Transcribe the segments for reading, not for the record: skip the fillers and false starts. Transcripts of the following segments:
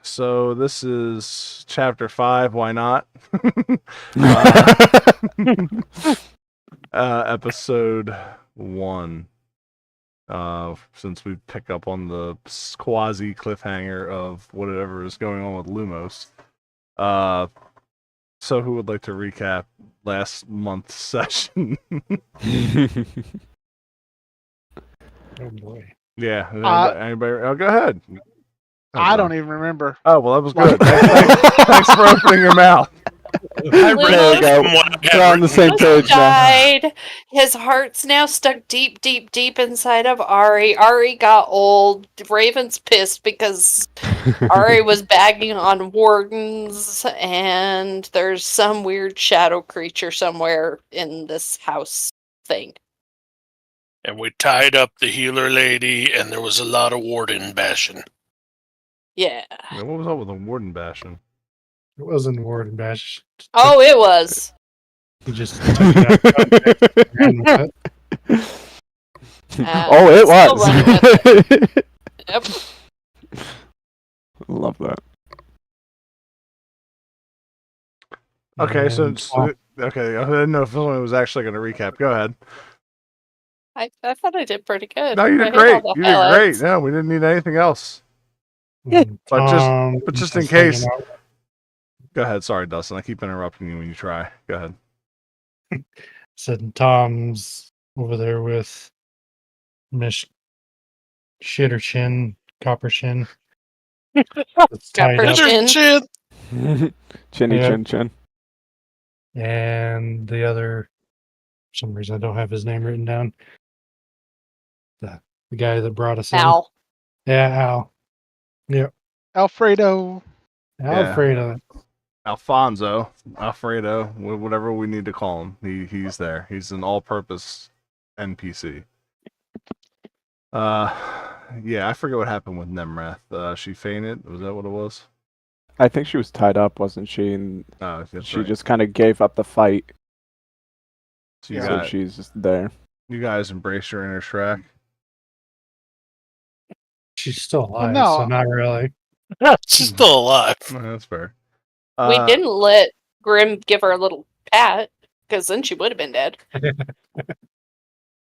So this is chapter 5. Why not? Episode 1. Since we pick up on the quasi cliffhanger of whatever is going on with Lumos. So who would like to recap last month's session? Oh boy. Yeah. Anybody? Oh, go ahead. I don't even remember. Oh, well, that was good. Thanks for opening your mouth. There we go. We're on the same page now. His heart's now stuck deep, deep, deep inside of Ari. Ari got old. Raven's pissed because Ari was bagging on wardens, and there's some weird shadow creature somewhere in this house thing. And we tied up the healer lady, and there was a lot of warden bashing. Yeah. What was up with the warden bashing? It wasn't Warden Bash. Oh, it was. He just took it out and ran with it. Oh, it still running with it. Yep. Love that. Okay, so And, okay, I didn't know if someone was actually going to recap. Go ahead. I thought I did pretty good. No, you I did hit great. all the You did highlights. great. No, we didn't need anything else. and But Tom just was in case. hanging out. Go ahead. Sorry, Dustin. I keep interrupting you when you try. Go ahead. Said Tom's over there with Miss Shitter Chin, Copper Chin. That's tied Copper up. Chin. Chinny Yeah. chin chin. And the other, for some reason I don't have his name written down. The guy that brought us Al. in. Yeah, Al. Yep. Alfredo. Alfredo. Alfonso, Alfredo, whatever we need to call him. He's there. He's an all-purpose NPC. Yeah, I forget what happened with Nemrath. She fainted. Was that what it was? I think she was tied up, wasn't she? And Oh, that's she right. just kind of gave up the fight, So you, so she's just there. you guys embrace your inner Shrek. She's still alive, no. so not really. She's still alive. That's fair. We didn't let Grim give her a little pat, because then she would have been dead.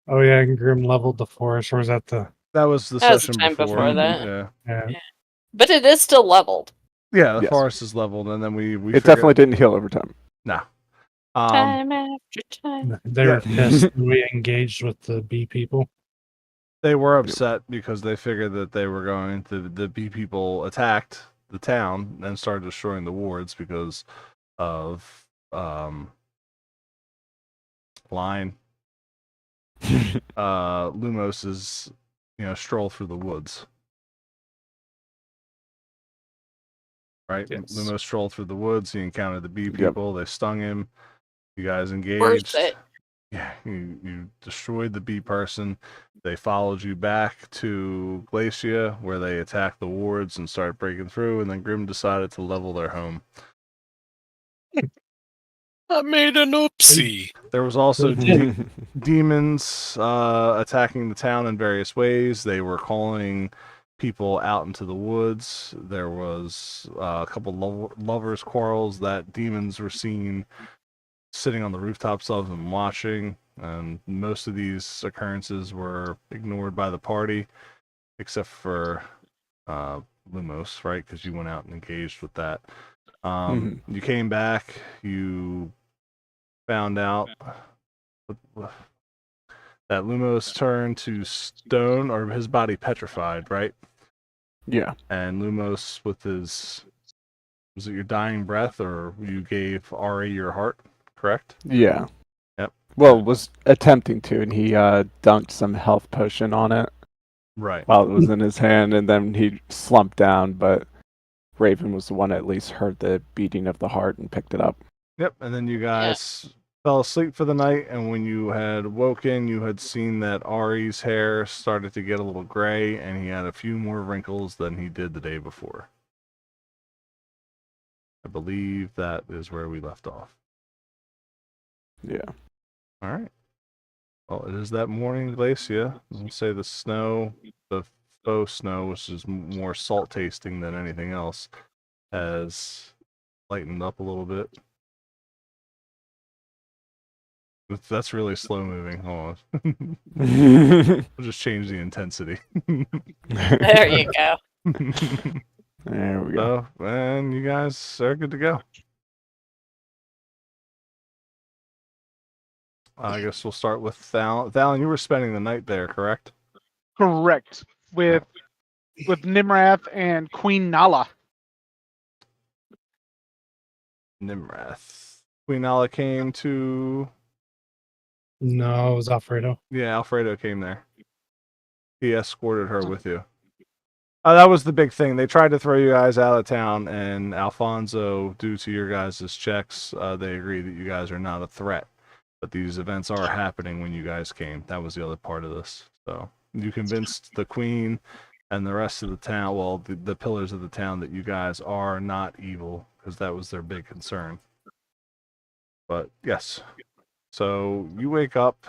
Oh yeah, and Grim leveled the forest, or was that the That was the That was session the time before. before that. Yeah. yeah. But it is still leveled. Yeah, the Yes. forest is leveled, and then we It definitely didn't heal over time. No. Time after time. They were pissed when we engaged with the bee people. They were upset because they figured that they were going to the bee people attacked the town and started destroying the wards because of line Lumos's stroll through the woods. Right? Yes. Lumos strolled through the woods, he encountered the bee people, they stung him, you guys engaged. Worth it. Yeah, you destroyed the bee person. They followed you back to Glacia, where they attacked the wards and started breaking through, and then Grim decided to level their home. I made an oopsie. There was also demons attacking the town in various ways. They were calling people out into the woods. There was a couple lovers' quarrels that demons were seen sitting on the rooftops of and watching, and most of these occurrences were ignored by the party, except for Lumos, right? Because you went out and engaged with that. You came back, you found out that Lumos turned to stone, or his body petrified, right? Yeah. And Lumos, with his, was it your dying breath, or you gave Ari your heart? Correct? Yeah. Yep. Well, was attempting to, and he dunked some health potion on it Right. while it was in his hand, and then he slumped down, but Raven was the one that at least heard the beating of the heart and picked it up. Yep, and then you guys fell asleep for the night, and when you had woken, you had seen that Ari's hair started to get a little gray, and he had a few more wrinkles than he did the day before. I believe that is where we left off. Yeah. All right. Well, it is that morning, Glacia. Let's say the snow, the faux snow, which is more salt tasting than anything else, has lightened up a little bit. That's really slow moving. Hold on. We'll just change the intensity. There you go. There we go. So, and you guys are good to go. I guess we'll start with Thalen. Thalen, you were spending the night there, correct? Correct. With Nimrath and Queen Nala. Nimrath. Queen Nala came to... No, it was Alfredo. Yeah, Alfredo came there. He escorted her with you. That was the big thing. They tried to throw you guys out of town, and Alfonso, due to your guys' checks, they agreed that you guys are not a threat. But these events are happening when you guys came. That was the other part of this. So you convinced the queen and the rest of the town, well, the pillars of the town, that you guys are not evil, because that was their big concern. But yes. So you wake up,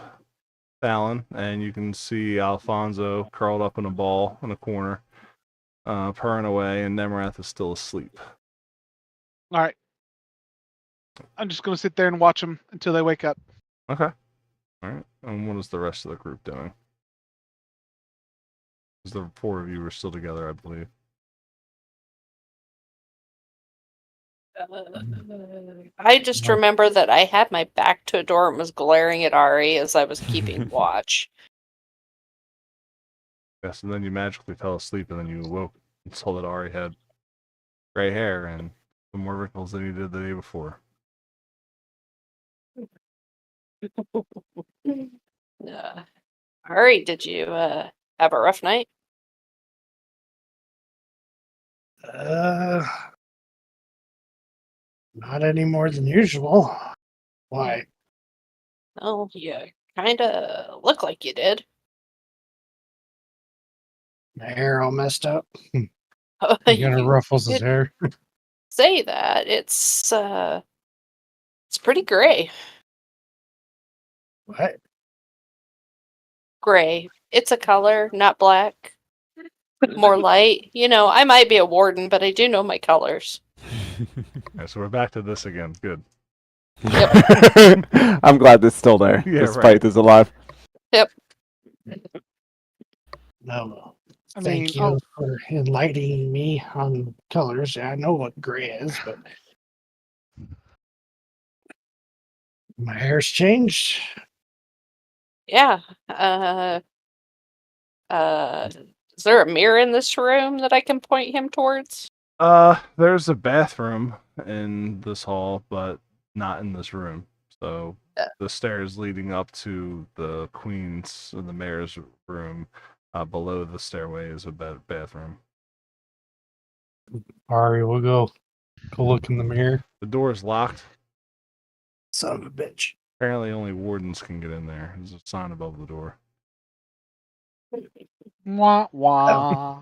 Fallon, and you can see Alfonso curled up in a ball in a corner, purring away, and Nemrath is still asleep. All right. I'm just going to sit there and watch them until they wake up. Okay. All right. And what is the rest of the group doing? Because the four of you were still together, I believe. I just remember that I had my back to a door and was glaring at Ari as I was keeping watch. Yes, and then you magically fell asleep, and then you awoke and saw that Ari had gray hair and some more wrinkles than he did the day before. Ari, did you have a rough night? Not any more than usual. Why? Oh, you kind of look like you did. My hair all messed up. Oh, He kind of you ruffles his did hair. say that. It's pretty gray. What? Gray. It's a color, not black. More light. You know, I might be a warden, but I do know my colors. Okay, so we're back to this again. Good. I'm glad it's still there. Yeah, This right. fight is alive. No. I Thank mean, you for enlightening me on colors. I know what gray is, but my hair's changed. Yeah. Is there a mirror in this room that I can point him towards? There's a bathroom in this hall, but not in this room. So the stairs leading up to the queen's and the mayor's room, below the stairway is a bathroom. Ari, we'll go look in the mirror. The door is locked. Son of a bitch. Apparently, only wardens can get in there. There's a sign above the door. wah, wah.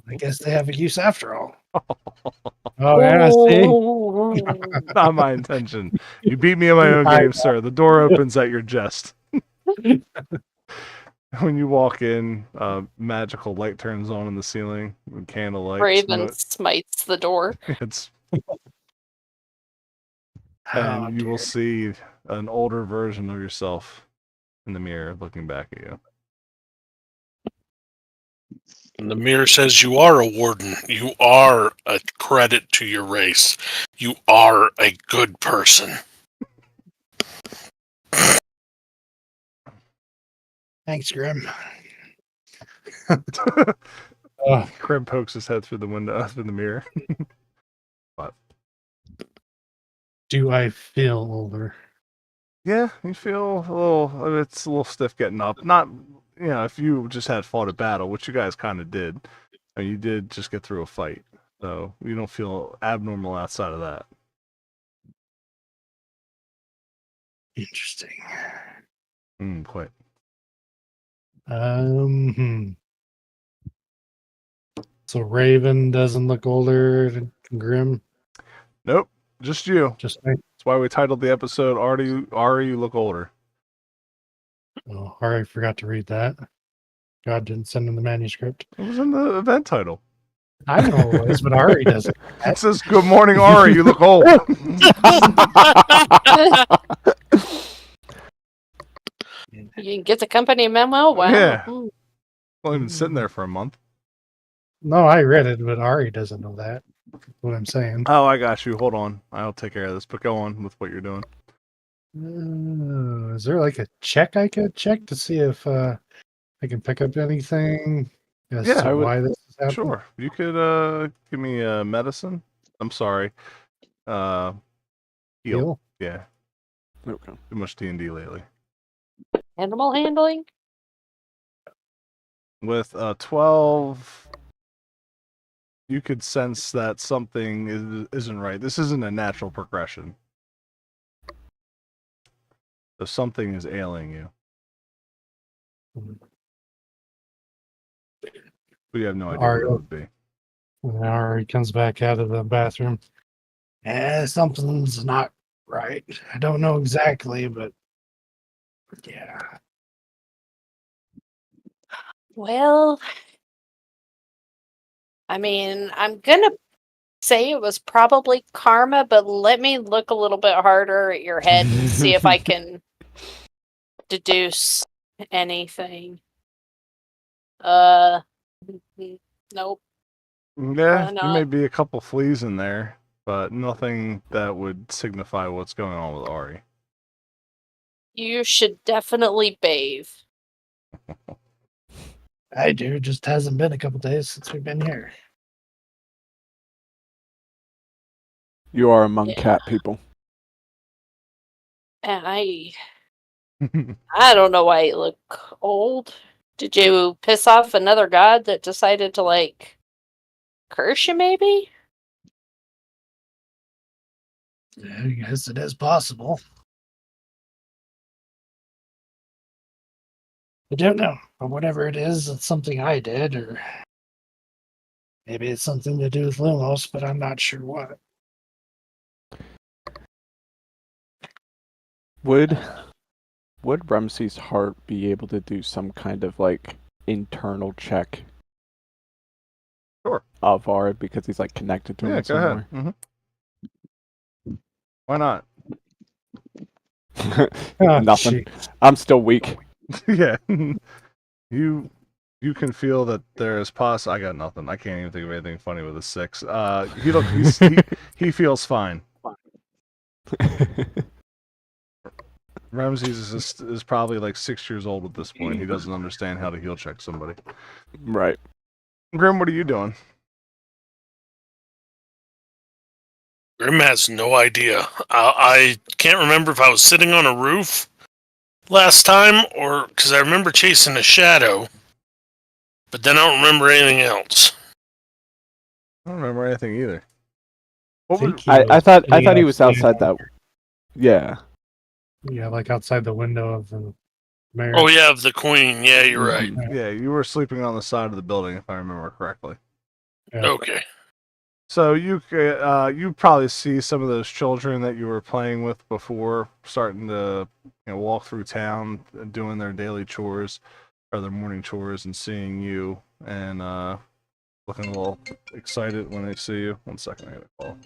I guess they have a use after all. Oh, yeah, see? Not my intention. You beat me in my own game, sir. The door opens at your jest. When you walk in, magical light turns on in the ceiling. Candlelight. Raven smites the door. It's Oh, and you will dear. see an older version of yourself in the mirror looking back at you. And the mirror says you are a warden. You are a credit to your race. You are a good person. Thanks, Grim. Crib pokes his head through the window, through the mirror. Do I feel older? Yeah, you feel a little. It's a little stiff getting up. Not, if you just had fought a battle, which you guys kind of did. I mean, you did just get through a fight, so you don't feel abnormal outside of that. Interesting. Quite. So Raven doesn't look older than Grim? Nope, just you. Just me? That's why we titled the episode "Ari, you look older." Oh, Ari forgot to read that. God didn't send him the manuscript. It was in the event title. I know it was, but Ari doesn't. It says, "Good morning, Ari. You look old." You can get the company memo? Wow. Yeah. Hmm. Well, been sitting there for a month. No, I read it, but Ari doesn't know that. That's what I'm saying. Oh, I got you. Hold on. I'll take care of this. But go on with what you're doing. Is there like a check I could check to see if I can pick up anything as Yeah, to I would- why this is happening? Sure. You could give me medicine. I'm sorry. Heal. Heal? Yeah. Okay. Too much D&D lately. Animal handling? With 12, you could sense that something isn't right. This isn't a natural progression. So something is ailing you. But you have no idea what it would be. And Ari comes back out of the bathroom. Something's not right. I don't know exactly, but yeah. Well, I mean, I'm gonna say it was probably karma, but let me look a little bit harder at your head and see if I can deduce anything. Nope. Yeah, Why there may not? be a couple fleas in there, but nothing that would signify what's going on with Ari. You should definitely bathe. I do. Just hasn't been a couple days since we've been here. You are among Yeah. cat people. And I don't know why you look old. Did you piss off another god that decided to like curse you maybe? Yeah, I guess it is possible. I don't know. But whatever it is, it's something I did, or maybe it's something to do with Lumos, but I'm not sure what. Would Ramsey's heart be able to do some kind of like internal check Sure. of Ari because he's like connected to him Yeah, in go some ahead. Why not? way? Oh, Nothing. jeez. I'm still weak. Yeah. You can feel that there is I got nothing. I can't even think of anything funny with a 6. He feels fine. Ramses is probably like 6 years old at this point. He doesn't understand how to heal check somebody. Right. Grim, what are you doing? Grim has no idea. I can't remember if I was sitting on a roof last time or because I remember chasing a shadow, but then I don't remember anything else. I don't remember anything either. What was, I thought he was outside that. Yeah. Yeah, like outside the window of the mayor. Oh yeah, the queen. Yeah, you're right. yeah, you were sleeping on the side of the building, if I remember correctly. Yeah. Okay. So you probably see some of those children that you were playing with before starting to walk through town and doing their daily chores or their morning chores and seeing you and looking a little excited when they see you. 1 second, I got a call.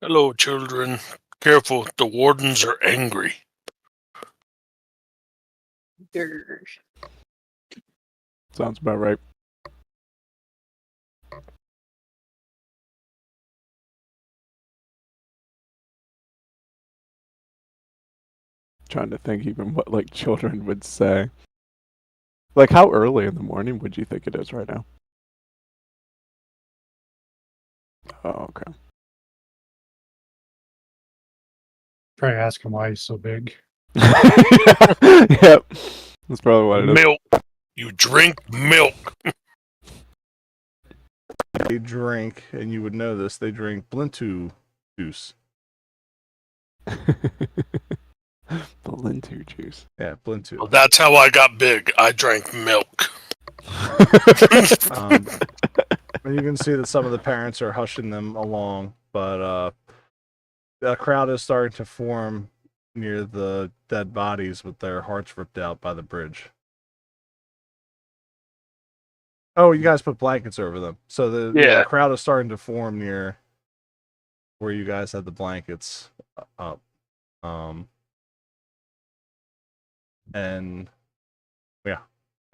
Hello, children. Careful, the wardens are angry. Grr. Sounds about right. Trying to think even what like children would say. Like how early in the morning would you think it is right now? Oh, okay. Try to ask him why he's so big. Yep. That's probably what it is. Milk. You drink milk. They drink, and you would know this, they drink Blintu juice. Blintu juice. Yeah, Blintu. Well, that's how I got big. I drank milk. And you can see that some of the parents are hushing them along, but a crowd is starting to form near the dead bodies with their hearts ripped out by the bridge. Oh, you guys put blankets over them. So the crowd is starting to form near where you guys had the blankets up. And yeah,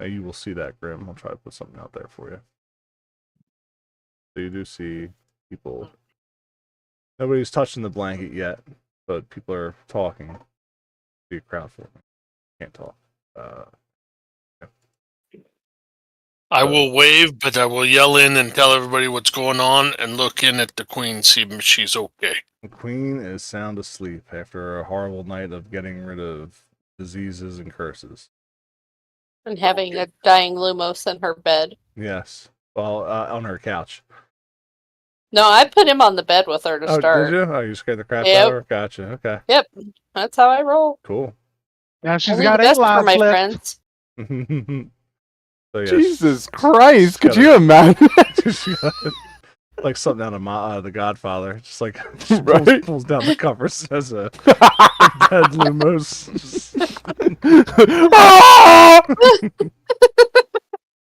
you will see that, Grim. I'll try to put something out there for you. So you do see people. Nobody's touching the blanket yet, but people are talking. See a crowd forming. Can't talk. I will wave, but I will yell in and tell everybody what's going on and look in at the queen, see if she's okay. The queen is sound asleep after a horrible night of getting rid of diseases and curses. And having a dying Lumos in her bed. Yes. Well, on her couch. No, I put him on the bed with her to Oh, start. did you? Oh, you scared the crap Yep. out of her? Gotcha. Okay. Yep, that's how I roll. Cool. Now she's Only got the 8 best for lives my left. friends. So, yes. Jesus Christ! Could gotta- you imagine? Like something out of The Godfather. Just like Right? pulls down the covers as a dead Lumos. Ah!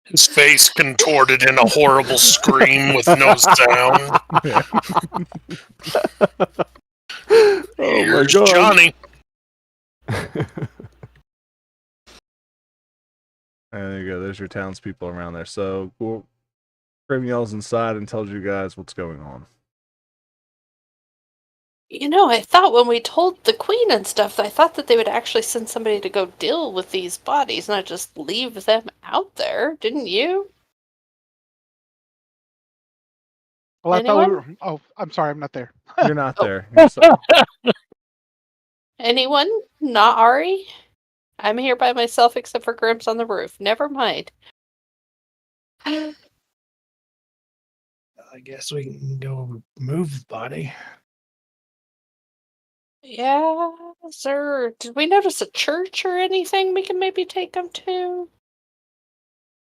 His face contorted in a horrible scream with no sound. Yeah. Oh my Here's god. Johnny. And there you go. There's your townspeople around there. So Grim yells inside and tells you guys what's going on. You know, I thought when we told the queen and stuff, I thought that they would actually send somebody to go deal with these bodies, not just leave them out there. Didn't you? Well, I thought we Anyone? were. Oh, I'm sorry, I'm not there. You're not Oh. there. You're Anyone? Not Ari? I'm here by myself except for Grimm's on the roof. Never mind. I guess we can go move the body. Yeah, sir. Did we notice a church or anything we can maybe take them to?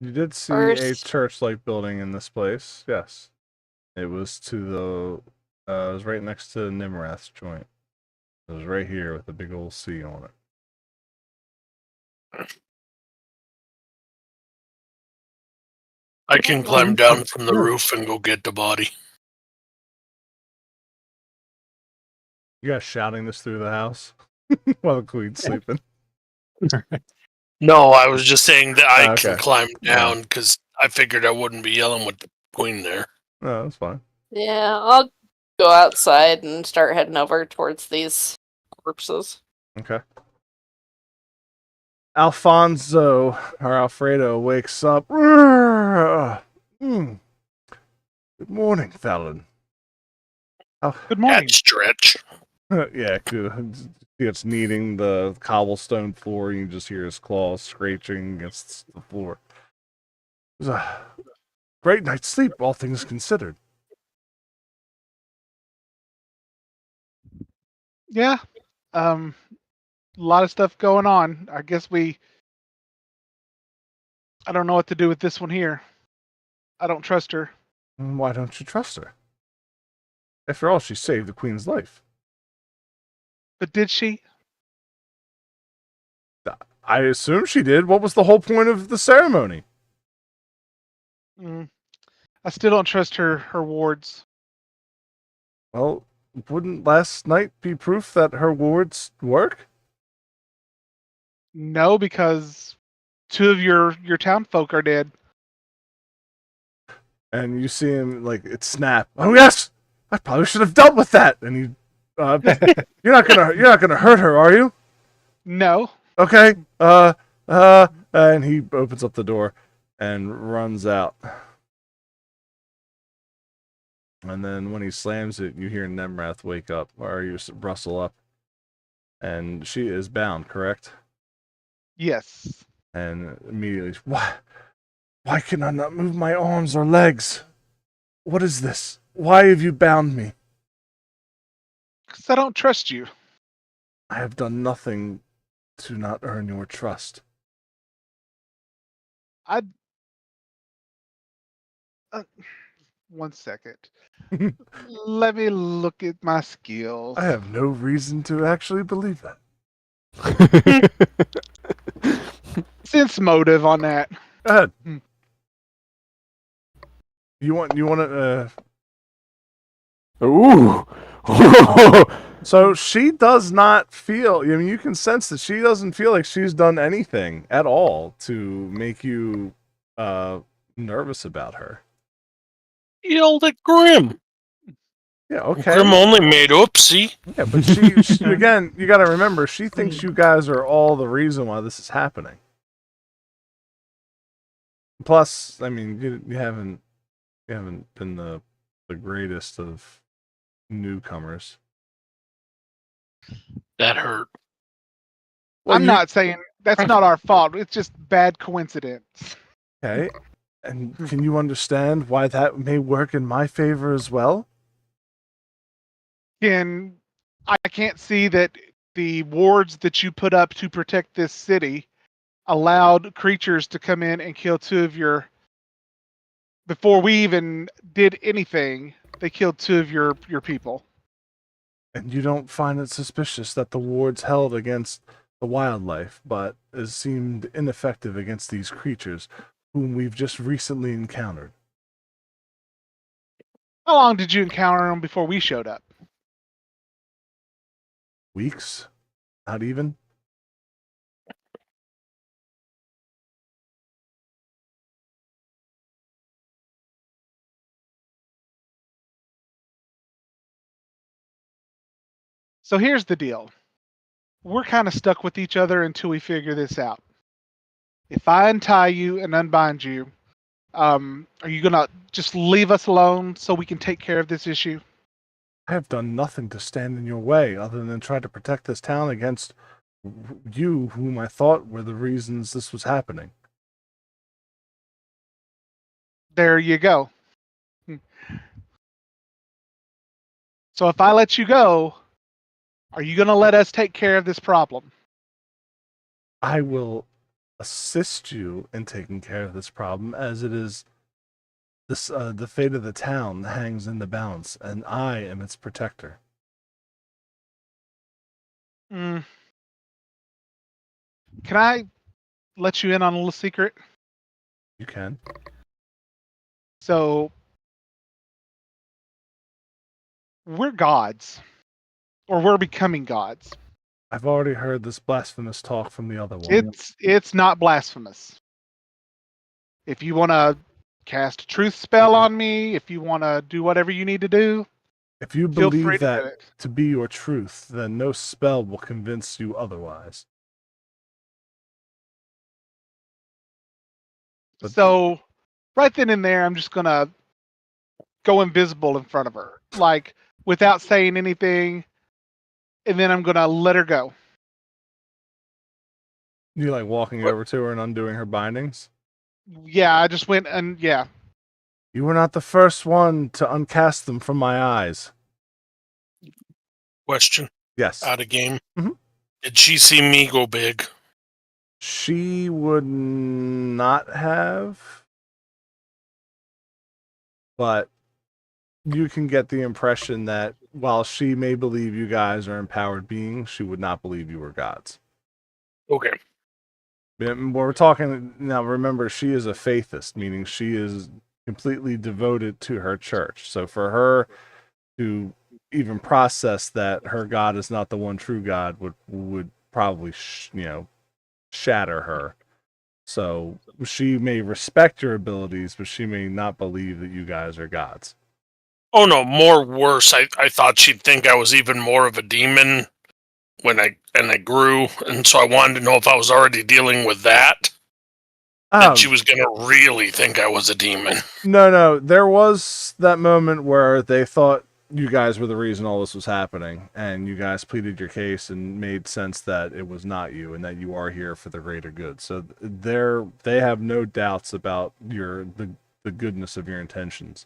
You did see Or a s- church-like building in this place. Yes, it was to the. It was right next to Nimrath's joint. It was right here with a big old C on it. I can climb down from the roof and go get the body. You guys shouting this through the house while the queen's sleeping. No, I was just saying that I can Okay. climb down because I figured I wouldn't be yelling with the queen there. No, that's fine. Yeah, I'll go outside and start heading over towards these corpses. Okay. Alfonso or Alfredo wakes up. Good morning, Fallon. Good morning. That stretch. Yeah, good. It's kneading the cobblestone floor. You can just hear his claws scratching against the floor. It was a great night's sleep, all things considered. Yeah. A lot of stuff going on. I guess I don't know what to do with this one here. I don't trust her. Why don't you trust her? After all, she saved the queen's life. But did she? I assume she did. What was the whole point of the ceremony? I still don't trust her wards. Well, wouldn't last night be proof that her wards work? No, because 2 of your town folk are dead. And you see him it snap. Oh yes, I probably should have dealt with that. And he, you're not gonna hurt her, are you? No. Okay. And he opens up the door and runs out. And then when he slams it, you hear Nemrath wake up, or you rustle up, and she is bound, correct? Yes. And immediately, why can I not move my arms or legs? What is this? Why have you bound me? Because I don't trust you. I have done nothing to not earn your trust. 1 second. Let me look at my skills. I have no reason to actually believe that. Sense motive on that. Go ahead. Hmm. You want to Ooh. So she does not feel. I mean, you can sense that she doesn't feel like she's done anything at all to make you nervous about her. Yelled at Grim. Yeah, okay. Grim only made oopsie. Yeah, but she again, you got to remember, she thinks you guys are all the reason why this is happening. Plus, I mean, you haven't been the greatest of newcomers. That hurt. Well, I'm not saying that's not our fault. It's just bad coincidence. Okay. And can you understand why that may work in my favor as well? I can't see that the wards that you put up to protect this city allowed creatures to come in and kill two of your. Before we even did anything, they killed two of your people. And you don't find it suspicious that the wards held against the wildlife, but has seemed ineffective against these creatures whom we've just recently encountered? How long did you encounter them before we showed up? Weeks? Not even? So here's the deal. We're kind of stuck with each other until we figure this out. If I untie you and unbind you, are you going to just leave us alone so we can take care of this issue? I have done nothing to stand in your way other than try to protect this town against you, whom I thought were the reasons this was happening. There you go. So if I let you go, are you going to let us take care of this problem? I will assist you in taking care of this problem, as it is this the fate of the town hangs in the balance, and I am its protector. Can I let you in on a little secret? You can. So we're gods, or we're becoming gods. I've already heard this blasphemous talk from the other one. It's not blasphemous. If you want to cast a truth spell on me, if you want to do whatever you need to do, If you feel free believe to do that it. to be your truth, then no spell will convince you otherwise. But So right then and there, I'm just going to go invisible in front of her, like without saying anything, and then I'm going to let her go. you like walking over to her and undoing her bindings? Yeah, I just went and yeah. You were not the first one to uncast them from my eyes. Question. Yes. Out of game. Mhm. Did she see me go big? She would not have, but you can get the impression that while she may believe you guys are empowered beings, she would not believe you were gods. Okay. We're talking now, remember, she is a faithist, meaning she is completely devoted to her church. So for her to even process that her God is not the one true God would probably shatter her. So she may respect your abilities, but she may not believe that you guys are gods. Oh no, more worse. I thought she'd think I was even more of a demon when I grew, and so I wanted to know if I was already dealing with that. That she was gonna really think I was a demon. No. There was that moment where they thought you guys were the reason all this was happening, and you guys pleaded your case and made sense that it was not you, and that you are here for the greater good. So they have no doubts about the goodness of your intentions.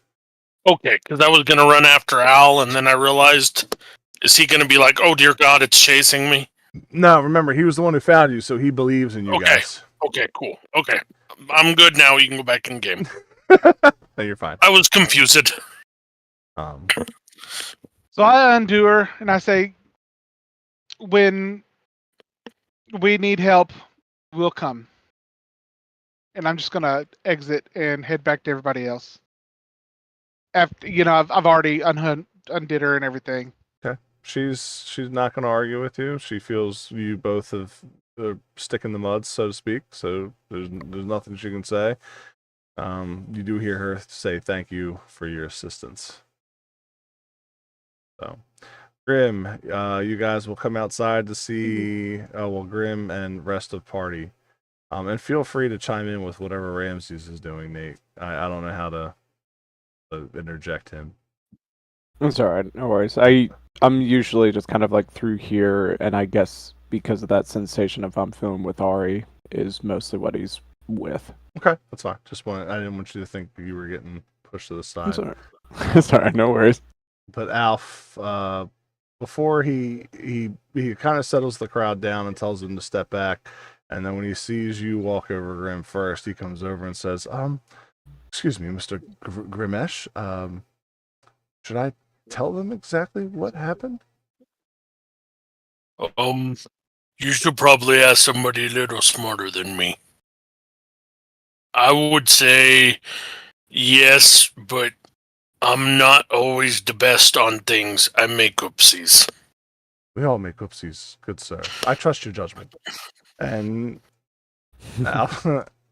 Okay, because I was gonna run after Al, and then I realized, is he gonna be like, "Oh dear God, it's chasing me"? No, remember, he was the one who found you, so he believes in you Okay. guys. Okay, cool. Okay, I'm good now. You can go back in game. No, you're fine. I was confused. So I undo her and I say, when we need help, we'll come. And I'm just gonna exit and head back to everybody else. After I've already undid her and everything. Okay. She's not going to argue with you. She feels you both have stick in the mud, so to speak. So there's nothing she can say. You do hear her say thank you for your assistance. So, Grim, you guys will come outside to see. Grim and rest of party. And feel free to chime in with whatever Ramses is doing, Nate. I don't know how to interject him. It's alright, no worries. I'm usually just kind of like through here, and I guess because of that sensation of I'm feeling with Ari is mostly what he's with. Okay, that's fine. I didn't want you to think you were getting pushed to the side. It's alright. It's alright, no worries. But Alf, before he kind of settles the crowd down and tells them to step back, and then when he sees you walk over Grim first, he comes over and says, excuse me, Mr. Grimesh, should I tell them exactly what happened? You should probably ask somebody a little smarter than me. I would say yes, but I'm not always the best on things. I make oopsies. We all make oopsies, good sir. I trust your judgment. And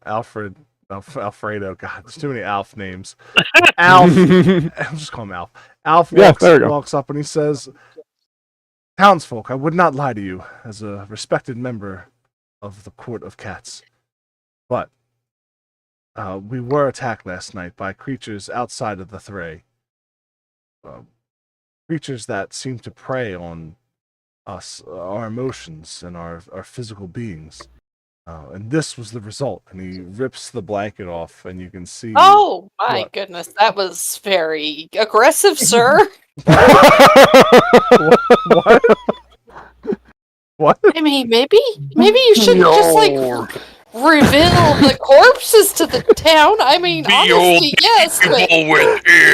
Alfredo, God, there's too many Alf names. Alf, I'll just call him Alf. Alf walks up and he says, townsfolk, I would not lie to you as a respected member of the Court of Cats. But we were attacked last night by creatures outside of the Thray. Creatures that seem to prey on us, our emotions, and our physical beings. And this was the result. And he rips the blanket off, and you can see... Oh, my goodness. That was very aggressive, sir. What? What? I mean, maybe you shouldn't just, reveal the corpses to the town. I mean, honestly, yes, but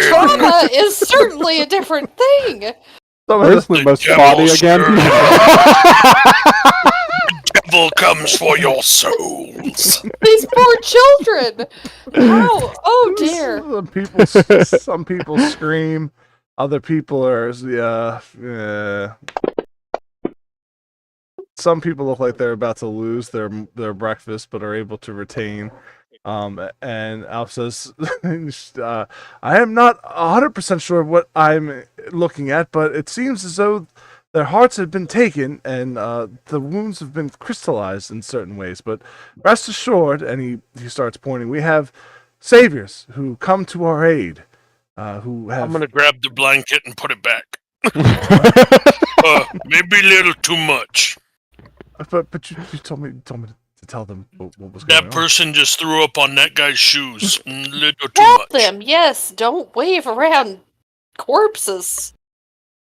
trauma is certainly a different thing. Where's the most body again? The devil comes for your souls. These poor children. How? Oh dear. Some people scream. Other people are Some people look like they're about to lose their breakfast, but are able to retain. And Alf says, I am not 100% sure what I'm looking at, but it seems as though their hearts have been taken and the wounds have been crystallized in certain ways. But rest assured, and he starts pointing, we have saviors who come to our aid. Who have... I'm going to grab the blanket and put it back. Maybe a little too much. But you told me to tell them what was going on. That person just threw up on that guy's shoes. A little too Help much. them, yes. Don't wave around corpses,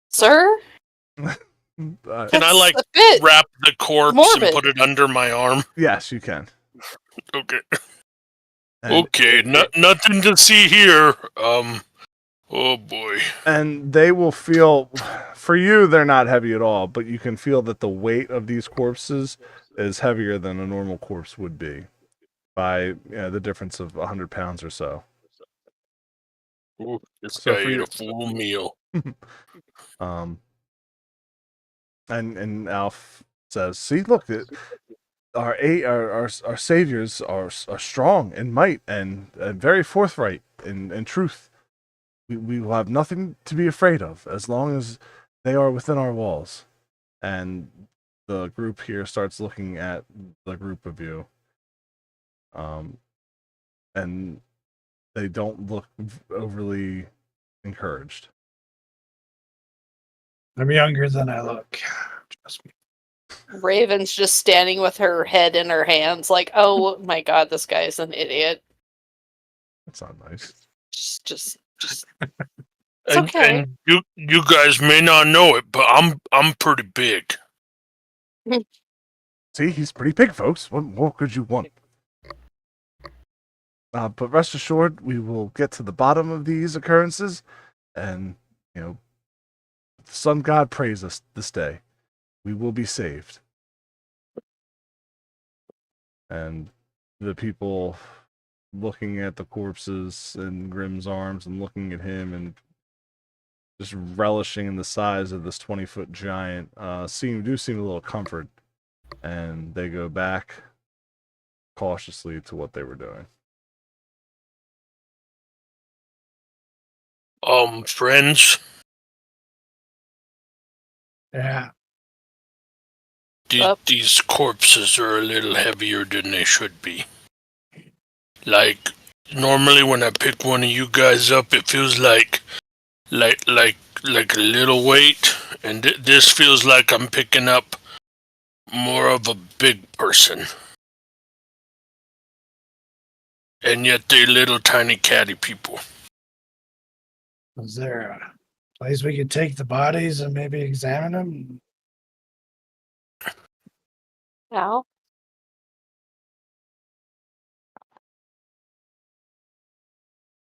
sir. Can I wrap the corpse morbid. and put it under my arm? Yes, you can. Okay. And nothing to see here. Oh boy. And they will feel, for you, they're not heavy at all, but you can feel that the weight of these corpses is heavier than a normal corpse would be by the difference of 100 pounds or so. Ooh, this guy ate a full meal. And Alf says, see, look, our saviors are strong in might and very forthright in truth. We will have nothing to be afraid of as long as they are within our walls. And the group here starts looking at the group of you. And they don't look overly encouraged. I'm younger than I look. Trust me. Raven's just standing with her head in her hands, like, oh my god, this guy is an idiot. That's not nice. Just. It's and, okay. And you guys may not know it, but I'm pretty big. See, he's pretty big, folks. What more could you want? But rest assured, we will get to the bottom of these occurrences, and the sun god praise us this day. We will be saved. And the people looking at the corpses in Grimm's arms and looking at him and just relishing in the size of this 20-foot giant seem a little comfort, and they go back cautiously to what they were doing. Friends, Yeah. these corpses are a little heavier than they should be. Like, normally when I pick one of you guys up, it feels like a little weight, and this feels like I'm picking up more of a big person. And yet they're little tiny catty people. Is there a place we could take the bodies and maybe examine them? Al?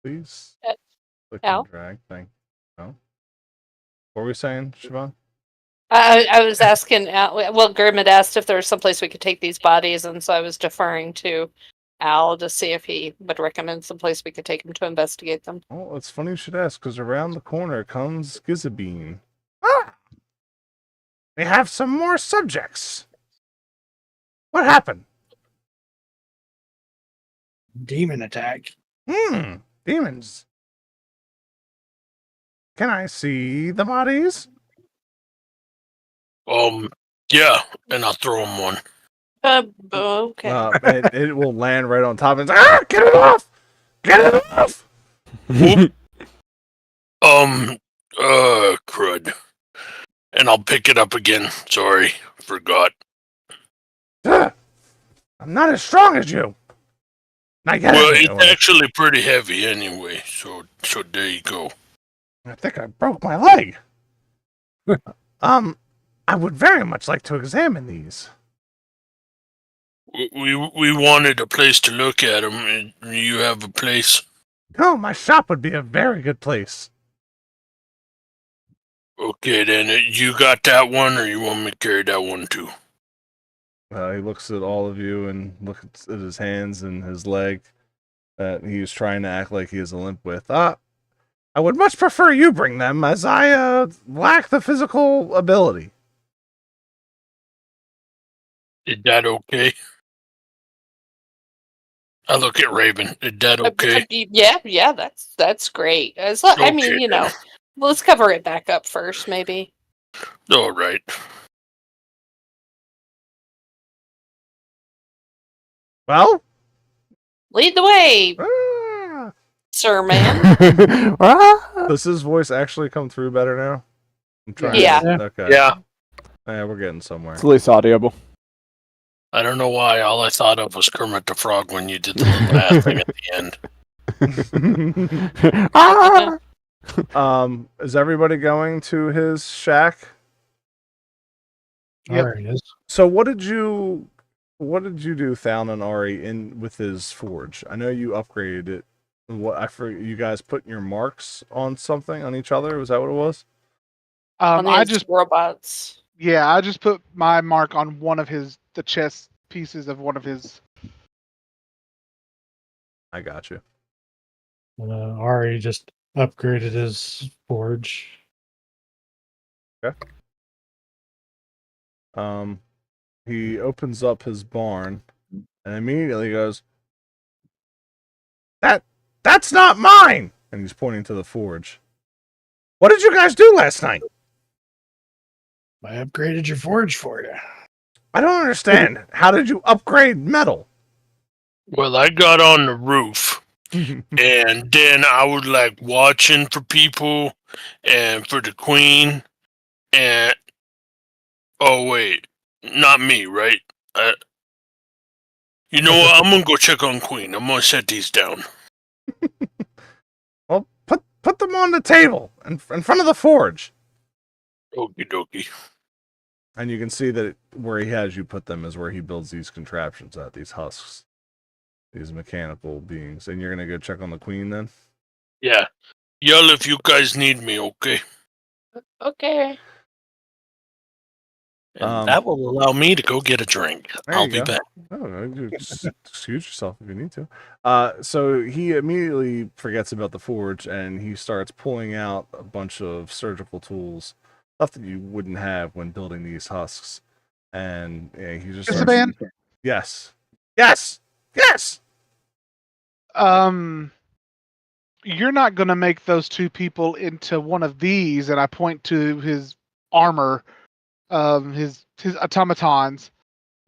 Please click Al? and drag. Thank you. Oh. What were we saying, Siobhan? I was asking Al. Well, Grim had asked if there was someplace we could take these bodies, and so I was deferring to Al to see if he would recommend someplace we could take them to investigate them. Oh, it's funny you should ask, because around the corner comes Gizabine. Ah! We have some more subjects. What happened? Demon attack. Demons. Can I see the bodies? Yeah, and I'll throw him one. Okay. It will land right on top and say, get it off! Get it off! Crud. And I'll pick it up again. Sorry, forgot. I'm not as strong as you. Well, it's actually pretty heavy anyway, so there you go. I think I broke my leg. I would very much like to examine these. We wanted a place to look at them, and you have a place. Oh, my shop would be a very good place. Okay, then you got that one, or you want me to carry that one too? He looks at all of you and looks at his hands and his leg that he's trying to act like he has a limp with. I would much prefer you bring them, as I lack the physical ability. Is that okay? I look at Raven. Is that okay? Yeah, that's great. I mean, let's cover it back up first, maybe. All right. Well? Lead the way, sir, man. Does his voice actually come through better now? I'm trying. Yeah. Okay. Yeah. Yeah, we're getting somewhere. It's at least audible. I don't know why. All I thought of was Kermit the Frog when you did the little ass thing at the end. Is everybody going to his shack? Yep. There it is. So what did you do, Thaln and Ari, with his forge? I know you upgraded it. You guys put your marks on something on each other? Was that what it was? I just robots. Yeah, I just put my mark on one of the chest pieces of one of his. I got you. Ari just upgraded his forge. Okay. He opens up his barn and immediately goes, That's not mine! And he's pointing to the forge. What did you guys do last night? I upgraded your forge for you. I don't understand. How did you upgrade metal? Well, I got on the roof, and then I was watching for people and for the queen, and oh wait, not me, right? You know what? I'm gonna go check on Queen. I'm gonna set these down. Well, put them on the table in front of the forge. Okie dokie. And you can see that where he has you put them is where he builds these contraptions at, these husks. these mechanical beings. And you're gonna go check on the queen then? Yeah. Yell if you guys need me, okay? Okay. And that will allow me to go get a drink. I'll be back. Oh, no, you just excuse yourself if you need to. So he immediately forgets about the forge and he starts pulling out a bunch of surgical tools, stuff that you wouldn't have when building these husks. And he just starts. Isaban? Yes. Yes. Yes. You're not going to make those two people into one of these, and I point to his armor, his automatons.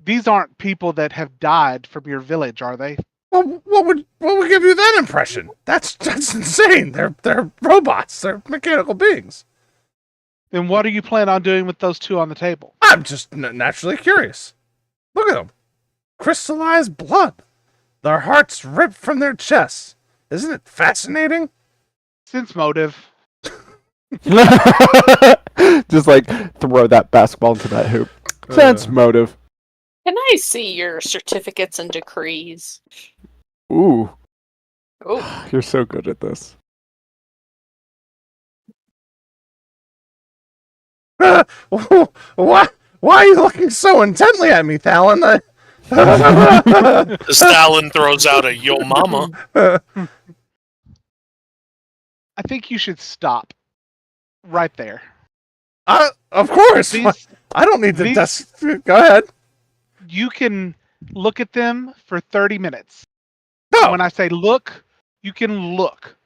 These aren't people that have died from your village, are they? Well, what would give you that impression? That's insane. They're robots. They're mechanical beings. Then what do you plan on doing with those two on the table? I'm just naturally curious. Look at them. Crystallized blood. Their hearts ripped from their chests. Isn't it fascinating? Sense motive. Just like throw that basketball into that hoop. Sense motive. Can I see your certificates and decrees? Ooh. Oh. You're so good at this. Why are you looking so intently at me, Talon? Stalin throws out a yo mama. I think you should stop right there. Of course. I don't need to Go ahead. You can look at them for 30 minutes. No. When I say look, you can look.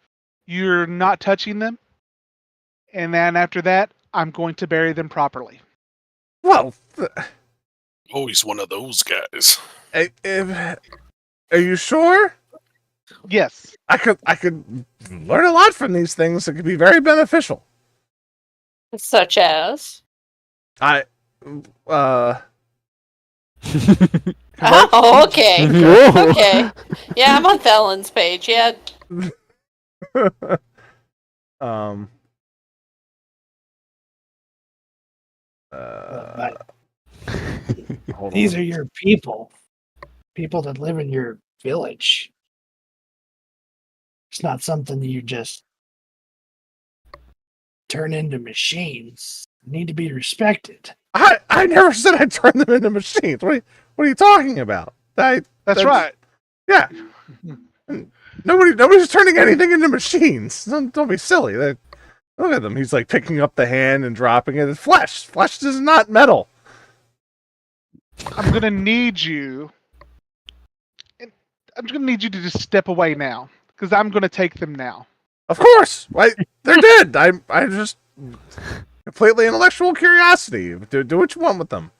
You're not touching them. And then after that, I'm going to bury them properly. Well, Oh, he's one of those guys. Are you sure? Yes. I could learn a lot from these things that could be very beneficial. Such as? Oh, okay. Okay. Yeah, I'm on Thelon's page. Yeah. These are your people that live in your village. It's not something you just turn into machines. They need to be respected. I never said I'd turn them into machines. What are you talking about? That's right. Yeah. Nobody's turning anything into machines. Don't be silly. Look at them. He's like picking up the hand and dropping it. It's flesh. Flesh is not metal. I'm going to need you. I'm going to need you to just step away now. Because I'm going to take them now. Of course. They're dead. I just completely intellectual curiosity. Do what you want with them.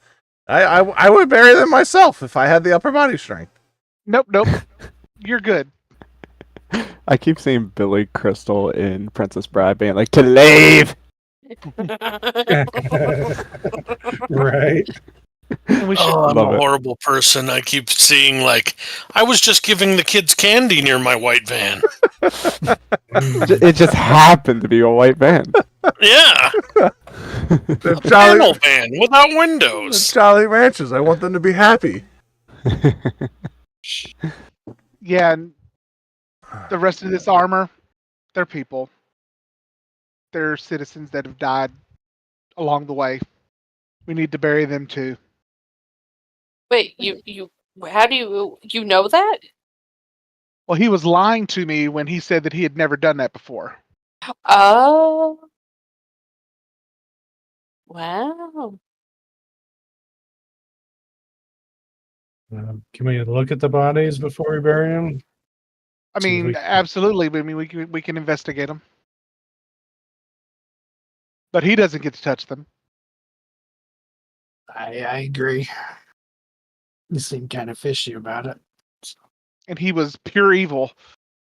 I would bury them myself if I had the upper body strength. Nope. You're good. I keep seeing Billy Crystal in Princess Bride being like, to leave! Right. And we should, I'm a horrible person. I keep seeing, like, I was just giving the kids candy near my white van. It just happened to be a white van. Yeah. The Panel van without windows. Jolly Ranchers. I want them to be happy. yeah, and the rest of this armor, they're people. They're citizens that have died along the way. We need to bury them too. Wait, how do you know that? Well, he was lying to me when he said that he had never done that before. Oh. Wow. Can we look at the bodies before we bury them? I mean, absolutely. I mean, we can investigate them, but he doesn't get to touch them. I agree. You seem kind of fishy about it. And he was pure evil.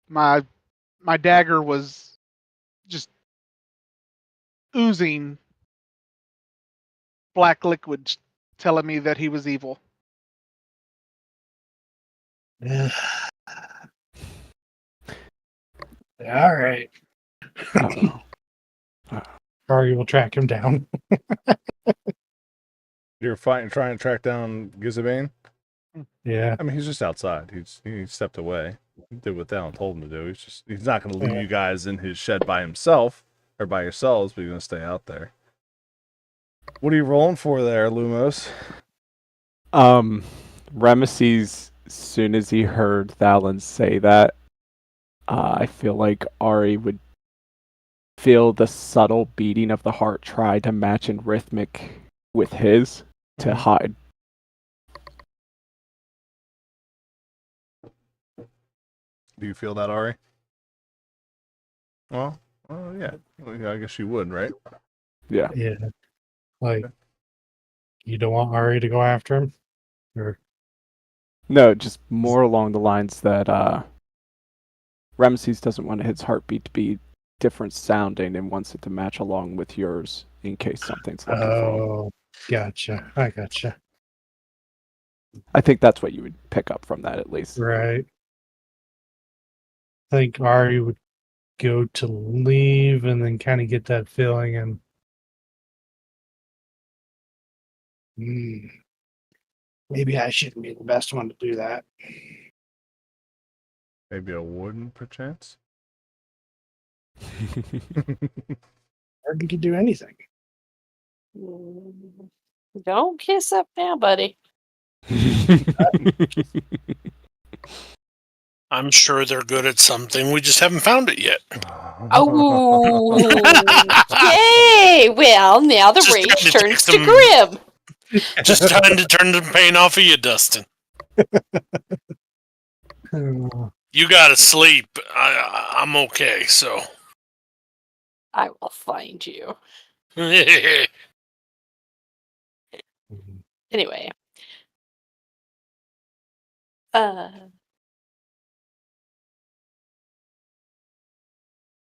My dagger was just oozing black liquid, telling me that he was evil. All right. Ari will track him down. You're trying to track down Gizabane? Yeah. I mean, he's just outside. He stepped away. He did what Dallin told him to do. He's not going to leave you guys in his shed by himself or by yourselves, but he's going to stay out there. What are you rolling for there, Lumos? Ramesses, as soon as he heard Thalen say that, I feel like Ari would feel the subtle beating of the heart try to match in rhythmic with his to hide. Do you feel that, Ari? Well, yeah. I guess you would, right? Yeah. Yeah. Like, you don't want Ari to go after him? Or No, just more along the lines that Ramesses doesn't want his heartbeat to be different sounding and wants it to match along with yours in case something's looking for him. Oh, gotcha. I gotcha. I think that's what you would pick up from that, at least. Right. I think Ari would go to leave and then kind of get that feeling and maybe I shouldn't be the best one to do that. Maybe a wooden, perchance? Hardly could do anything. Don't kiss up now, buddy. I'm sure they're good at something. We just haven't found it yet. Oh, yay! Well, now the Just rage trying to turns take to some- Grim. Just trying to turn the pain off of you, Dustin. You gotta sleep. I'm okay, so. I will find you. Anyway.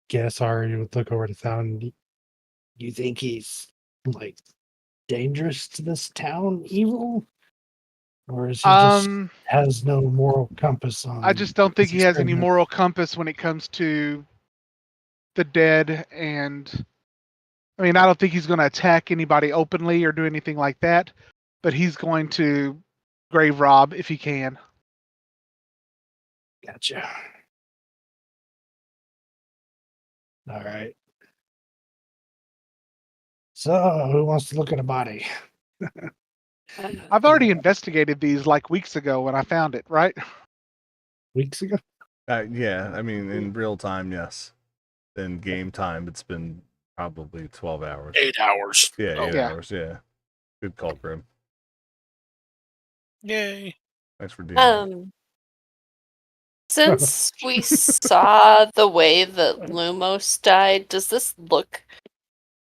Guess Ari would look over to Thon. You think he's like dangerous to this town, evil? Or is he just has no moral compass on? I just don't think his he has any experiment? moral compass when it comes to the dead, and I mean, I don't think he's going to attack anybody openly or do anything like that, but he's going to grave rob if he can. Gotcha. All right. So, who wants to look at a body? I've already investigated these like weeks ago when I found it, right? Weeks ago? Yeah, I mean, in real time, yes. In game time, it's been probably 12 hours. 8 hours. Yeah, Oh. 8 Yeah. hours, yeah. Good call, Grim. Yay. Thanks for dealing. Since we saw the way that Lumos died, does this look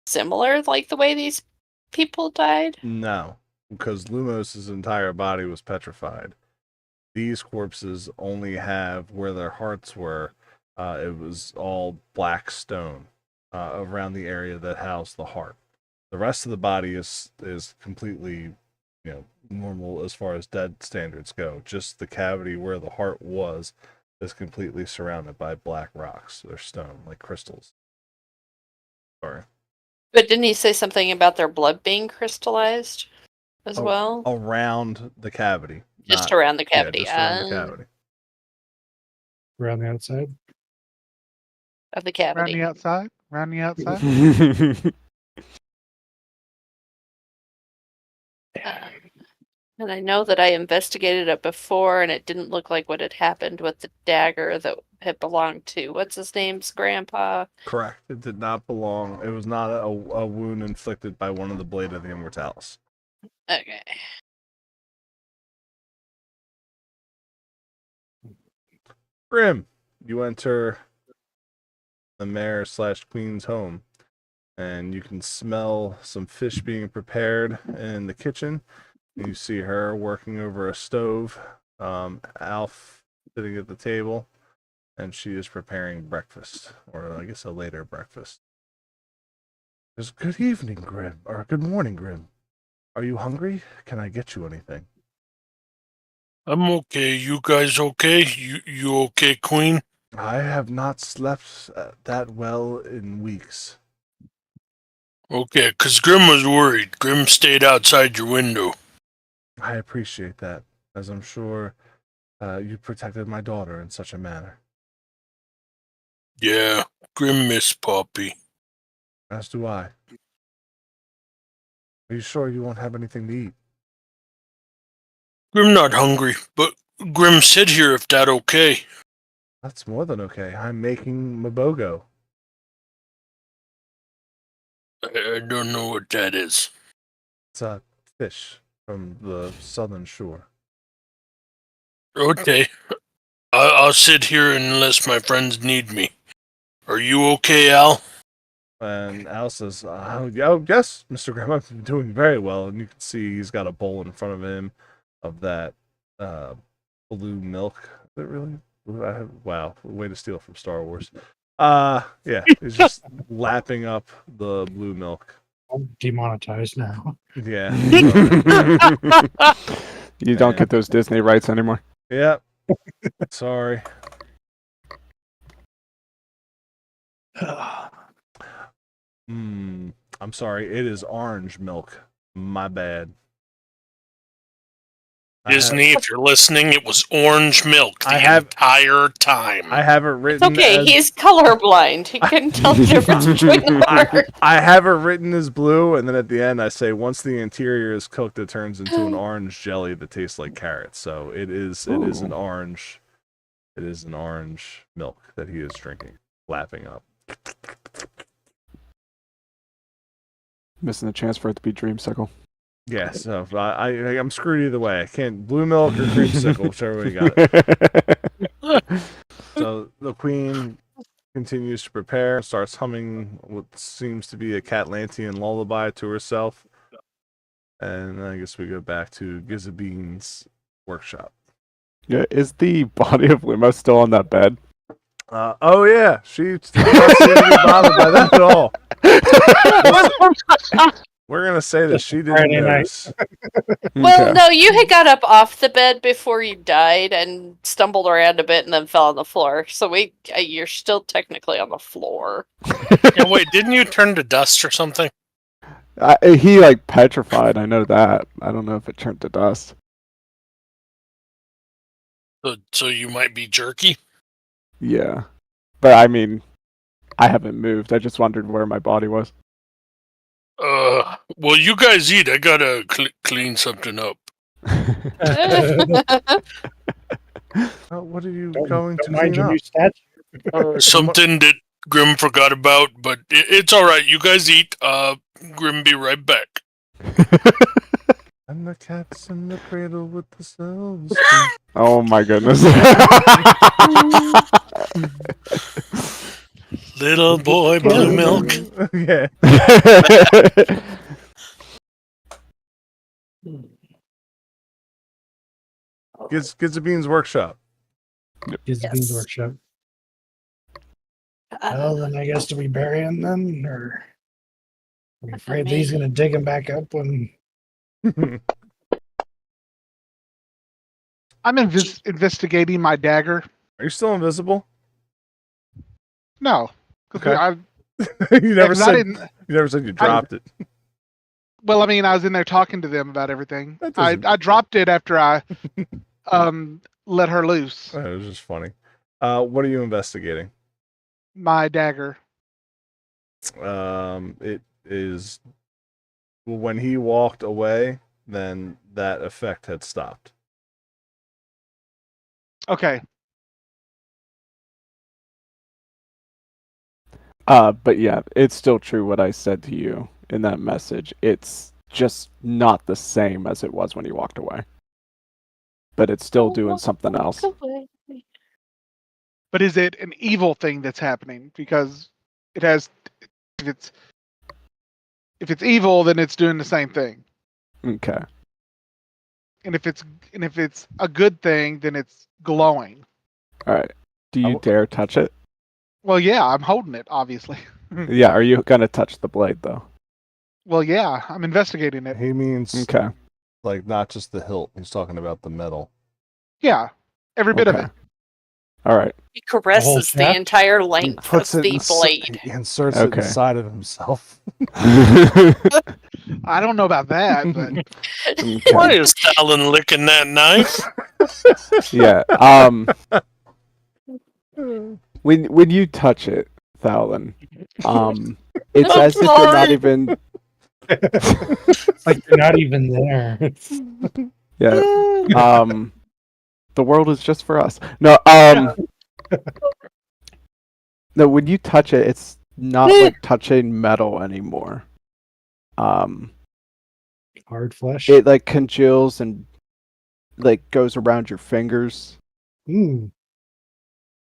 similar like the way these people died? No, because Lumos' entire body was petrified. These corpses only have where their hearts were. It was all black stone around the area that housed the heart. The rest of the body is completely, normal as far as dead standards go. Just the cavity where the heart was is completely surrounded by black rocks. They're stone, like crystals. Sorry. But didn't he say something about their blood being crystallized as well? Around the cavity. Just around the cavity. Yeah, just around the cavity. Around the outside? Of the Around cavity. the outside? Around the outside? And I know that I investigated it before, and it didn't look like what had happened with the dagger that it belonged to. What's his name's grandpa? Correct. It did not belong. It was not a wound inflicted by one of the Blade of the Immortalis. Okay. Grim, you enter the mayor/queen's home, and you can smell some fish being prepared in the kitchen. You see her working over a stove. Alf sitting at the table, and she is preparing breakfast, or I guess a later breakfast. It's good evening, Grim, or good morning, Grim. Are you hungry? Can I get you anything? I'm okay. You guys okay? You okay, Queen? I have not slept that well in weeks. Okay, 'cause Grim was worried. Grim stayed outside your window. I appreciate that. as I'm sure you protected my daughter in such a manner. Yeah, Grim miss Poppy. As do I. Are you sure you won't have anything to eat? Grim not hungry, but Grim sit here if that okay. That's more than okay. I'm making Mabogo. I don't know what that is. It's a fish from the southern shore. Okay, I'll sit here unless my friends need me. Are you okay, Al? And Al says, oh, yes, Mr. Graham, I'm doing very well. And you can see he's got a bowl in front of him of that blue milk. Is it really? Wow, way to steal from Star Wars. Yeah, he's just lapping up the blue milk. I'm demonetized now. Yeah. You don't get those Disney rights anymore. Yep. Sorry. I'm sorry. It is orange milk. My bad. Disney, if you're listening, it was orange milk the I have- entire time. I have it It's written. okay. He's colorblind. He couldn't tell the difference between the words. I have it written as blue, and then at the end I say once the interior is cooked, it turns into an orange jelly that tastes like carrots. So it is an orange. It is an orange milk that he is drinking, lapping up. Missing the chance for it to be Dreamsicle. Yeah, so I'm screwed either way. I can't blue milk or creamsicle, whichever way you got it. So the queen continues to prepare, starts humming what seems to be a Catlantean lullaby to herself, and I guess we go back to Gizabean's workshop. Yeah, is the body of Limo still on that bed? Oh yeah, she does not seem to be bothered by that at all. We're gonna say that she didn't Friday night. notice. Well, no, you had got up off the bed before you died and stumbled around a bit and then fell on the floor. So you're still technically on the floor. Yeah, wait, didn't you turn to dust or something? He like petrified. I know that. I don't know if it turned to dust. So you might be jerky? Yeah, but I mean, I haven't moved. I just wondered where my body was. Well, you guys eat. I gotta clean something up. What are you Don't going to mind clean your up? new statue. Something that Grim forgot about, but it's alright. You guys eat. Grim be right back. And the cat's in the cradle with the cells. Oh my goodness. Little boy, blue milk. Yeah. Gizabean's workshop. Gizabean's Yes. workshop. Well, then I guess do we bury him then, or are we afraid that he's gonna dig him back up when? I'm investigating my dagger. Are you still invisible? No. 'Cause Okay. You I never said you dropped it. Well, I mean, I was in there talking to them about everything. That I doesn't- dropped it after I let her loose. It was just funny. What are you investigating? My dagger. It is when he walked away, then that effect had stopped. Okay. But yeah, it's still true what I said to you in that message. It's just not the same as it was when he walked away. But it's still doing something else. But is it an evil thing that's happening? Because it has. If it's evil, then it's doing the same thing. Okay. And if it's a good thing, then it's glowing. All right. Do you dare touch it? Well, yeah, I'm holding it, obviously. Yeah. Are you gonna touch the blade though? Well, yeah, I'm investigating it. He means Okay. like not just the hilt. He's talking about the metal. Yeah, every bit of it. All right. He caresses the shaft? entire He length puts of it the blade. he inserts it Okay. inside of himself. I don't know about that, but Why Okay. is Talon licking that knife? Yeah. When you touch it, Thalen, it's I'm as if you're not sorry. even. It's like you're not even there. Yeah. The world is just for us. No. No. When you touch it, it's not like touching metal anymore. Hard flesh. It like congeals and like goes around your fingers,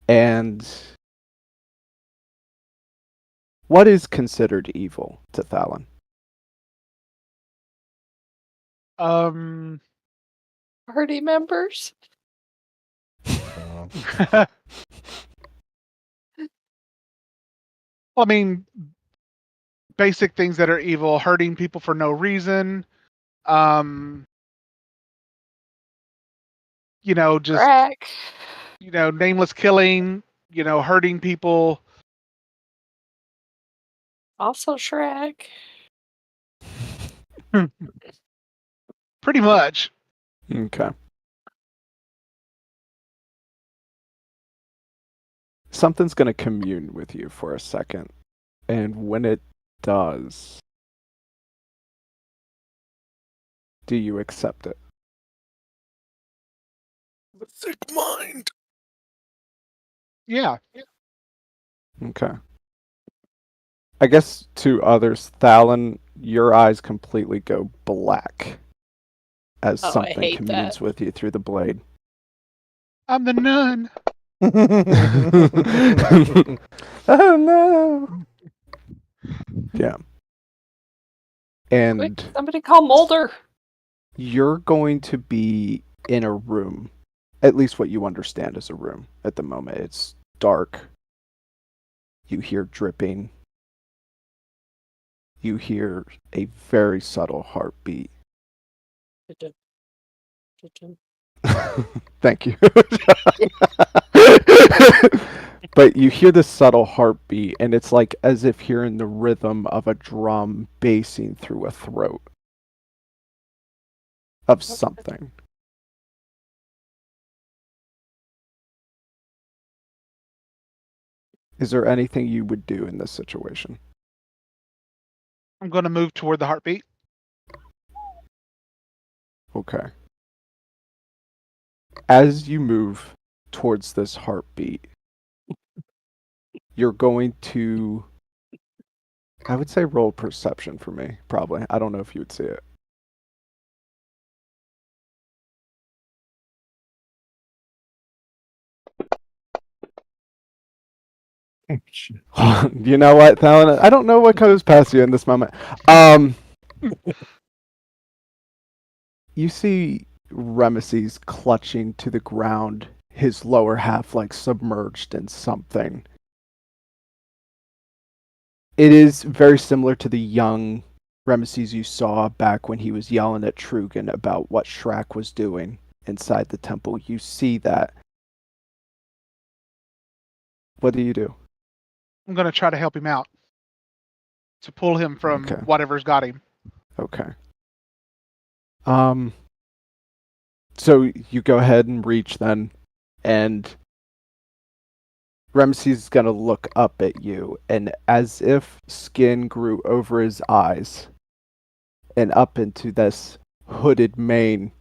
and what is considered evil to Thalen? Party members? I mean, basic things that are evil: hurting people for no reason. Just Crack. nameless killing. Hurting people. Also Shrek. Pretty much. Okay. Something's going to commune with you for a second. And when it does, do you accept it? The thick mind. Yeah. Okay. I guess to others, Thalen, your eyes completely go black as Oh, I something hate communes that. with you through the blade. I'm the nun. Oh no! Yeah. And Quick, somebody call Mulder. you're going to be in a room, at least what you understand as a room at the moment. It's dark. You hear dripping. You hear a very subtle heartbeat. Thank you. But you hear this subtle heartbeat, and it's like as if hearing the rhythm of a drum bassing through a throat of something. Is there anything you would do in this situation? I'm going to move toward the heartbeat. Okay. As you move towards this heartbeat, you're going to, I would say, roll perception for me, probably. I don't know if you would see it. You know what, Thalen? I don't know what goes past you in this moment. You see Remeses clutching to the ground, his lower half like submerged in something. It is very similar to the young Remeses you saw back when he was yelling at Trugan about what Shrek was doing inside the temple. You see that. What do you do? I'm going to try to help him out to pull him from Okay. whatever's got him. Okay. So you go ahead and reach then, and Ramses is gonna look up at you, and as if skin grew over his eyes and up into this hooded mane,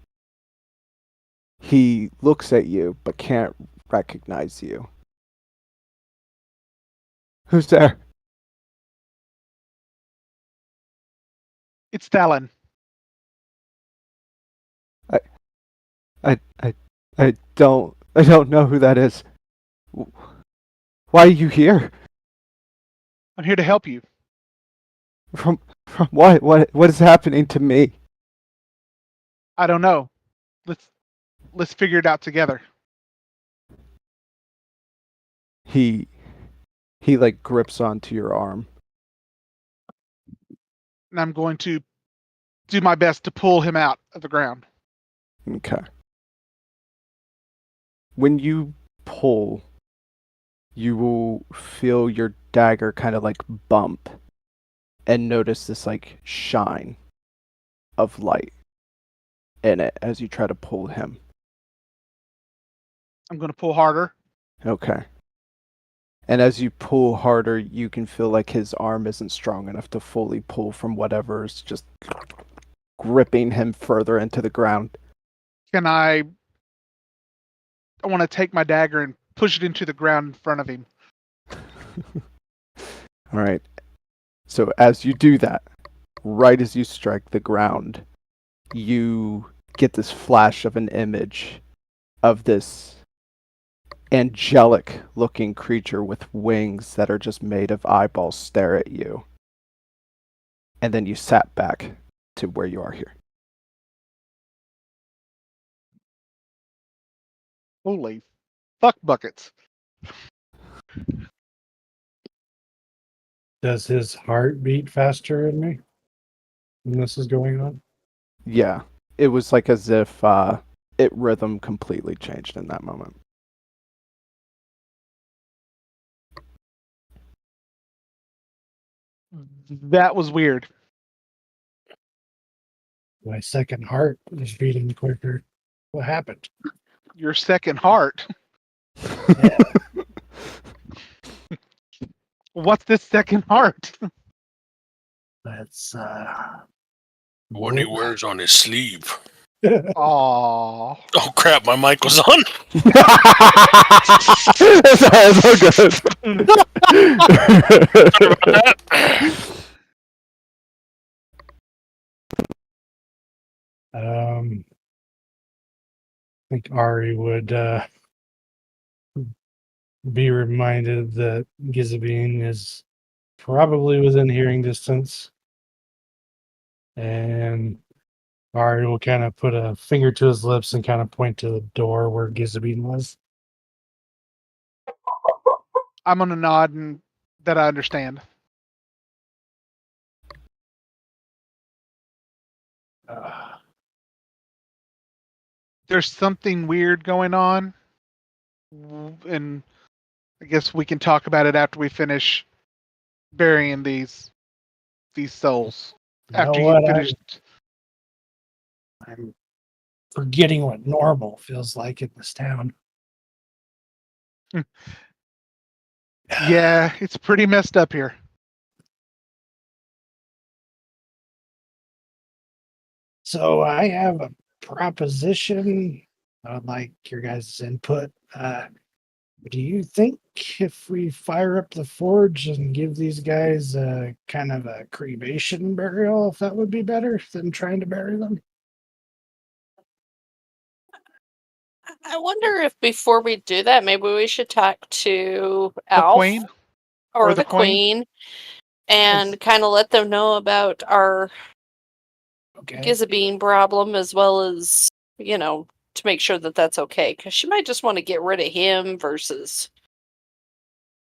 he looks at you but can't recognize you. Who's there? It's Talon. I don't know who that is. Why are you here? I'm here to help you. From what? What is happening to me? I don't know. Let's figure it out together. He like grips onto your arm. And I'm going to do my best to pull him out of the ground. Okay. When you pull you will feel your dagger kind of like bump and notice this like shine of light in it as you try to pull him. I'm going to pull harder. Okay. And as you pull harder, you can feel like his arm isn't strong enough to fully pull from whatever's just gripping him further into the ground. Can I want to take my dagger and push it into the ground in front of him. All right. So as you do that, right as you strike the ground, you get this flash of an image of this angelic looking creature with wings that are just made of eyeballs stare at you. And then you sat back to where you are here. Holy fuck buckets. Does his heart beat faster in me when this is going on? Yeah. It was like as if it rhythm completely changed in that moment. That was weird. My second heart is beating quicker. What happened? Your second heart. Yeah. What's this second heart? That's What he wears on his sleeve. Aww. Oh crap, my mic was on. It's all good. Sorry about that. I think Ari would be reminded that Gizabine is probably within hearing distance. And Ari will kind of put a finger to his lips and kind of point to the door where Gizabine was. I'm gonna nod and that I understand. There's something weird going on, and I guess we can talk about it after we finish burying these souls. You know After you what? finish, I'm forgetting what normal feels like in this town. yeah, it's pretty messed up here. So I have a proposition. I'd like your guys' input. Do you think if we fire up the forge and give these guys a kind of a cremation burial, if that would be better than trying to bury them? I wonder if before we do that, maybe we should talk to The Alf queen or the queen and kind of let them know about our Gizabine problem as well as, to make sure that that's okay. Because she might just want to get rid of him versus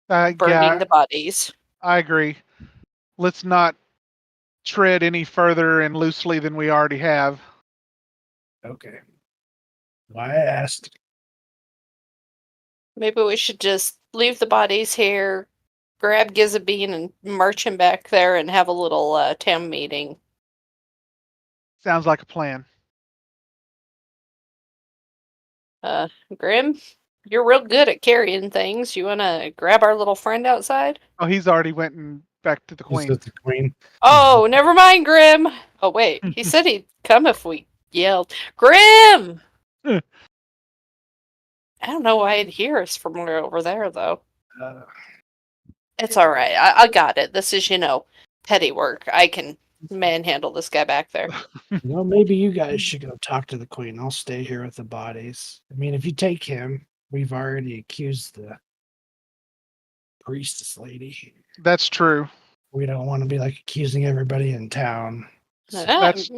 burning yeah, the bodies. I agree. Let's not tread any further and loosely than we already have. Okay. Well, I asked. Maybe we should just leave the bodies here, grab Gizabine and march him back there and have a little town meeting. Sounds like a plan. Grim, you're real good at carrying things. You want to grab our little friend outside? Oh, he's already went and back to the Is queen. it the queen? Oh, never mind, Grim. Oh, wait. He said he'd come if we yelled. Grim! I don't know why he'd hear us from over there, though. It's all right. I got it. This is, petty work. I can manhandle this guy back there. Well, maybe you guys should go talk to the queen. I'll stay here with the bodies. I mean, if you take him, we've already accused the priestess lady. That's true. We don't want to be like accusing everybody in town. So, That's-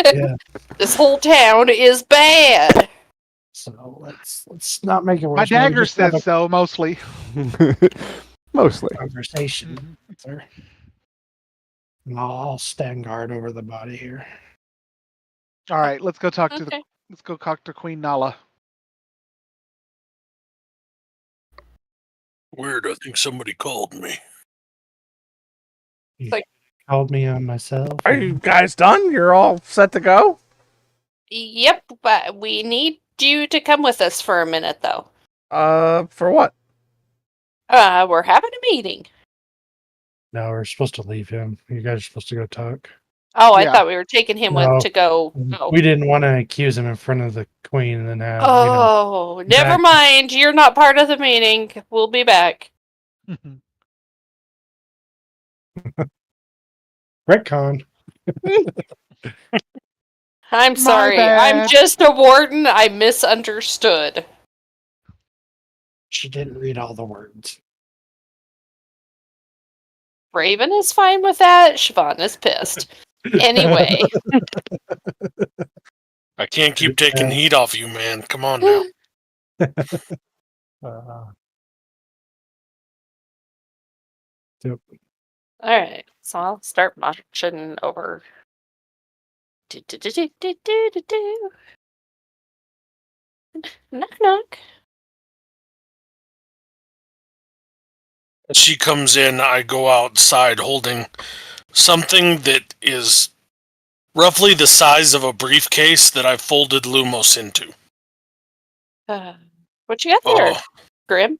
yeah. This whole town is bad. So let's not make it worse. My Maybe dagger just have says so, mostly. Mostly. a conversation, sir. And I'll stand guard over the body here. All right, let's go talk to Okay. let's go talk to Queen Nala. Weird, I think somebody called me. Called me on myself. Are you guys done? You're all set to go? Yep, but we need you to come with us for a minute, though. For what? We're having a meeting. No, we're supposed to leave him. You guys are supposed to go talk. Oh, I Yeah. thought we were taking him No. with to go. Oh, We didn't want to accuse him in front of the queen and then have, oh never back- mind. You're not part of the meeting. We'll be back. retcon. I'm My sorry. I'm bad. just a warden. I misunderstood. She didn't read all the words. Raven is fine with that. Siobhan is pissed. Anyway. I can't keep taking heat off you, man. Come on now. Yep. Alright, so I'll start marching over. Do. Knock knock. As she comes in, I go outside holding something that is roughly the size of a briefcase that I folded Lumos into. What you got there, Oh, Grim?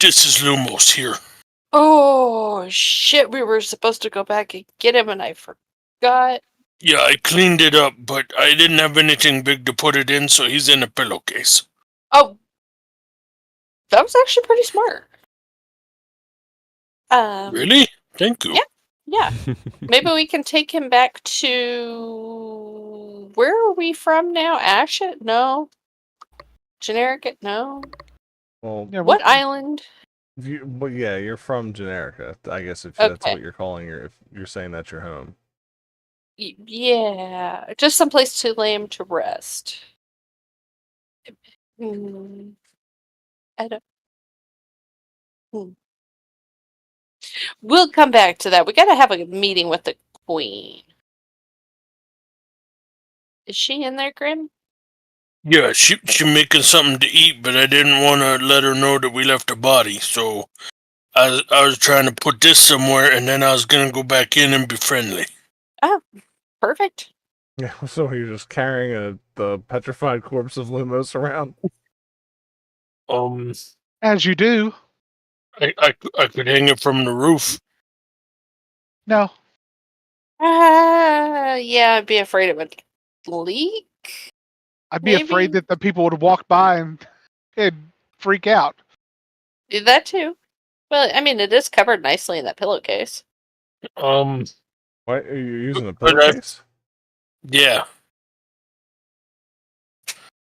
this is Lumos here. Oh shit, we were supposed to go back and get him and I forgot. Yeah, I cleaned it up, but I didn't have anything big to put it in, so he's in a pillowcase. Oh, that was actually pretty smart. Really? Thank you. Yeah. Maybe we can take him back to... Where are we from now? Ashet? No. Generic? No. Well, Yeah, What island? yeah, you're from Generica, I guess, if that's Okay. what you're calling if you're saying that's your home. Yeah, just someplace to lay him to rest. Hmm. I don't... We'll come back to that. We gotta have a meeting with the queen. Is she in there, Grim? Yeah, she making something to eat, but I didn't want to let her know that we left a body, so I was trying to put this somewhere, and then I was going to go back in and be friendly. Perfect. Yeah, so you're just carrying the petrified corpse of Lumos around? As you do. I could hang it from the roof. No. Yeah, I'd be afraid it would leak. I'd be afraid Maybe. that the people would walk by and freak out. That too. Well, I mean, it is covered nicely in that pillowcase. Why are you using a But pillowcase? Yeah.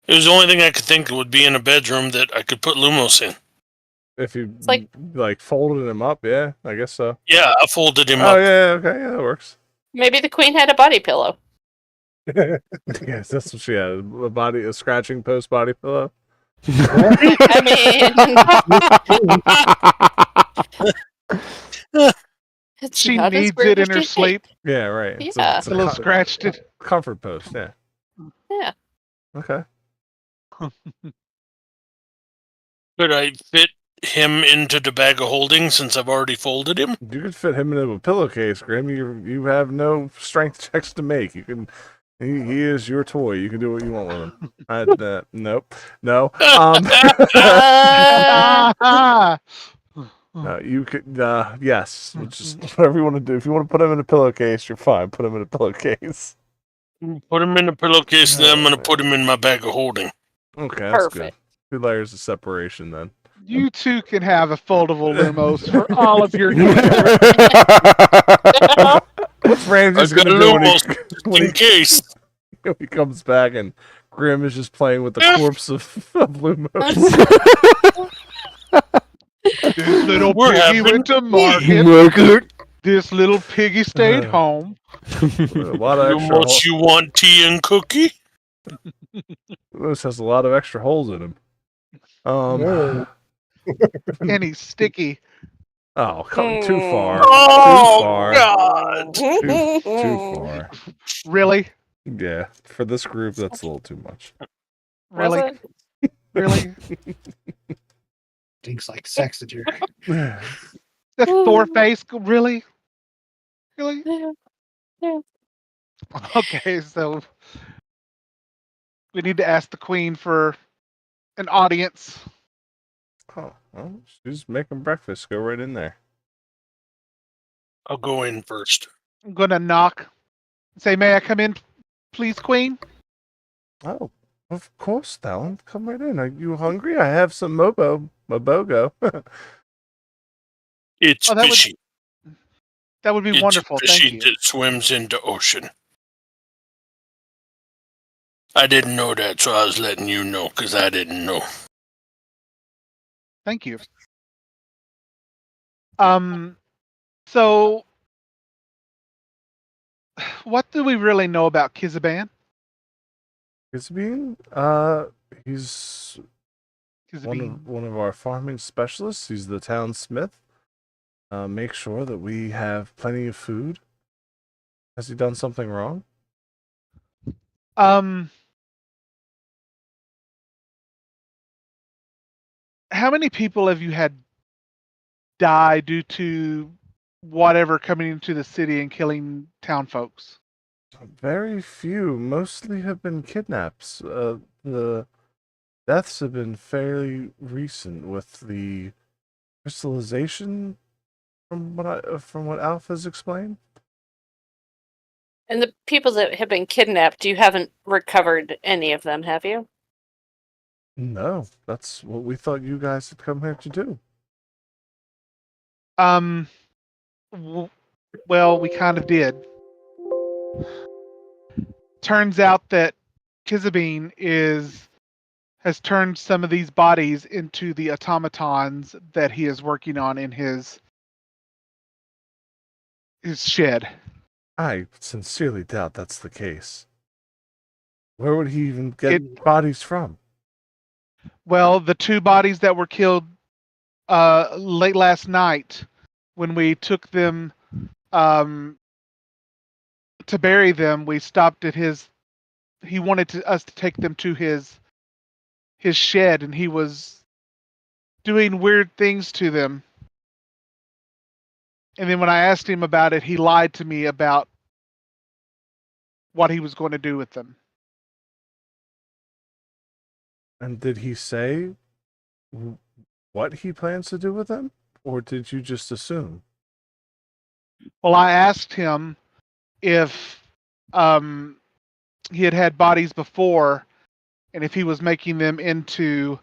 It was the only thing I could think would be in a bedroom that I could put Lumos in. If you It's like- folded him up, yeah, I guess so. Yeah, I folded him Oh up. yeah, okay, yeah, that works. Maybe the queen had a body pillow. Yes, that's what she had. A scratching post body pillow. I mean, it's She not as needs weird it as in her you think. sleep. Yeah, right. Yeah. A little scratched it. comfort post, yeah. Yeah. Okay. Could I fit him into the bag of holding since I've already folded him? You could fit him into a pillowcase, Grim. You have no strength checks to make. You can. He is your toy. You can do what you want with him. Nope. No. You could. Yes. Just whatever you want to do. If you want to put him in a pillowcase, you're fine. Put him in a pillowcase. Put him in a pillowcase, and then I'm going to put him in my bag of holding. Okay, that's Perfect. good. 2 layers of separation then. You two can have a foldable Lumos for all of your needs. What's Ramsey's I've got gonna do when in case. he comes back and Grim is just playing with the corpse of Lumos? This little We're piggy having went to market. This little piggy stayed home. A lot of extra Lumos, you want tea and cookie? Lumos has a lot of extra holes in him. And he's sticky. Oh, too far. Oh, Too far. God. Too far. Really? Yeah, for this group, that's a little too much. Really? Really? Stinks like Sexager. That Thor face, really? Really? Yeah. Okay, so we need to ask the queen for an audience. Oh, well, she's making breakfast. Go right in there. I'll go in first. I'm gonna knock. Say, may I come in, please, queen? Oh, of course, Talon. Come right in. Are you hungry? I have some mobogo. It's Oh, fishy. that would be It's wonderful. Thank fishy you. that swims into ocean. I didn't know that, so I was letting you know because I didn't know. Thank you. So what do we really know about Kizaban? Kisbean? He's Kizabeen. one of our farming specialists. He's the town smith. Make sure that we have plenty of food. Has he done something wrong? How many people have you had die due to whatever coming into the city and killing town folks? Very few. Mostly have been kidnaps. The deaths have been fairly recent with the crystallization from what Alpha's explained. And the people that have been kidnapped, you haven't recovered any of them, have you? No, that's what we thought you guys had come here to do. Well, we kind of did. Turns out that Kizabeen has turned some of these bodies into the automatons that he is working on in his shed. I sincerely doubt that's the case. Where would he even get bodies from? Well, the two bodies that were killed late last night, when we took them to bury them, we stopped at his. He wanted us to take them to his shed, and he was doing weird things to them. And then when I asked him about it, he lied to me about what he was going to do with them. And did he say what he plans to do with them? Or did you just assume? Well, I asked him if he had bodies before and if he was making them into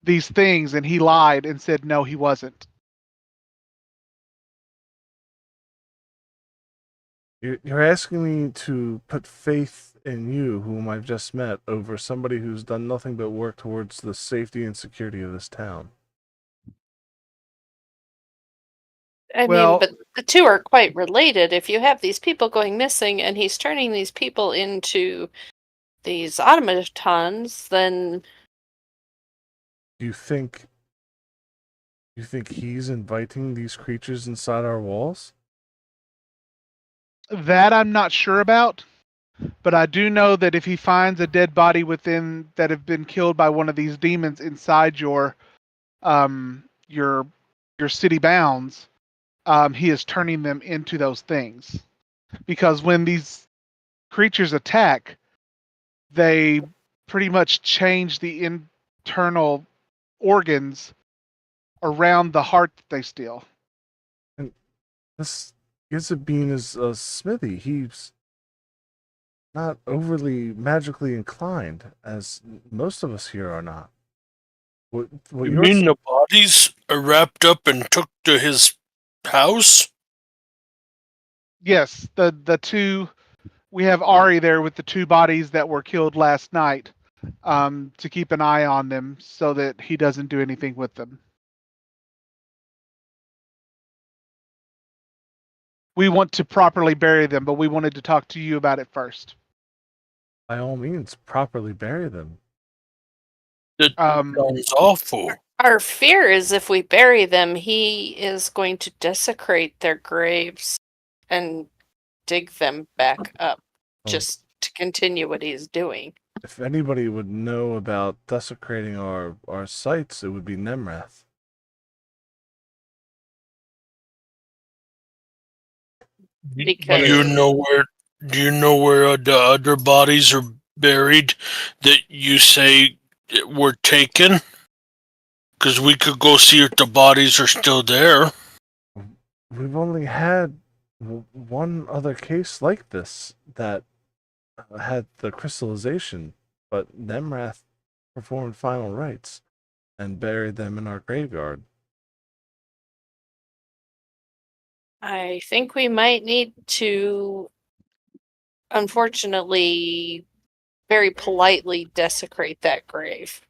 these things, and he lied and said no, he wasn't. You're asking me to put faith in you, whom I've just met, over somebody who's done nothing but work towards the safety and security of this town. I mean, but the two are quite related. If you have these people going missing and he's turning these people into these automatons, then Do you think he's inviting these creatures inside our walls? That I'm not sure about, but I do know that if he finds a dead body within that have been killed by one of these demons inside your city bounds, he is turning them into those things. Because when these creatures attack, they pretty much change the internal organs around the heart that they steal. And this Gizabine is a smithy. He's not overly magically inclined, as most of us here are not. What You mean the bodies are wrapped up and took to his house? Yes, the two. We have Ari there with the two bodies that were killed last night, to keep an eye on them so that he doesn't do anything with them. We want to properly bury them, but we wanted to talk to you about it first. By all means, properly bury them. That sounds awful. Our fear is if we bury them, he is going to desecrate their graves and dig them back up, just to continue what he's doing. If anybody would know about desecrating our sites, it would be Nemrath. Because Do you know where the other bodies are buried that you say were taken? Because we could go see if the bodies are still there. We've only had one other case like this that had the crystallization, but Nemrath performed final rites and buried them in our graveyard. I think we might need to, unfortunately, very politely desecrate that grave.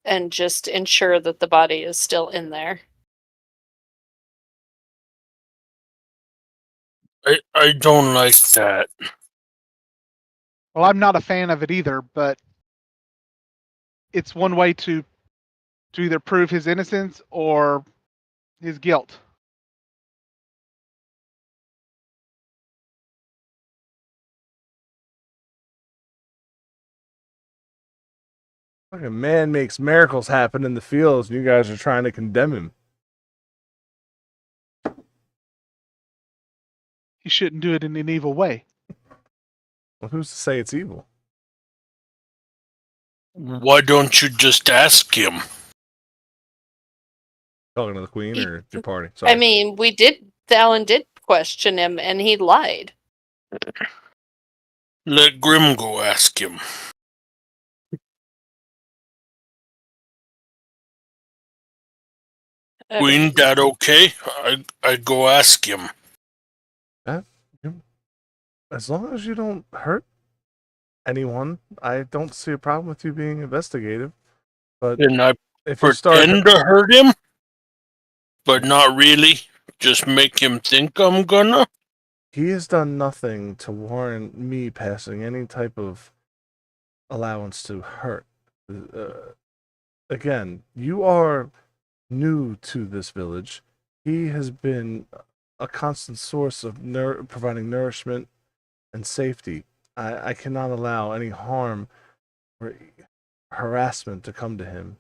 And just ensure that the body is still in there. I don't like that. Well, I'm not a fan of it either, but it's one way to either prove his innocence or his guilt. Fucking man makes miracles happen in the fields, and you guys are trying to condemn him. He shouldn't do it in an evil way. Well, who's to say it's evil? Why don't you just ask him? Talking to the queen or your party? Sorry. I mean, Thalen did question him, and he lied. Let Grim go ask him. Queen, that okay? I go ask him. As long as you don't hurt anyone, I don't see a problem with you being investigative. But Then I if you start pretend to hurt him, but not really. Just make him think I'm gonna. he has done nothing to warrant me passing any type of allowance to hurt. Again, you are new to this village. He has been a constant source of providing nourishment and safety. I cannot allow any harm or harassment to come to him.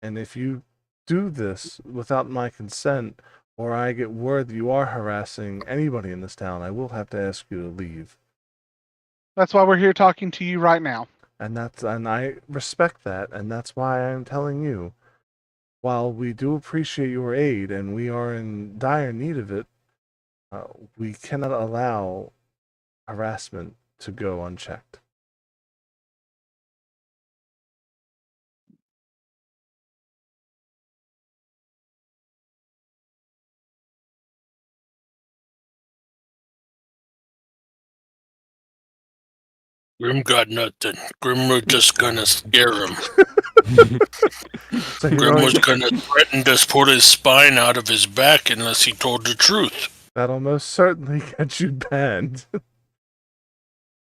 And if you do this without my consent, or I get word that you are harassing anybody in this town, I will have to ask you to leave. That's why we're here talking to you right now. And I respect that, and that's why I'm telling you, while we do appreciate your aid and we are in dire need of it, we cannot allow harassment to go unchecked. Grim got nothing. Grim was just gonna scare him. So Grim was gonna threaten to put his spine out of his back unless he told the truth. That'll most certainly get you banned.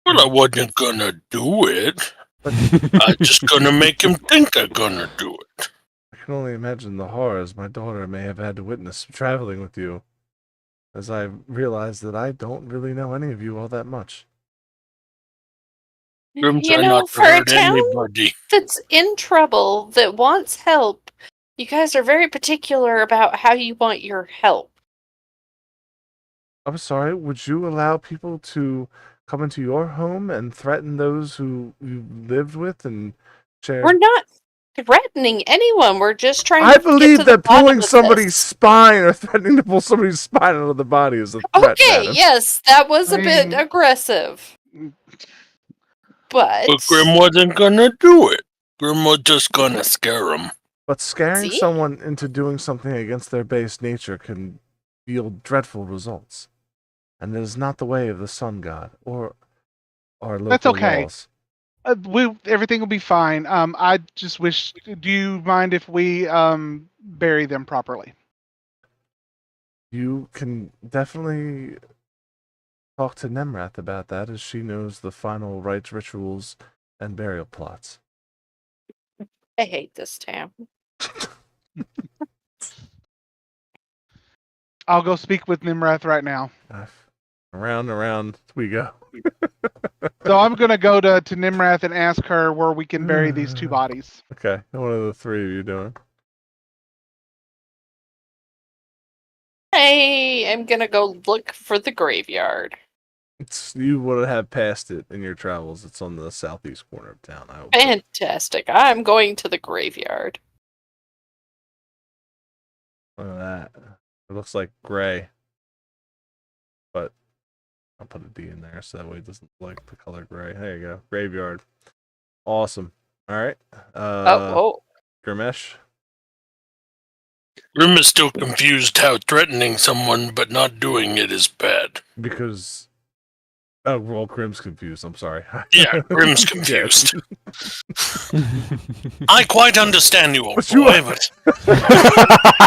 Well, I wasn't gonna do it. I just gonna make him think I'm gonna do it. I can only imagine the horrors my daughter may have had to witness traveling with you, as I realized that I don't really know any of you all that much. Grim You try know, not to for a hurt town anybody. that's in trouble, that wants help, you guys are very particular about how you want your help. I'm sorry, would you allow people to come into your home and threaten those who you lived with and share? We're not threatening anyone. We're just trying I to get to believe the that bottom pulling of somebody's this. spine or threatening to pull somebody's spine out of the body is a threat, Okay, madam. yes, that was a bit mean- aggressive. But But Grim wasn't gonna do it. Grim was just gonna scare him. But scaring See? someone into doing something against their base nature can yield dreadful results. And it is not the way of the sun god or our local That's okay. laws. Everything will be fine. I just wish. Do you mind if we bury them properly? You can definitely talk to Nemrath about that, as she knows the final rites, rituals, and burial plots. I hate this town. I'll go speak with Nimrath right now. Around and around we go. So I'm gonna go to Nimrath and ask her where we can bury these 2 bodies. Okay, what are the 3 of you doing? I am gonna go look for the graveyard. You would have passed it in your travels. It's on the southeast corner of town. I hope. Fantastic. I'm going to the graveyard. Look at that. It looks like gray. But I'll put a D in there so that way it doesn't look like the color gray. There you go. Graveyard. Awesome. Alright. Grimesh. Grim is still confused how threatening someone but not doing it is bad. Because oh well, Grim's confused, I'm sorry. Yeah, Grim's confused. I quite understand you, old But boy,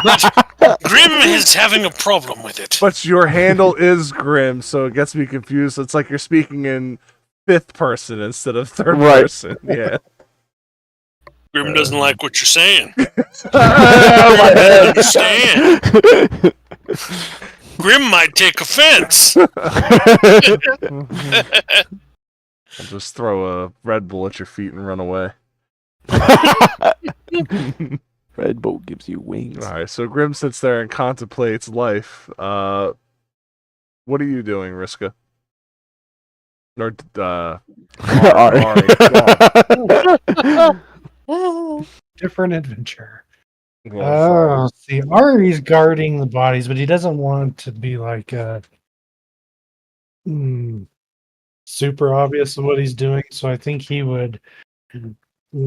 but Grim is having a problem with it. But your handle is Grim, so it gets me confused. It's like you're speaking in 5th person instead of 3rd person. Yeah. Grim doesn't like what you're saying. I understand. Grim might take offense. I'll just throw a Red Bull at your feet and run away. Red Bull gives you wings. Alright, so Grim sits there and contemplates life. What are you doing, Riska? Or, Ari. Different adventure. Well, See, Ari's guarding the bodies, but he doesn't want to be like super obvious of what he's doing. So I think he would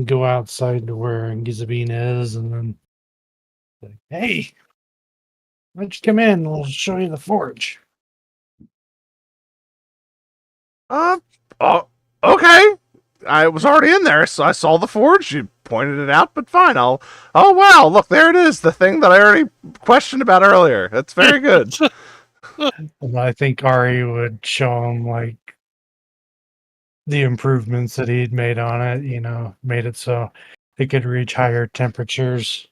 go outside to where Gizabine is, and then say, "Hey, why don't you come in? We'll show you the forge." Okay. I was already in there, so I saw the forge. You pointed it out, but fine. Oh wow, look, there it is. The thing that I already questioned about earlier. That's very good. And I think Ari would show him like the improvements that he'd made on it. Made it so it could reach higher temperatures.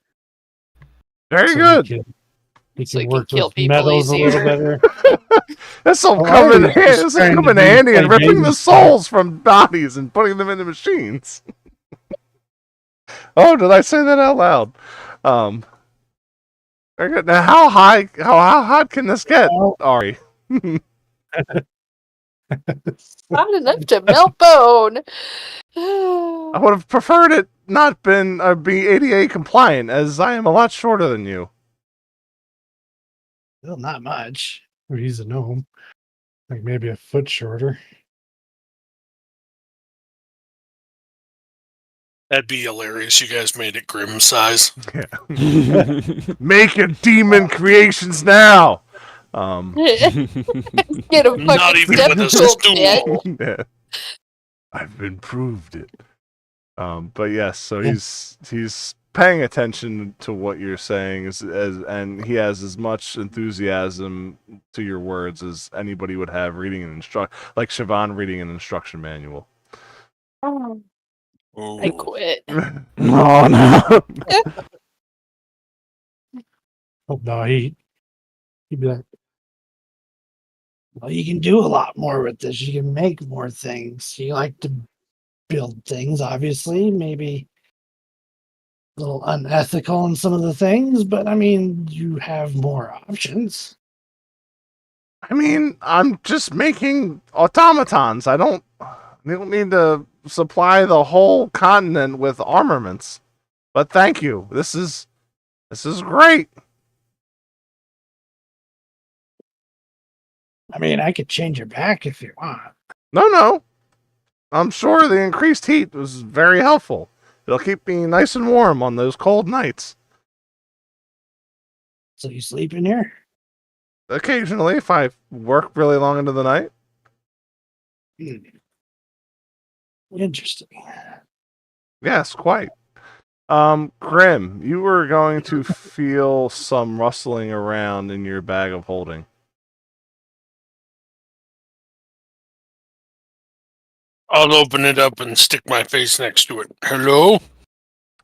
Very good. He So could he work can kill with people metals a little easier. better. This will Oh, come in I was just trying to be handy in quite ripping the dangerous. souls from bodies and putting them into machines. Oh, did I say that out loud? Very good. Now, how hot can this get, Ari? Not enough to melt bone. I would have preferred it not be ADA compliant, as I am a lot shorter than you. Well, not much. He's a gnome. Like maybe a foot shorter. That'd be hilarious. You guys made it Grim size. Make your demon creations now. Get a fucking Not even step with a stool, stool. Yeah. I've improved it. But yes, so he's paying attention to what you're saying and he has as much enthusiasm to your words as anybody would have reading like Siobhan reading an instruction manual. I quit. Oh no. Oh no, he'd be like, well, you can do a lot more with this. You can make more things. You like to build things, obviously. Maybe a little unethical in some of the things, but I mean, you have more options. I mean, I'm just making automatons. I don't need to supply the whole continent with armaments. But thank you. This is great. I mean, I could change it back if you want. No. I'm sure the increased heat was very helpful. It'll keep me nice and warm on those cold nights. So you sleep in here? Occasionally, if I work really long into the night. Interesting. Yes, quite. Grim, you were going to feel some rustling around in your bag of holding. I'll open it up and stick my face next to it. Hello?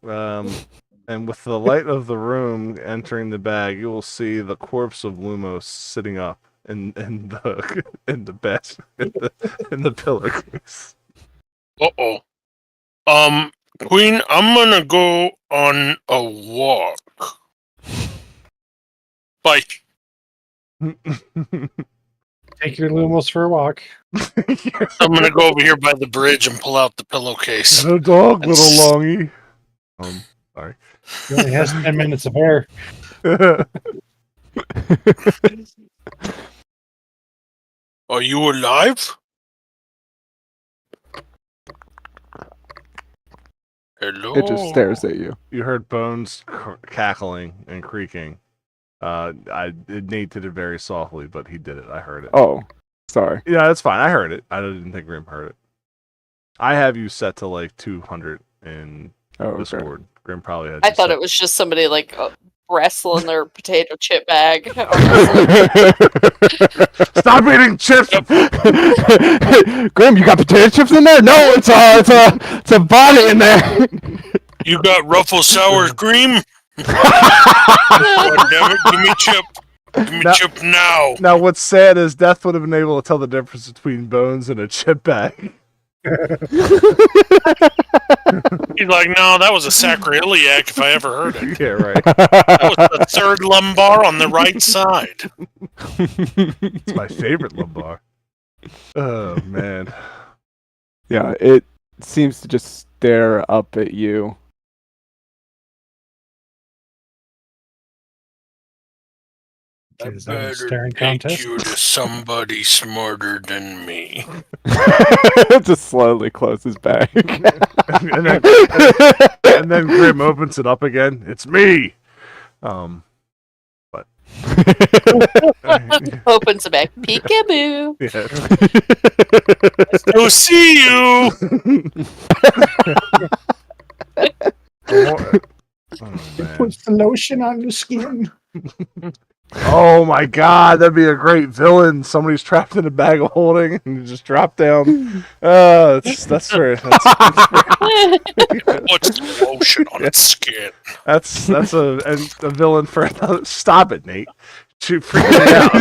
And with the light of the room entering the bag, you will see the corpse of Lumos sitting up in the bed in the pillowcase. Uh-oh. Queen, I'm gonna go on a walk. Bye. Take your Lumos for a walk. I'm gonna go over here by the bridge and pull out the pillowcase. The dog, little longy. Sorry. He only has 10 minutes of air. Are you alive? Hello? It just stares at you. You heard bones cackling and creaking. Nate did it very softly, but he did it. I heard it. Oh, sorry. Yeah, that's fine. I heard it. I didn't think Grim heard it. I have you set to like 200 in Discord. Grim probably had. I thought it was just somebody like wrestling their potato chip bag. Stop eating chips. Grim, you got potato chips in there? No, it's a bonnet in there. You got Ruffle Sour Cream? God damn it, give me chip. Give me chip now. Now, what's sad is Death would have been able to tell the difference between bones and a chip bag. He's like, no, that was a sacroiliac if I ever heard it. Yeah, right. That was the third lumbar on the right side. It's my favorite lumbar. Oh, man. Yeah, it seems to just stare up at you. Is that a Better staring take contest? you to somebody smarter than me. Just slowly closes back. and then Grim opens it up again. It's me. But Opens a bag. Peekaboo. yeah. We'll see you. Man. Puts the lotion on the skin. Oh my god, that'd be a great villain. Somebody's trapped in a bag of holding and you just drop down. That's fair. What's the lotion on its skin? That's a villain for stop it, Nate. Shoot, freaking me out.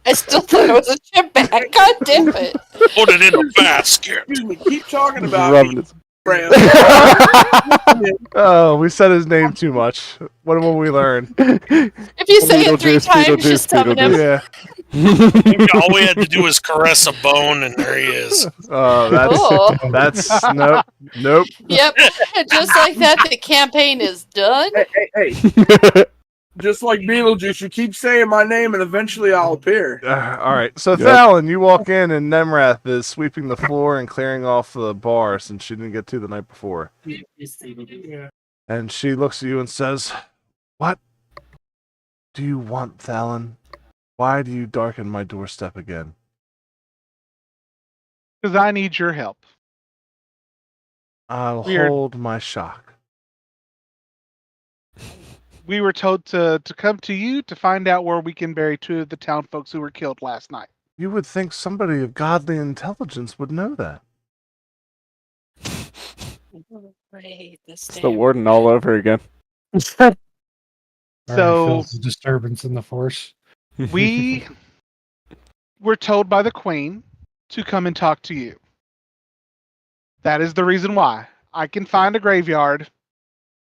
I still thought it was a chip bag. God damn it. Put it in a basket. Excuse me, keep talking about Rubbing me, his- Graham. Oh, we said his name too much. What will we learn? If you say it 3 Beetlejuice, times, Beetlejuice, just summon him. Yeah. All we had to do was caress a bone, and there he is. Oh, Cool. that's nope. Yep. Just like that, the campaign is done. Hey. Just like Beetlejuice, you keep saying my name and eventually I'll appear. All right. So, Yep. Thalon, you walk in and Nemrath is sweeping the floor and clearing off the bar since she didn't get to the night before. And she looks at you and says, "What do you want, Thalon? Why do you darken my doorstep again?" Because I need your help. I'll Weird. hold my shock. We were told to come to you to find out where we can bury 2 of the town folks who were killed last night. You would think somebody of godly intelligence would know that. This It's the warden all over again. So- Feels a disturbance in the force. We were told by the queen to come and talk to you. That is the reason why. I can find a graveyard,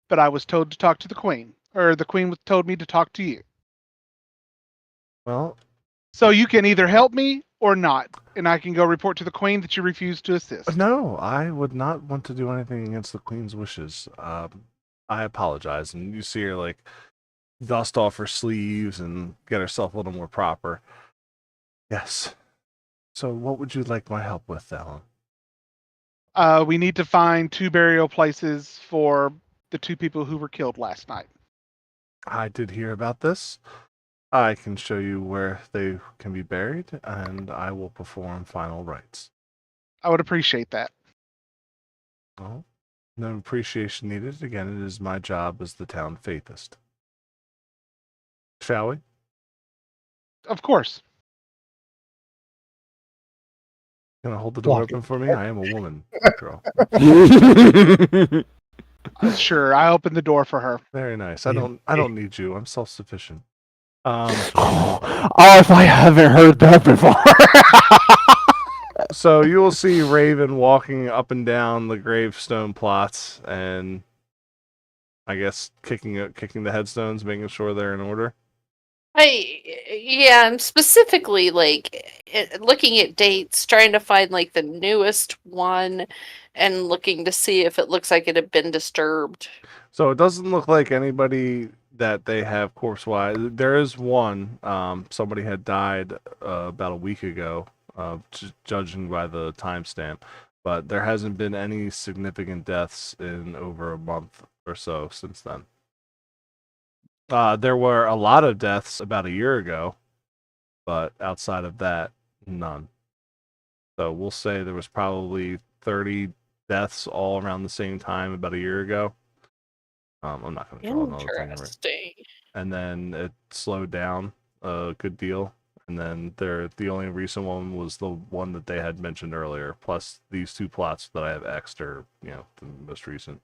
but I was told to talk to the queen. Or the queen told me to talk to you. Well, So you can either help me or not, and I can go report to the queen that you refuse to assist. no, I would not want to do anything against the queen's wishes. I apologize. And you see her like dust off her sleeves and get herself a little more proper. Yes. So, what would you like my help with, Alan? We need to find 2 burial places for the 2 people who were killed last night. I did hear about this. I can show you where they can be buried, and I will perform final rites. I would appreciate that. Well, no appreciation needed. Again, it is my job as the town faithist. Shall we? Of course. Gonna hold the door Block it. open for me? I am a woman, girl. Sure, I opened the door for her. Very nice. Yeah. I don't need you. I'm self-sufficient. Oh, if I haven't heard that before. So you will see Raven walking up and down the gravestone plots, and I guess kicking the headstones, making sure they're in order. I'm specifically looking at dates, trying to find like the newest one, and looking to see if it looks like it had been disturbed. So it doesn't look like anybody that they have corpse-wise. There is one. Somebody had died about a week ago, judging by the timestamp. But there hasn't been any significant deaths in over a month or so since then. There were a lot of deaths about a year ago, but outside of that, none. So we'll say there was probably 30 deaths all around the same time about a year ago. I'm not going to draw another thing. Interesting. And then it slowed down a good deal. And then the only recent one was the one that they had mentioned earlier. Plus these two plots that I have X'd are, the most recent.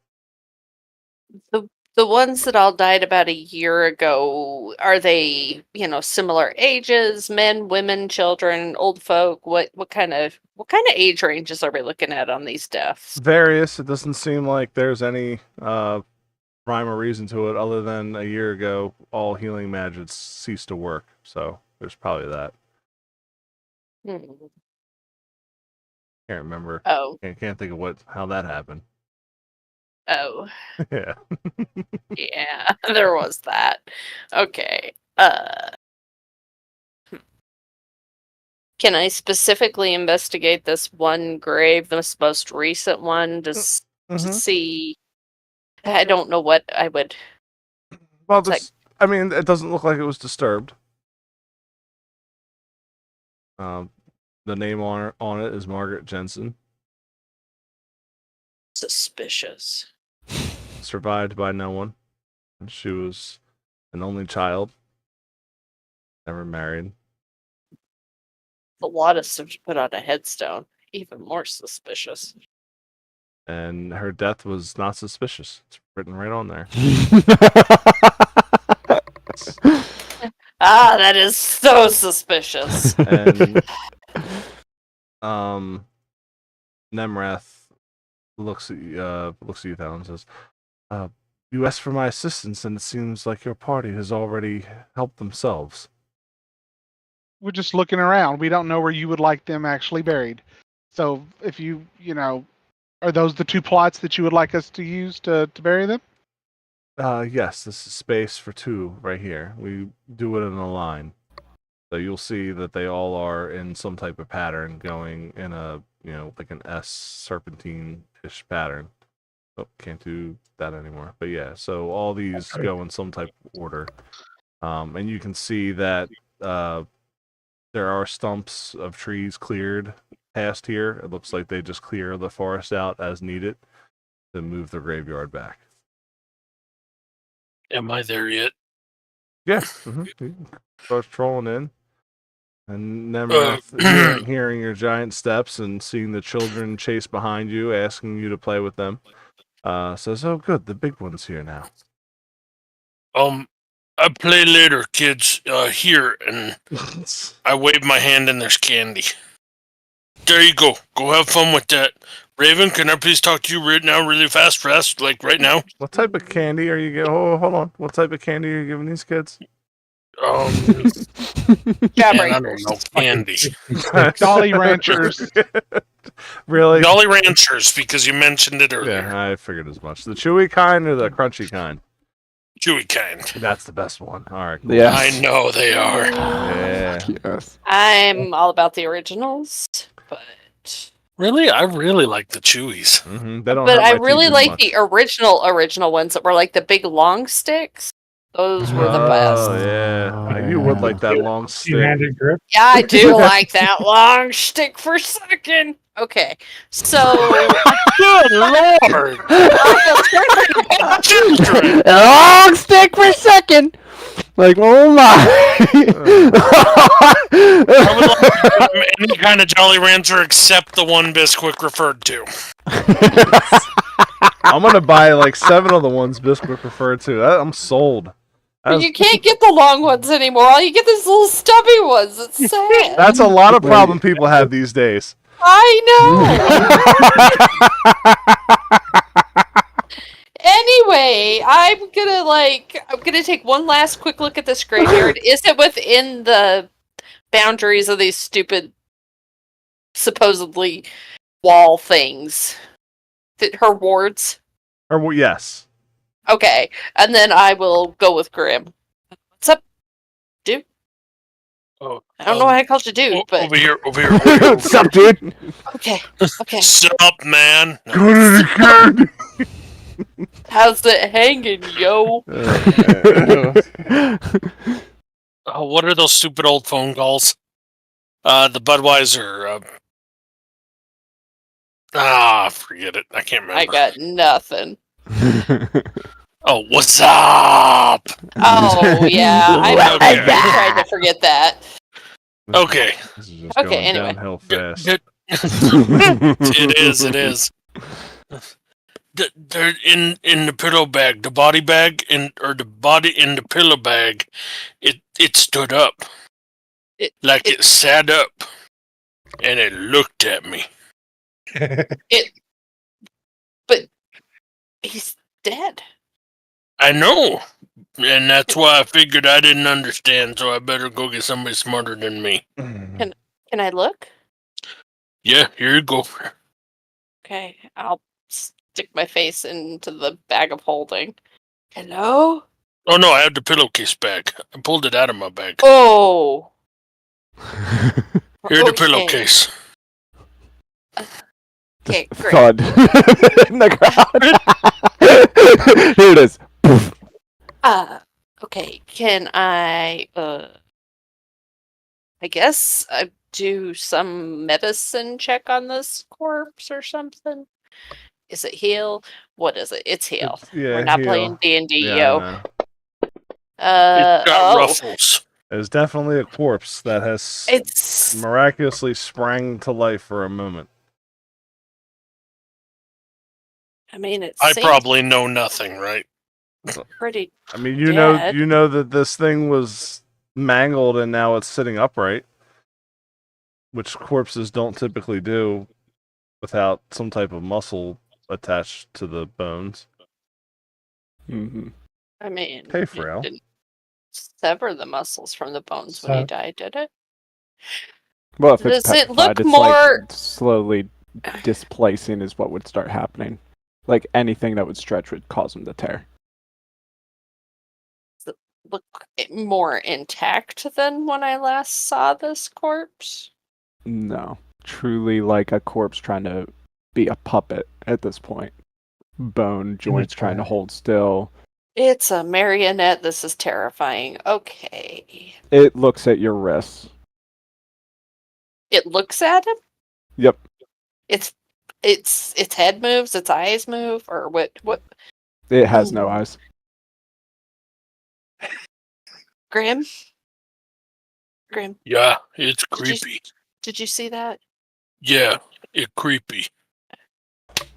The ones that all died about a year ago, are they, similar ages, men, women, children, old folk? What kind of age ranges are we looking at on these deaths? Various. It doesn't seem like there's any rhyme or reason to it other than a year ago all healing magics ceased to work. So there's probably that. Can't remember. Oh. Can't think of how that happened. Oh. Yeah. Yeah, there was that. Okay. Can I specifically investigate this one grave, this most recent one, to see? I don't know what I would. Well, it doesn't look like it was disturbed. The name on it is Margaret Jensen. Suspicious. Survived by no one. She was an only child. Never married. A lot of stuff to put on a headstone. Even more suspicious. And her death was not suspicious. It's written right on there. That is so suspicious. And Nemrath looks at you, Thal, and says, "You asked for my assistance, and it seems like your party has already helped themselves." We're just looking around. We don't know where you would like them actually buried. So if you are those the two plots that you would like us to use to bury them? Yes, this is space for two right here. We do it in a line. So you'll see that they all are in some type of pattern going in a, like an S serpentine-ish pattern. Oh, can't do that anymore. But yeah, so all these go in some type of order. And you can see that there are stumps of trees cleared past here. It looks like they just clear the forest out as needed to move the graveyard back. Am I there yet? Yeah. Starts trolling in. And Nemrath, hearing your giant steps and seeing the children chase behind you, asking you to play with them, says, "Oh, good, the big one's here now." I play later, kids. Here, and I wave my hand and there's candy. There you go. Go have fun with that. Raven, can I please talk to you right now, really fast, like right now? What type of candy are you giving? Oh, hold on. What type of candy are you giving these kids? Man, I don't know. Candy. Jolly Ranchers. Really? Jolly Ranchers, because you mentioned it earlier. Yeah, I figured as much. The chewy kind or the crunchy kind? Chewy kind. That's the best one. All right. Cool. Yes. I know they are. Yeah. Yes. I'm all about the originals, but Really? I really like the Chewies. Mm-hmm. They don't but hurt I my really teeth as like much. the original ones that were like the big long sticks. Those were the best. Oh, yeah. You would like that long stick. Two-handed grip. Yeah, I do like that long stick for a second. Okay, so Good lord! Children! Long stick for a second. Like, oh my! I would like to give them any kind of Jolly Rancher except the one Bisquick referred to. I'm gonna buy like 7 of the ones Bisquick referred to. I'm sold. But you can't get the long ones anymore. All you get is little stubby ones. It's sad. That's a lot of problem people have these days. I know. Anyway, I'm gonna take one last quick look at this graveyard. Is it within the boundaries of these stupid, supposedly wall things? Her wards? Or yes. Okay, and then I will go with Grim. What's up, dude? Oh, I don't know why I called you dude, but over here. What's up, dude? okay. Sup, man? Go to the kid! How's it hanging, yo? Oh, what are those stupid old phone calls? The Budweiser. Forget it. I can't remember. I got nothing. Oh, what's up? Oh yeah, I tried to forget that. Okay. This is just Okay, going anyway. downhill fast. It is. They're in the pillow bag, the body bag, or the body in the pillow bag. It stood up, it sat up, and it looked at me. But he's dead. I know, and that's why I figured I didn't understand, so I better go get somebody smarter than me. Can I look? Yeah, here you go. Okay, I'll stick my face into the bag of holding. Hello? Oh no, I have the pillowcase bag. I pulled it out of my bag. Oh. Here's the pillowcase. Okay, great. Thud in the ground. Here it is. Okay, can I guess I do some medicine check on this corpse or something? Is it heal? What is it? It's heal. We're not playing D&D, yo. It's got ruffles. There's definitely a corpse that has miraculously sprang to life for a moment. I mean, I probably know nothing, right? Pretty. I mean, you know that this thing was mangled and now it's sitting upright, which corpses don't typically do without some type of muscle attached to the bones. Mm-hmm. I mean, hey, it Frail. didn't sever the muscles from the bones when he died, did it? Well, if it's Does it petrified, look it's more like slowly displacing is what would start happening. Like anything that would stretch would cause them to tear. look more intact than when I last saw this corpse? No. Truly like a corpse trying to be a puppet at this point. Bone joints trying to hold still. It's a marionette. This is terrifying. Okay. It looks at your wrists. It looks at him? Yep. Its head moves, its eyes move, or what? It has no eyes. Grim? Yeah, it's creepy. Did you see that? Yeah, it's creepy.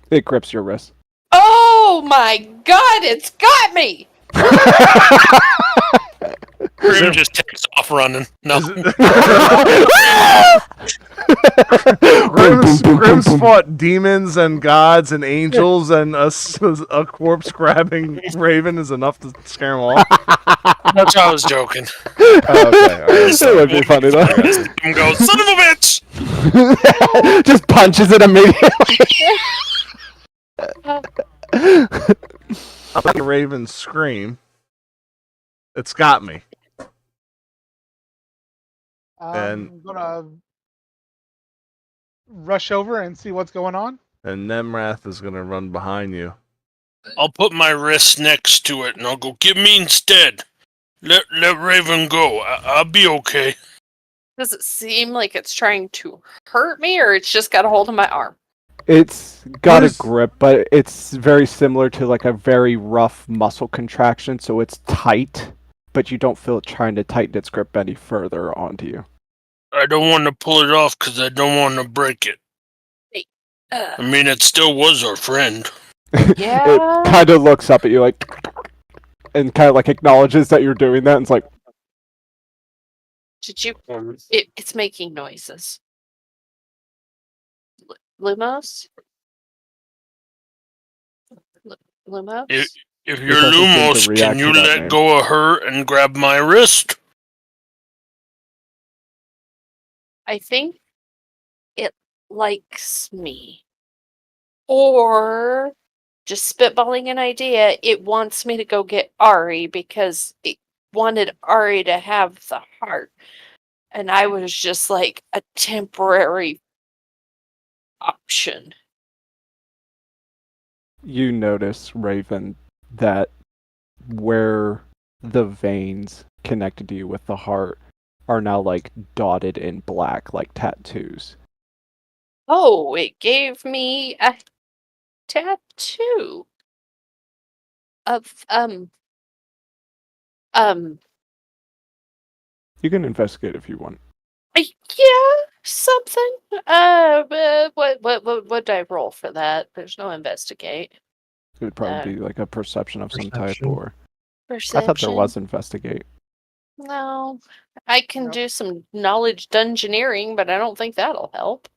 It grips your wrist. Oh my god, it's got me! Grim just takes off running. No. Grim's fought demons and gods and angels, and a corpse grabbing raven is enough to scare him off. That's how I was joking. Okay, That would be funny though. Him goes, son of a bitch! Just punches it immediately. I'm the raven scream. It's got me. I'm gonna rush over and see what's going on. And Nemrath is gonna run behind you. I'll put my wrist next to it and I'll go, give me instead. Let Raven go. I'll be okay. Does it seem like it's trying to hurt me, or it's just got a hold of my arm? It's got a grip, but it's very similar to like a very rough muscle contraction, so it's tight, but you don't feel it trying to tighten its grip any further onto you. I don't want to pull it off because I don't want to break it. I mean, it still was our friend. Yeah. It kind of looks up at you like, and kind of like acknowledges that you're doing that, and it's like, Did you? It's making noises. Lumos? Lumos? If you're doesn't seem to Lumos, react can you to that let name. go of her and grab my wrist? I think it likes me. Or, just spitballing an idea, it wants me to go get Ari because it wanted Ari to have the heart. And I was just like a temporary option. you notice, Raven, that where the veins connected to you with the heart are now like dotted in black, like tattoos. Oh, it gave me a tattoo of You can investigate if you want. yeah, something. What did I roll for that? There's no investigate. It would probably be like a perception of some type, Perception. or Perception. I thought there was investigate. No, I can Nope. do some knowledge dungeoneering, but I don't think that'll help.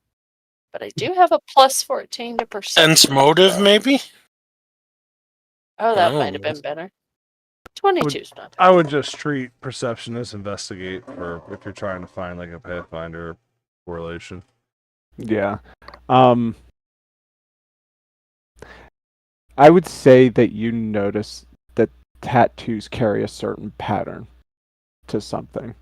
But I do have a plus 14 to perception. Sense motive, maybe? Oh, that Oh. might have been better. 22's not I bad. would just treat perception as investigate for if you're trying to find like a Pathfinder correlation. Yeah. I would say that you notice that tattoos carry a certain pattern to something.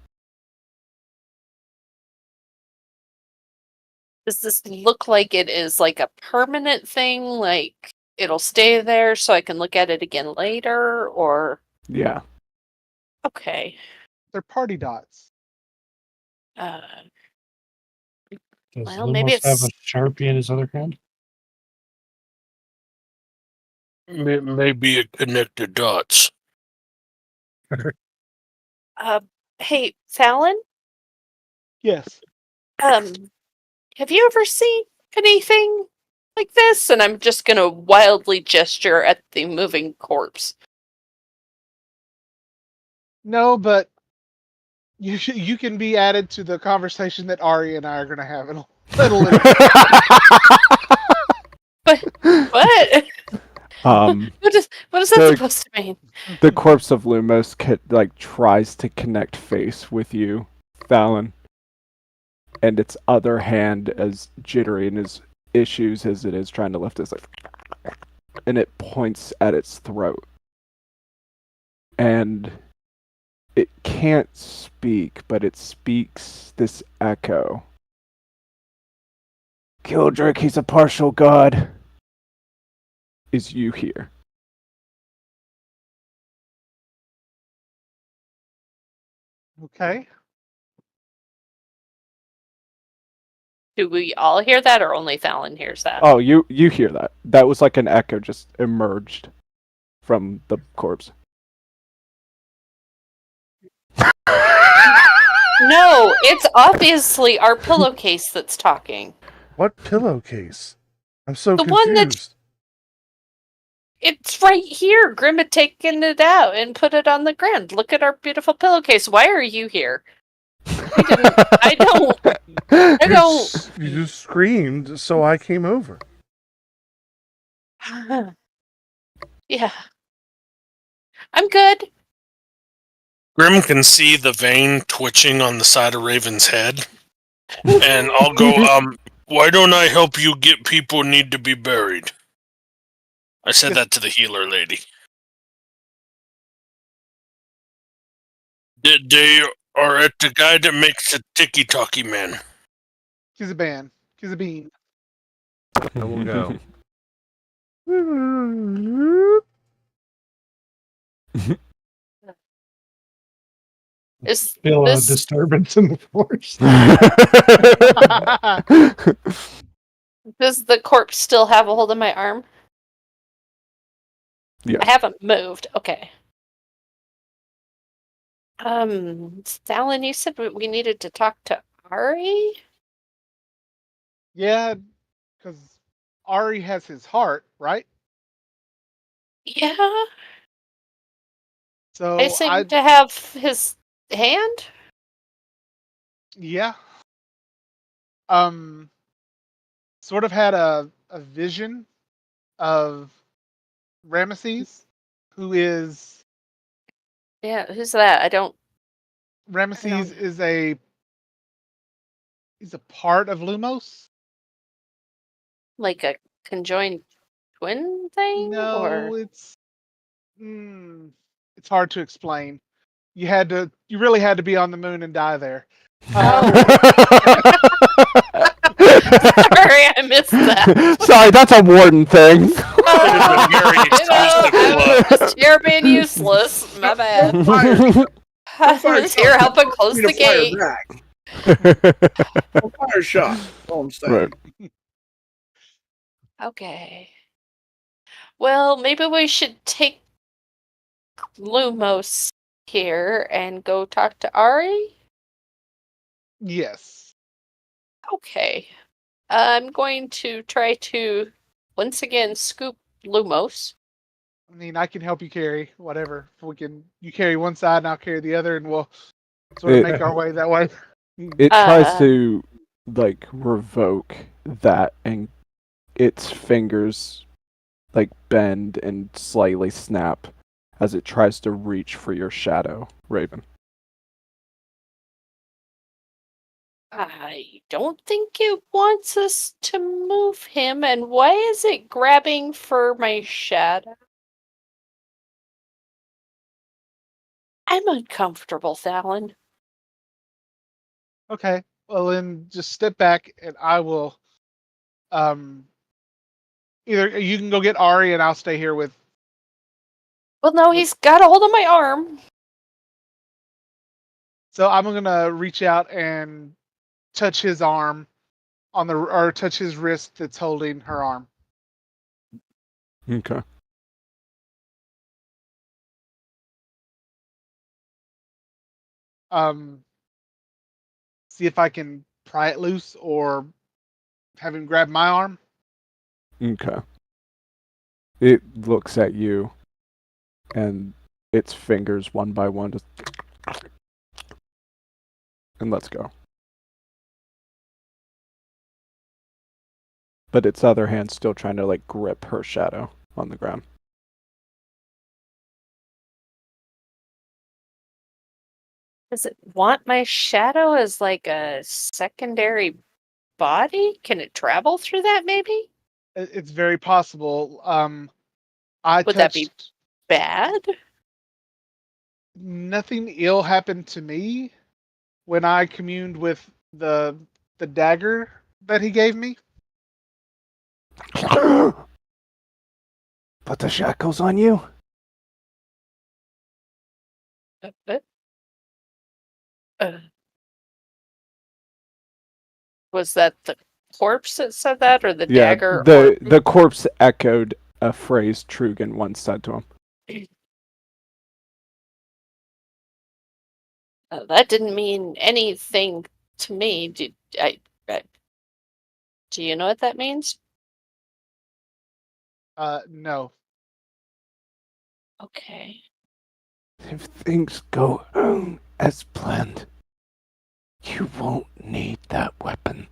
Does this look like it is like a permanent thing? Like it'll stay there so I can look at it again later? Or. Yeah. Okay. They're party dots. Uh, Does Well, maybe Lumos have a it's- Sharpie in his other hand? Maybe it connected dots. hey, Fallon? Yes. Have you ever seen anything like this? And I'm just gonna wildly gesture at the moving corpse. No, but you can be added to the conversation that Ari and I are going to have in a little bit. What? What is that the- supposed to mean? The corpse of Lumos tries to connect face with you, Fallon, and its other hand, as jittery and as issues as it is trying to lift, is like, and it points at its throat, and it can't speak, but it speaks this echo. Kildrick, he's a partial god. Is you here? Okay. Do we all hear that, or only Fallon hears that? Oh, you hear that? That was like an echo just emerged from the corpse. No, it's obviously our pillowcase that's talking. What pillowcase? I'm so The confused. one that- It's right here. Grim had taken it out and put it on the ground. Look at our beautiful pillowcase. Why are you here? I don't. You just screamed, so I came over. Yeah. I'm good. Grim can see the vein twitching on the side of Raven's head. And I'll go, why don't I help you get people who need to be buried? I said that to the healer lady. They are at the guy that makes the tiki-talkie man. He's a band. He's a bean. I will go. Is Feel a this disturbance in the force. does the corpse still have a hold of my arm? Yes. I haven't moved. Okay. Fallon, you said we needed to talk to Ari? Yeah, because Ari has his heart, right? Yeah. So I seem to have his hand. yeah. Sort of had a vision of Ramesses, who is Yeah, who's that? I don't. Ramesses is he's a part of Lumos. Like a conjoined twin thing, No, or it's hard to explain. You really had to be on the moon and die there. Oh. Sorry, I missed that. Sorry, that's a warden thing. Oh, Very I exclusive was here being useless. My bad. Don't fire, I fire was here shot. helping Don't close need the to fire gate. back. Don't fire shot. That's all I'm saying. Right. Okay. Well, maybe we should take Lumos here and go talk to Ari. Yes. Okay. I'm going to try to once again scoop Lumos. I mean, I can help you carry whatever. You carry one side and I'll carry the other, and we'll sort of It- make our way that way. It tries Uh, to like revoke that, and its fingers like bend and slightly snap as it tries to reach for your shadow, Raven. I don't think it wants us to move him, and why is it grabbing for my shadow? I'm uncomfortable, Thalen. Okay. Well, then just step back, and I will. Either you can go get Ari, and I'll stay here with. Well, no, he's got a hold of my arm. So I'm gonna reach out and touch his arm or touch his wrist that's holding her arm. Okay. See if I can pry it loose or have him grab my arm. Okay. It looks at you, and its fingers one by one just, and lets go. But its other hand's still trying to like grip her shadow on the ground. Does it want my shadow as like a secondary body? Can it travel through that, maybe? It's very possible. Would that be bad? Nothing ill happened to me when I communed with the dagger that he gave me. Put the shackles on you? Uh, was that the corpse that said that, or the dagger? The corpse echoed a phrase Trugan once said to him. That didn't mean anything to me. Do you know what that means? No. Okay. If things go as planned, you won't need that weapon.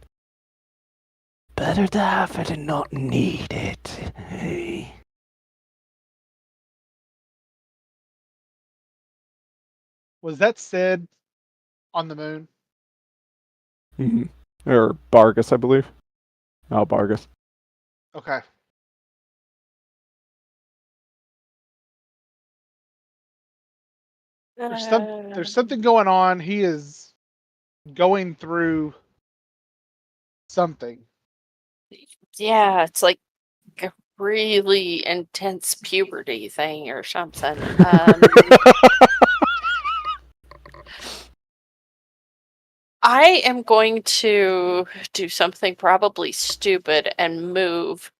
Better to have it and not need it. Hey. Was that said on the moon? Mm-hmm. Or Bargus, I believe. Oh, Bargus. Okay. There's something going on. He is going through something. Yeah, it's like a really intense puberty thing or something. I am going to do something probably stupid and move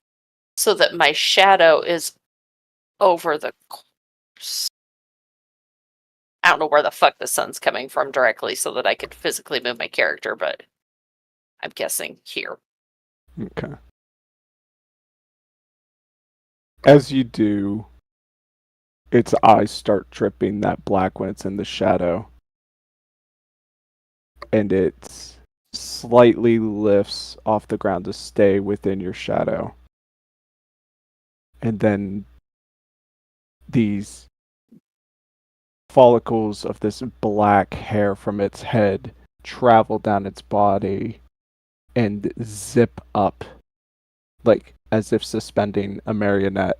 so that my shadow is over the corpse. I don't know where the fuck the sun's coming from directly so that I could physically move my character, but I'm guessing here. Okay. As you do, its eyes start dripping that black when it's in the shadow. And it slightly lifts off the ground to stay within your shadow. And then these follicles of this black hair from its head travel down its body and zip up, like as if suspending a marionette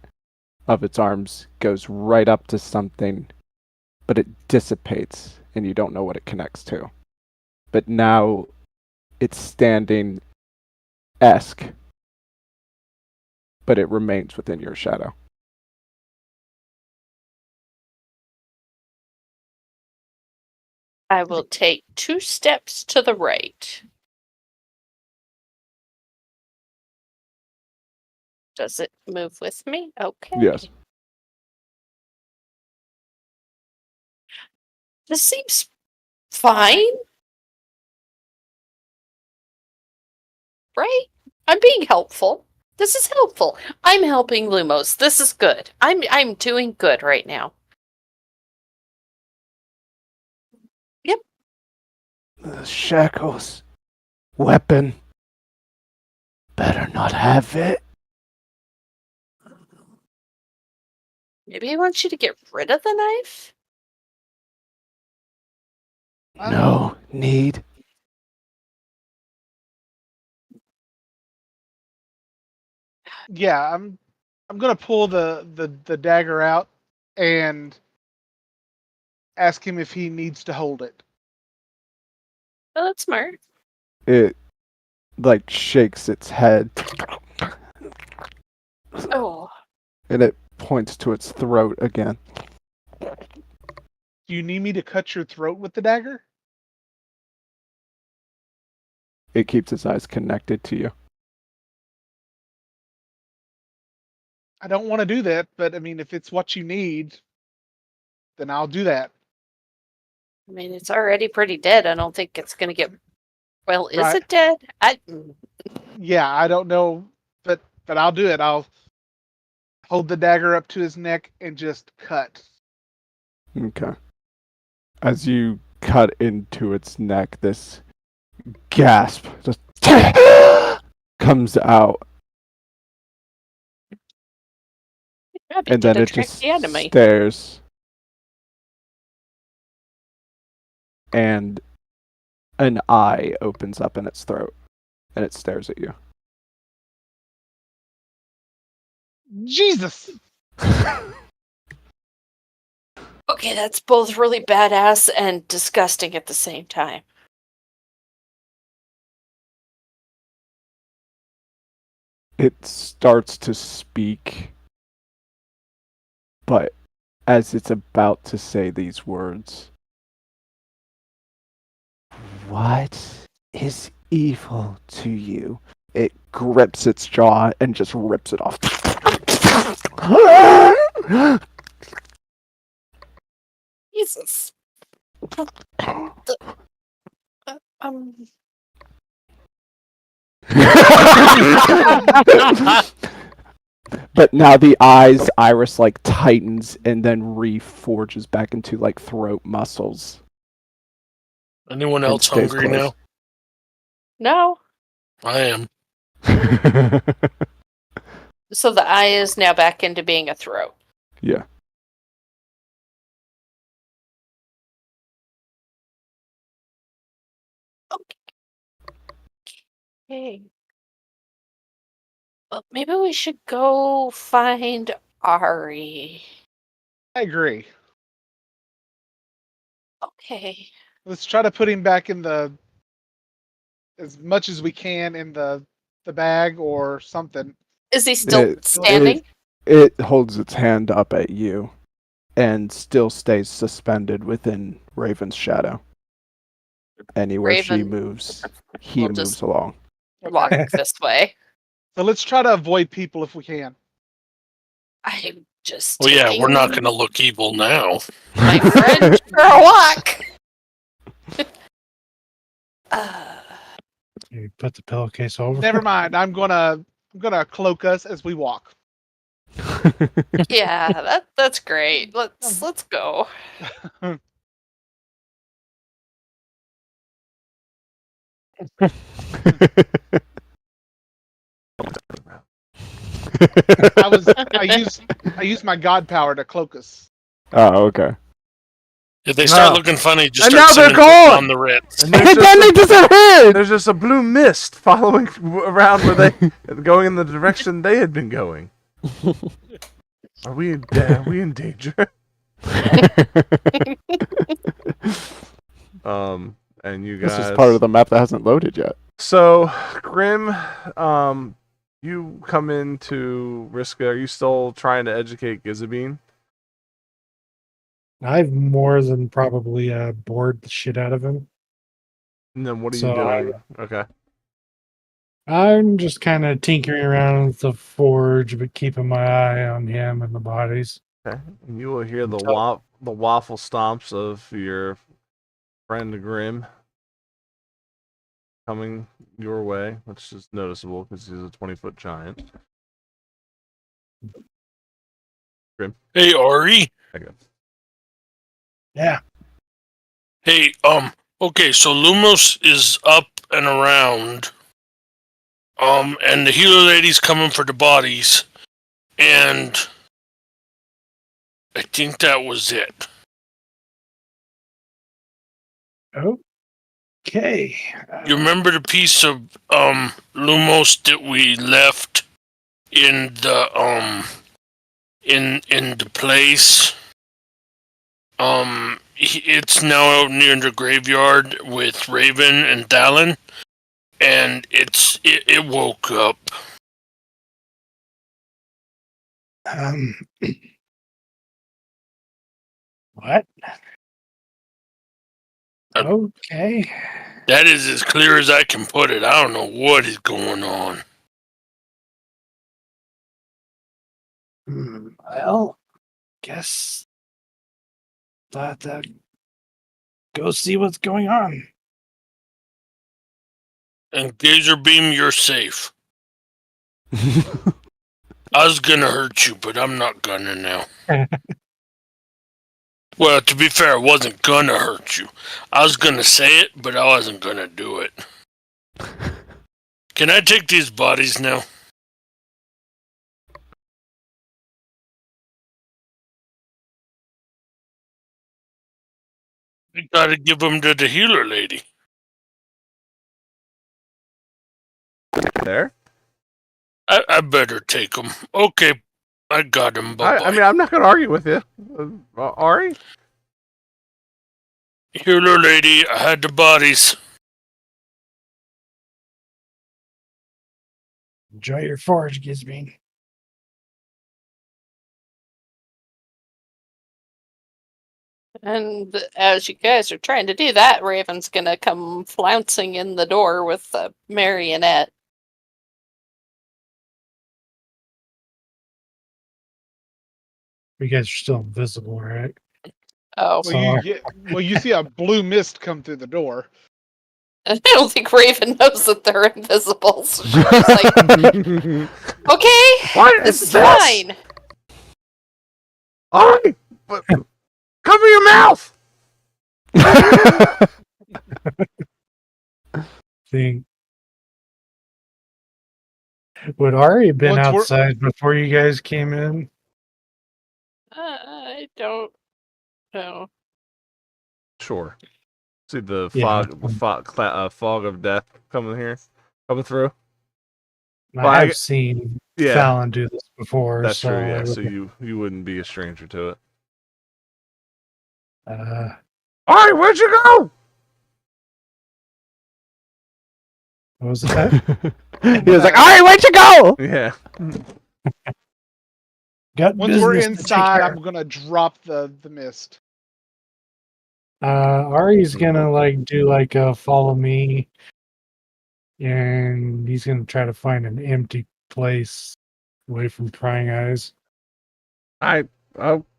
of its arms, goes right up to something, but it dissipates and you don't know what it connects to. But now it's standing esque, but it remains within your shadow. I will take 2 steps to the right. Does it move with me? Okay. Yes. This seems fine. Right? I'm being helpful. This is helpful. I'm helping Lumos. This is good. I'm doing good right now. Yep. The shackles. Weapon. Better not have it. Maybe he wants you to get rid of the knife? No need. Yeah, I'm gonna pull the dagger out and ask him if he needs to hold it. Oh, that's smart. It like shakes its head Oh. and it points to its throat again. Do you need me to cut your throat with the dagger? It keeps its eyes connected to you. I don't want to do that, but I mean, if it's what you need, then I'll do that. I mean, it's already pretty dead. I don't think it's going to get... Well, is Right. it dead? Yeah, I don't know, but I'll do it. I'll hold the dagger up to his neck and just cut. Okay. As you cut into its neck, this gasp just comes out, and then it just stares, and an eye opens up in its throat, and it stares at you. Jesus! Okay, that's both really badass and disgusting at the same time. It starts to speak, but as it's about to say these words, what is evil to you? It grips its jaw and just rips it off. Jesus. But now the eyes, iris like tightens and then reforges back into like throat muscles. Anyone else hungry now? No. I am. So the eye is now back into being a throat. Yeah. Okay. Well, maybe we should go find Ari. I agree. Okay. Let's try to put him back in the as much as we can in the bag or something. Is he still standing? It holds its hand up at you and still stays suspended within Raven's shadow. Anywhere she moves, he moves along. Walk this way. So let's try to avoid people if we can. I'm just Well, yeah, we're not going to look evil now. my friend for a walk. You put the pillowcase over. Never mind. I'm gonna cloak us as we walk. Yeah, that's great. Let's go. I used my god power to cloak us. Oh, okay. If they start No. looking funny, just And start now they're singing "Putting gone! on the Ritz." And And there's then they just, disappeared! there's just a blue mist following around where they going in the direction they had been going. Are we in danger? And you guys. This is part of the map that hasn't loaded yet. So, Grim, you come into Riska. Are you still trying to educate Gizabine? I've more than probably bored the shit out of him. And then what are So you doing? Okay. I'm just kind of tinkering around with the forge, but keeping my eye on him and the bodies. Okay. And you will hear the Until- the waffle stomps of your friend Grim coming your way, which is noticeable because he's a 20-foot giant. Grim. Hey, Ari. Okay. Yeah. Hey, okay, so Lumos is up and around. And the healer lady's coming for the bodies. And I think that was it. Okay. You remember the piece of Lumos that we left in the in the place? It's now out near the graveyard with Raven and Dallin, and it woke up. What? Okay. That is as clear as I can put it. I don't know what is going on. Well, guess that go see what's going on. And Gazer Beam, you're safe. I was gonna hurt you, but I'm not gonna now. Well, to be fair, I wasn't gonna hurt you. I was gonna say it, but I wasn't gonna do it. Can I take these bodies now? I gotta give them to the healer lady. There? I better take them. Okay, I got them. Bye-bye. I mean, I'm not going to argue with you. Ari? Healer lady, I had the bodies. Enjoy your forge, Gizbane. And as you guys are trying to do that, Raven's gonna come flouncing in the door with a marionette. You guys are still invisible, right? Oh, Well, you see a blue mist come through the door. I don't think Raven knows that they're invisible. So she's like, okay, What this is is this? fine. Ari! Cover your mouth! Think. Would Ari have been Once we're- outside before you guys came in? I don't know. Sure. See the Yeah. fog of death coming through. I Well, have seen yeah. Fallon do this before. That's so true. Yeah. I So would- you wouldn't be a stranger to it. Ari, where'd you go? what was that? He was like, "Alright, where'd you go?" Yeah. Got Once we're business to take inside, care I'm gonna drop the mist. Ari's gonna do a follow me, and he's gonna try to find an empty place away from prying eyes.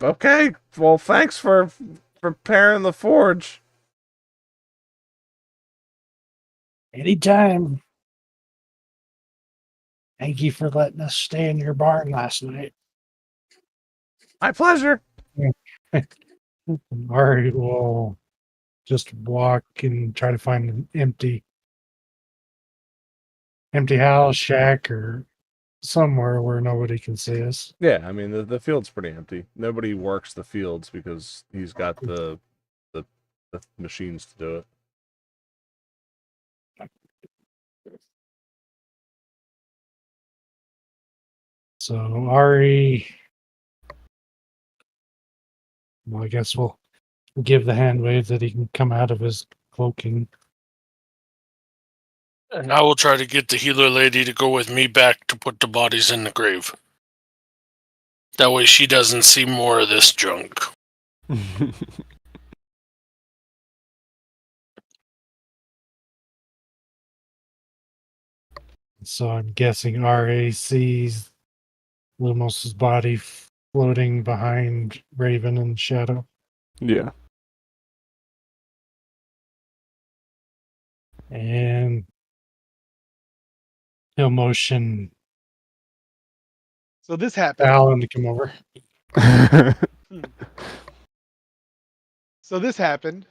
Okay. Well, thanks for preparing the forge. Anytime. Thank you for letting us stay in your barn last night. My pleasure. Ari will just walk and try to find an empty house, shack, or somewhere where nobody can see us. Yeah, I mean the field's pretty empty. Nobody works the fields because he's got the machines to do it. So Ari, well, I guess we'll give the hand wave that he can come out of his cloaking. And I will try to get the healer lady to go with me back to put the bodies in the grave. That way she doesn't see more of this junk. So I'm guessing Ra sees Lumos's body floating behind Raven and Shadow. Yeah. And he'll motion So this happened. Alan to come over. So this happened,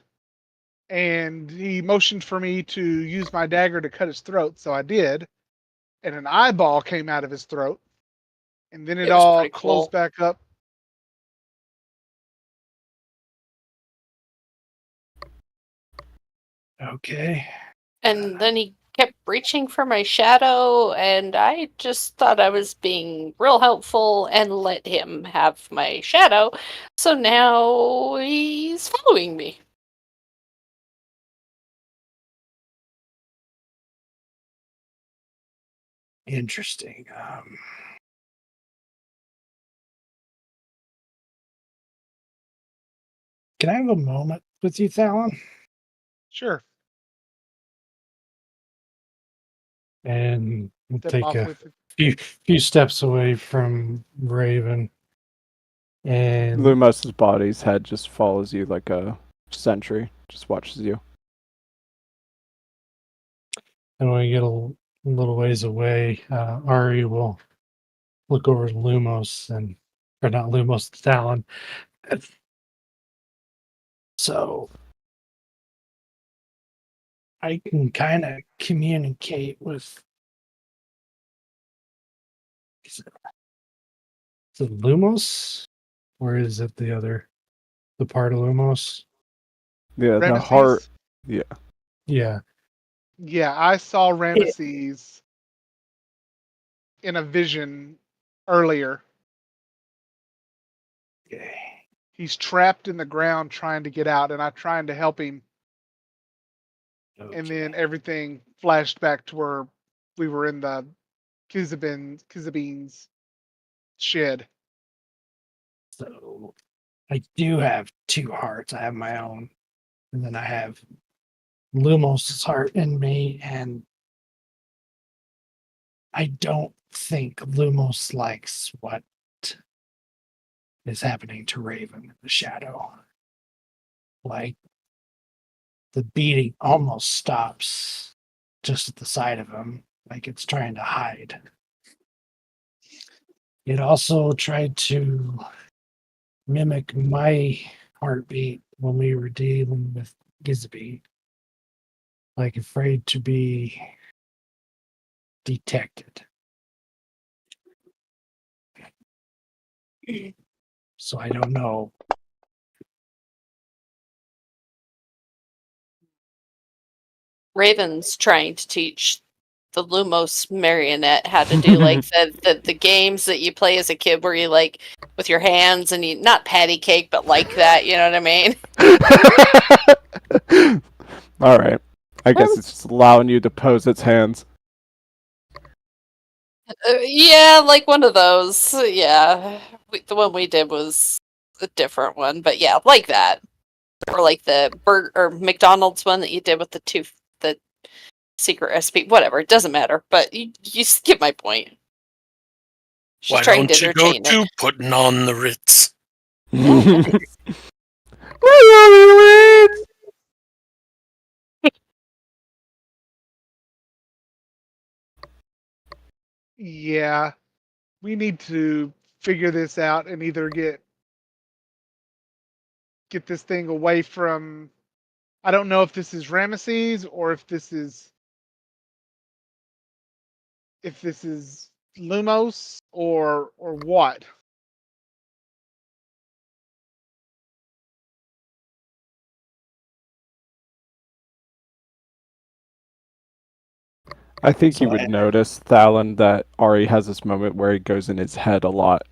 and he motioned for me to use my dagger to cut his throat. So I did, and an eyeball came out of his throat, and then it It was all pretty closed cool. back up. Okay. And then he kept reaching for my shadow, and I just thought I was being real helpful and let him have my shadow. So now he's following me. Interesting. Can I have a moment with you, Talon? Sure. And we'll Step take off a with it. few steps away from Raven. And Lumos's body's head just follows you like a sentry, just watches you. when we get a little ways away, Ari will look over to Lumos or not Lumos, Talon. So I can kind of communicate with. Is it Lumos? Or is it the part of Lumos? Yeah, the Ramesses? heart. Yeah. Yeah. Yeah, I saw Ramesses in a vision earlier. Okay. He's trapped in the ground trying to get out, and I'm trying to help him. And then everything flashed back to where we were in the Kizabeens shed. So I do have two hearts. I have my own, and then I have Lumos' heart in me, and I don't think Lumos likes what is happening to Raven in the shadow. Like the beating almost stops just at the side of him, like it's trying to hide. It also tried to mimic my heartbeat when we were dealing with Gizby, like afraid to be detected. So I don't know. Raven's trying to teach the Lumos marionette how to do like the games that you play as a kid where you like with your hands and you not patty cake but like that, you know what I mean? All right. I guess it's just allowing you to pose its hands. Yeah, like one of those. Yeah. The one we did was a different one, but yeah, like that. Or like the burger or McDonald's one that you did with the secret recipe, whatever, it doesn't matter. But you get my point. She's Why trying to don't you go entertain it. to putting on the Ritz? Oh, nice. Yeah, we need to figure this out and either get get this thing away from. I don't know if this is Ramesses or if this is Lumos or what. I think So you would notice, Thalen, that Ari has this moment where he goes in his head a lot.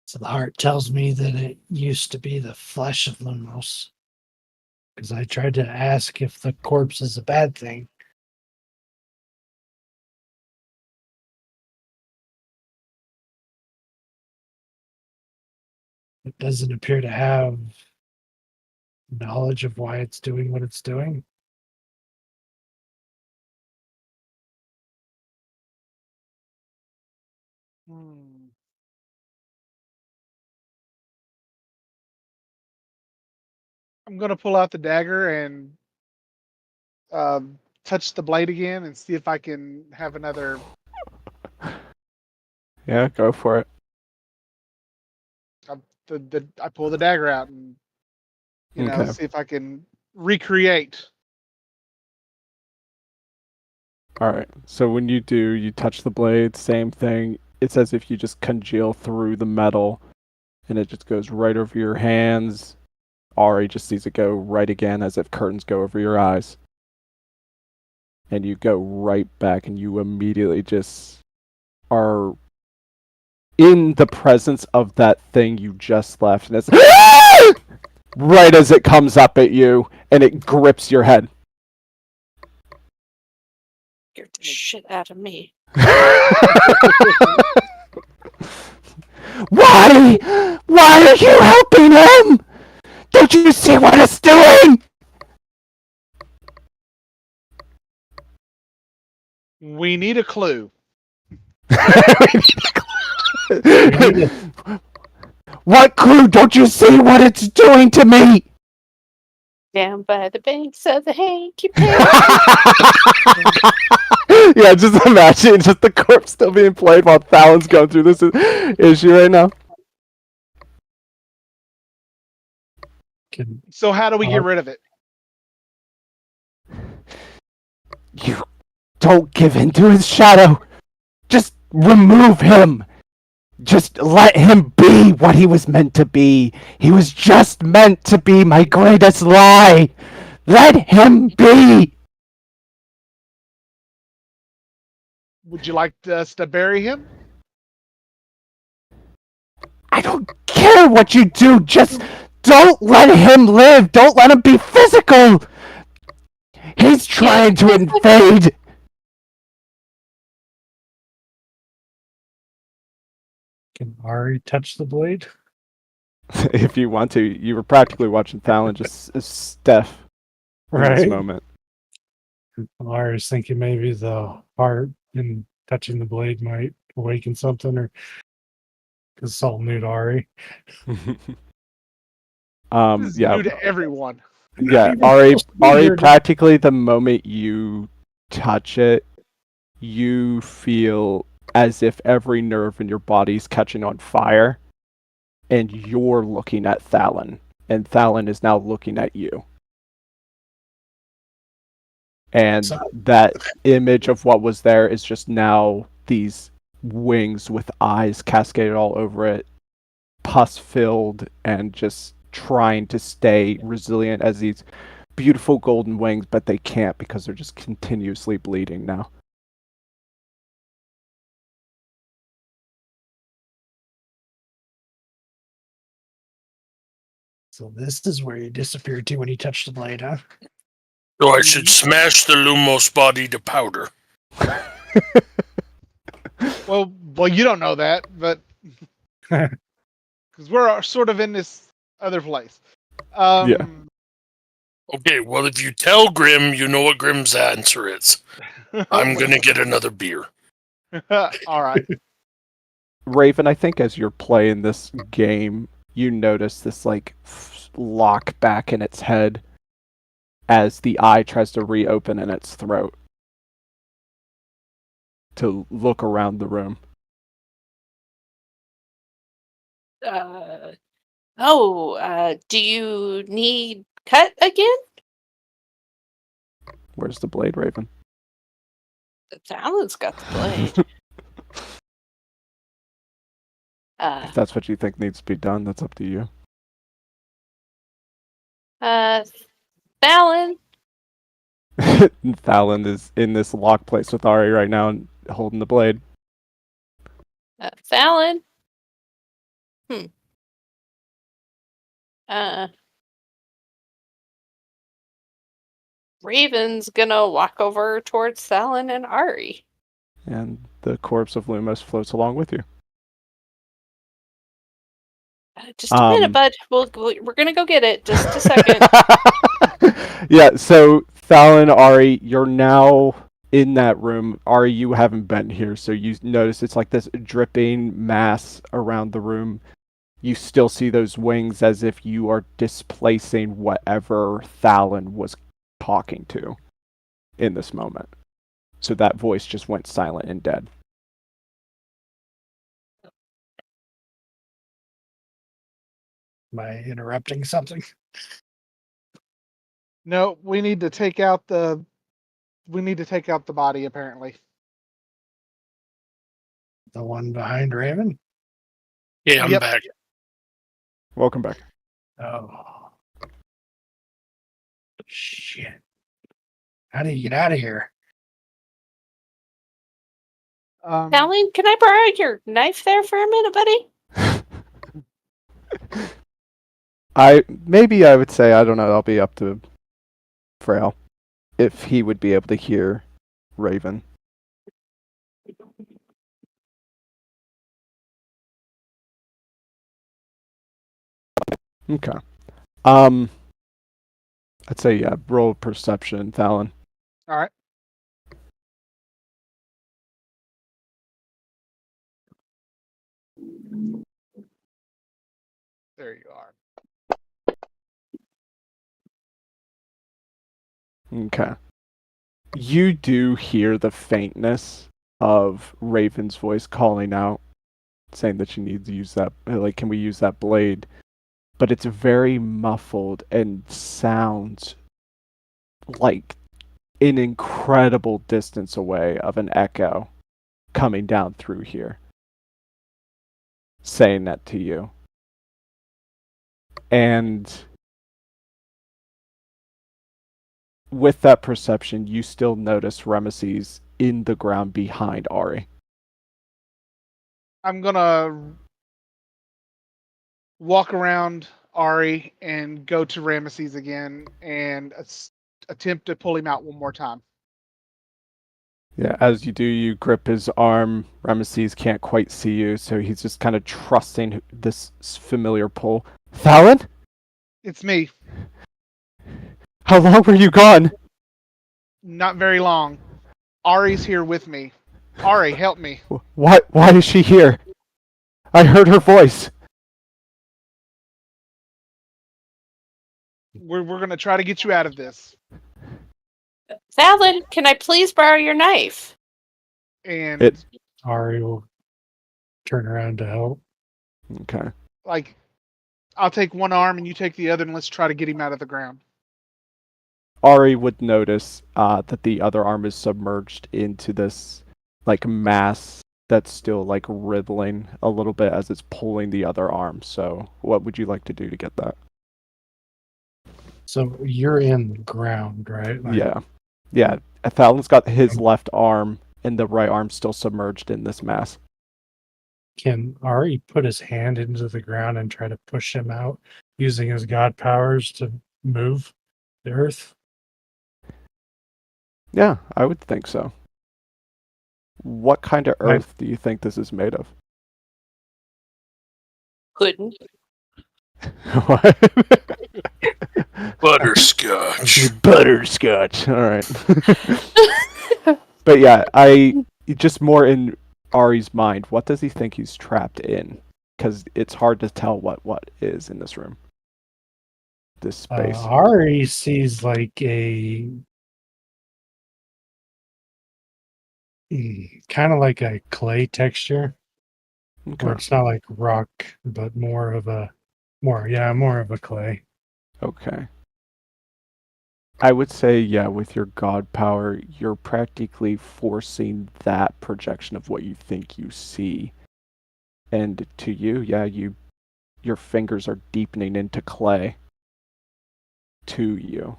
So the heart tells me that it used to be the flesh of Lumos. Because I tried to ask if the corpse is a bad thing. It doesn't appear to have knowledge of why it's doing what it's doing. I'm gonna pull out the dagger and touch the blade again and see if I can have another. Yeah, go for it. I pull the dagger out and Okay. see if I can recreate. Alright, so when you do, you touch the blade, same thing. It's as if you just congeal through the metal, and it just goes right over your hands. Ari just sees it go right again, as if curtains go over your eyes. And you go right back, and you immediately just are in the presence of that thing you just left, and it's right as it comes up at you, and it grips your head. Scared the shit out of me. Why? Why are you helping him? Don't you see what it's doing? We need a clue. What clue? Don't you see what it's doing to me? Down by the banks of the hanky panky. Yeah, just imagine just the corpse still being played while Thalen's going through this issue right now. So how do we get rid of it? You don't give in to his shadow. Just remove him. Just let him be what he was meant to be. He was just meant to be my greatest lie. Let him be. Would you like us to bury him? I don't care what you do. Just don't let him live. Don't let him be physical. He's trying to invade. Can Ari touch the blade? If you want to, you were practically watching Thalen just Steph in this moment. Ari was thinking maybe the heart and touching the blade might awaken something, or because it's all new to Ari. This is Yeah. new to everyone. Yeah, Ari, practically the moment you touch it, you feel as if every nerve in your body's catching on fire, and you're looking at Thalen, and Thalen is now looking at you. And that image of what was there is just now these wings with eyes cascaded all over it, pus-filled, and just trying to stay resilient as these beautiful golden wings, but they can't because they're just continuously bleeding now. So this is where you disappeared to when you touched the blade, huh? So I should smash the Lumos body to powder. Well, you don't know that, but because we're sort of in this other place. Yeah. Okay, well, if you tell Grim, you know what Grim's answer is. I'm gonna get another beer. All right. Raven, I think as you're playing this game, you notice this like lock back in its head as the eye tries to reopen in its throat to look around the room. Do you need cut again? Where's the blade, Raven? Alan's got the blade. If that's what you think needs to be done, that's up to you. Fallon. Fallon is in this locked place with Ari right now and holding the blade. Fallon. Raven's gonna walk over towards Fallon and Ari. And the corpse of Lumos floats along with you. Just a minute, bud. We're gonna go get it. Just a second. Yeah, so Fallon, Ari, you're now in that room. Ari, you haven't been here, so you notice it's like this dripping mass around the room. You still see those wings as if you are displacing whatever Fallon was talking to in this moment. So that voice just went silent and dead. Am I interrupting something? No, we need to take out the body, apparently. The one behind Raven? Yeah, I'm Yep. back. Welcome back. Oh. Shit. How do you get out of here? Fallon, can I borrow your knife there for a minute, buddy? I would say, I don't know, I'll be up to Frail if he would be able to hear Raven. Okay. I'd say, yeah, roll perception, Fallon. All right. There you are. Okay. You do hear the faintness of Raven's voice calling out, saying that she needs to use that, like, can we use that blade? But it's very muffled and sounds like an incredible distance away of an echo coming down through here, saying that to you. And with that perception, you still notice Ramesses in the ground behind Ari. I'm gonna walk around Ari and go to Ramesses again and attempt to pull him out one more time. Yeah, as you do, you grip his arm. Ramesses can't quite see you, so he's just kind of trusting this familiar pull. Fallon? It's me. How long were you gone? Not very long. Ari's here with me. Ari, help me. Why is she here? I heard her voice. We're gonna try to get you out of this. Fallon, can I please borrow your knife? And Ari will turn around to help. Okay. like, I'll take one arm and you take the other, and let's try to get him out of the ground. Ari would notice that the other arm is submerged into this like mass that's still like wriggling a little bit as it's pulling the other arm. So what would you like to do to get that? So you're in the ground, right? Like, Yeah. Fallon's got his left arm and the right arm still submerged in this mass. Can Ari put his hand into the ground and try to push him out using his god powers to move the earth? Yeah, I would think so. What kind of earth do you think this is made of? Couldn't. What? Butterscotch. Butterscotch. All right. But yeah, just more in Ari's mind. What does he think he's trapped in? Because it's hard to tell what is in this room, this space. Ari sees like a kind of like a clay texture. Where it's not like rock, but more of a clay. Okay. I would say, yeah, with your god power, you're practically forcing that projection of what you think you see. And to you, yeah, your fingers are deepening into clay to you.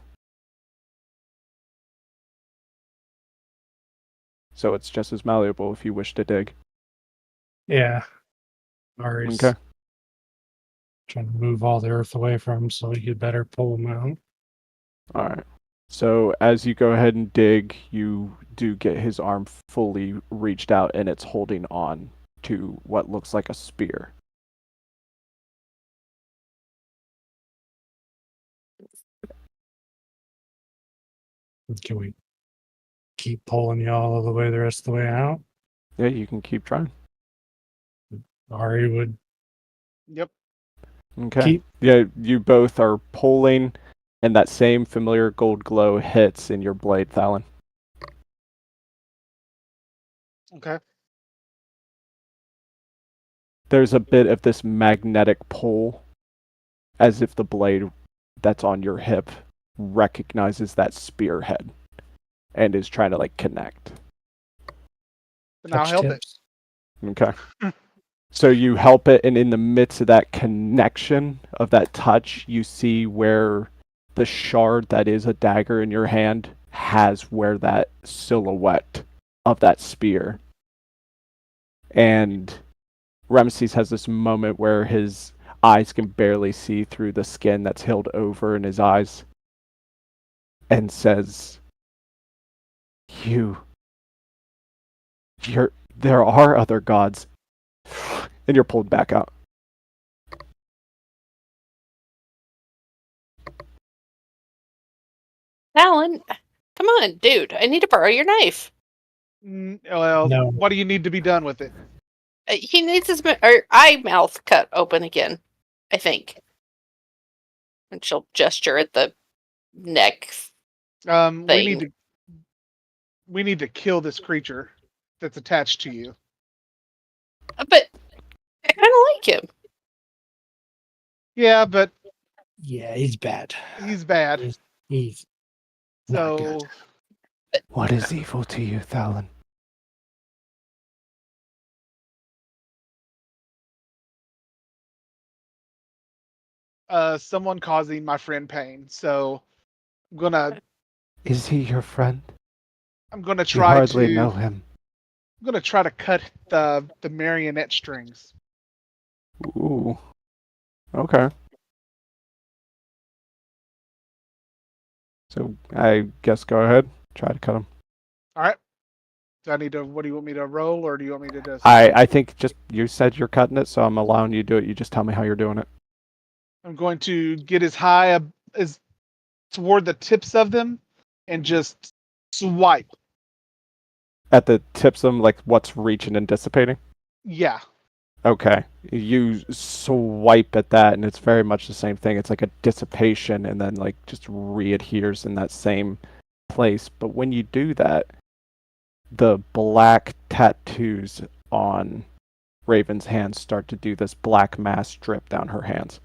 So it's just as malleable if you wish to dig. Yeah. Ari's Okay. trying to move all the earth away from him so he could better pull him out. All right. So as you go ahead and dig, you do get his arm fully reached out and it's holding on to what looks like a spear. Can we keep pulling you all the way the rest of the way out? Yeah, you can keep trying. Ari would Yep. Okay. keep. Yeah, you both are pulling, and that same familiar gold glow hits in your blade, Thalon. Okay. There's a bit of this magnetic pull, as if the blade that's on your hip recognizes that spearhead and is trying to like connect. Then I'll Touch help tips. Okay. So you help it, and in the midst of that connection of that touch, you see where the shard that is a dagger in your hand has where that silhouette of that spear. And Ramesses has this moment where his eyes can barely see through the skin that's held over in his eyes and says, there are other gods. And you're pulled back out. Alan, come on, dude. I need to borrow your knife. Well, No. what do you need to be done with it? He needs his eye mouth cut open again, I think. And she'll gesture at the neck. We Thing. need to kill this creature that's attached to you. But I kind of like him. Yeah, but Yeah, he's bad. he's bad. He's not So good. What is evil to you, Thalon? someone causing my friend pain. So Is he your friend? I'm gonna You try hardly to know him. I'm gonna try to cut the marionette strings. Ooh. Okay. So I guess go ahead. Try to cut him. All right. Do I need to? What do you want me to roll, or do you want me to just? I think just you said you're cutting it, so I'm allowing you to do it. You just tell me how you're doing it. I'm going to get as high as toward the tips of them, and just swipe. At the tips of them, like what's reaching and dissipating? Yeah. Okay. You swipe at that, and it's very much the same thing. It's like a dissipation, and then like just readheres in that same place. But when you do that, the black tattoos on Raven's hands start to do this black mass drip down her hands.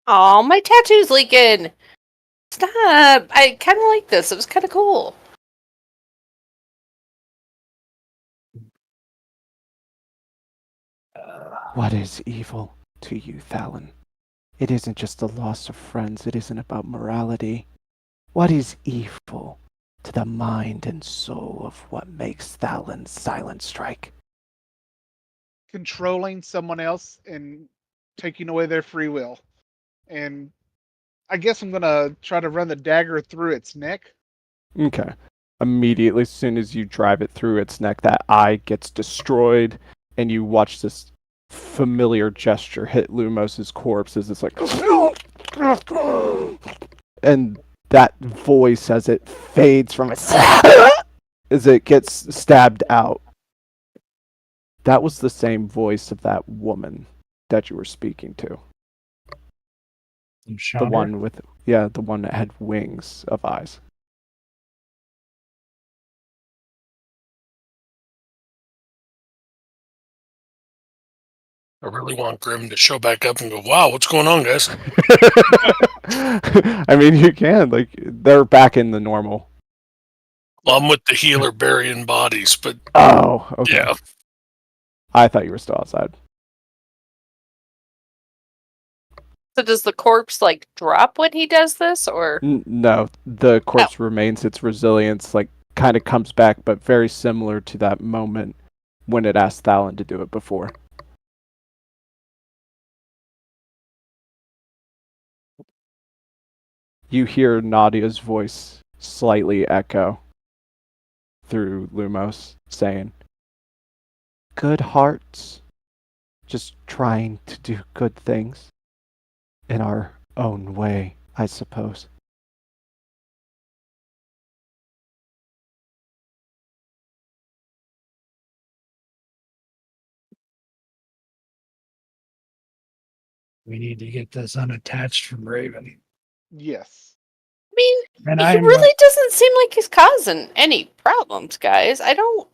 Oh, my tattoo's leaking. Stop. I kind of like this. It was kind of cool. What is evil to you, Thalon? It isn't just the loss of friends. It isn't about morality. What is evil to the mind and soul of what makes Thalon's silent strike? Controlling someone else and taking away their free will. And I guess I'm gonna try to run the dagger through its neck. Okay. Immediately, as soon as you drive it through its neck, that eye gets destroyed, and you watch this familiar gesture hit Lumos's corpse as it's like, and that voice as it fades from it, as it gets stabbed out. That was the same voice of that woman that you were speaking to. The one with, the one that had wings of eyes. I really want Grim to show back up and go, wow, what's going on, guys? I mean, you can. Like, they're back in the normal. Well, I'm with the healer burying bodies, but Oh, okay. yeah. I thought you were still outside. So does the corpse like drop when he does this, or No, the corpse remains. Its resilience, like, kind of comes back, but very similar to that moment when it asked Thalon to do it before. You hear Nadia's voice slightly echo through Lumos, saying, "Good hearts, just trying to do good things in our own way, I suppose." We need to get this unattached from Raven. Yes. I mean, And he I'm really doesn't seem like he's causing any problems, guys. I don't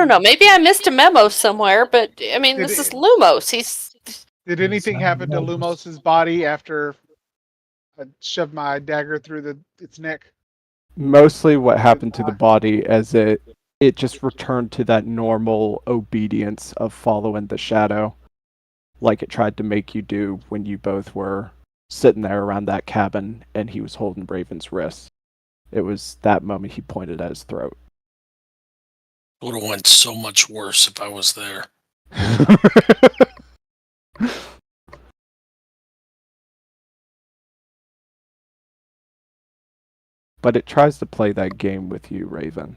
know. Maybe I missed a memo somewhere, but I mean, this is Lumos. Did anything happen to Lumos's body after I shoved my dagger through its neck? Mostly what happened to the body as it just returned to that normal obedience of following the shadow, like it tried to make you do when you both were sitting there around that cabin and he was holding Raven's wrist. It was that moment he pointed at his throat. It would have went so much worse if I was there. But it tries to play that game with you, Raven.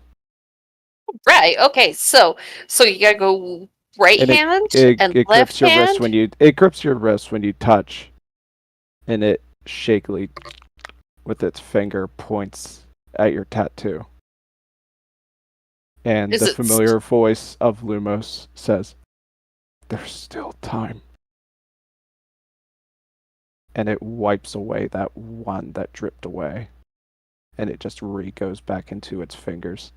Right. Okay. So you gotta go right hand and it left grips your hand. wrist when you it grips your wrist when you touch, and it shakily, with its finger, points at your tattoo. And the familiar voice of Lumos says, "There's still time." And it wipes away that one that dripped away. And it just goes back into its fingers.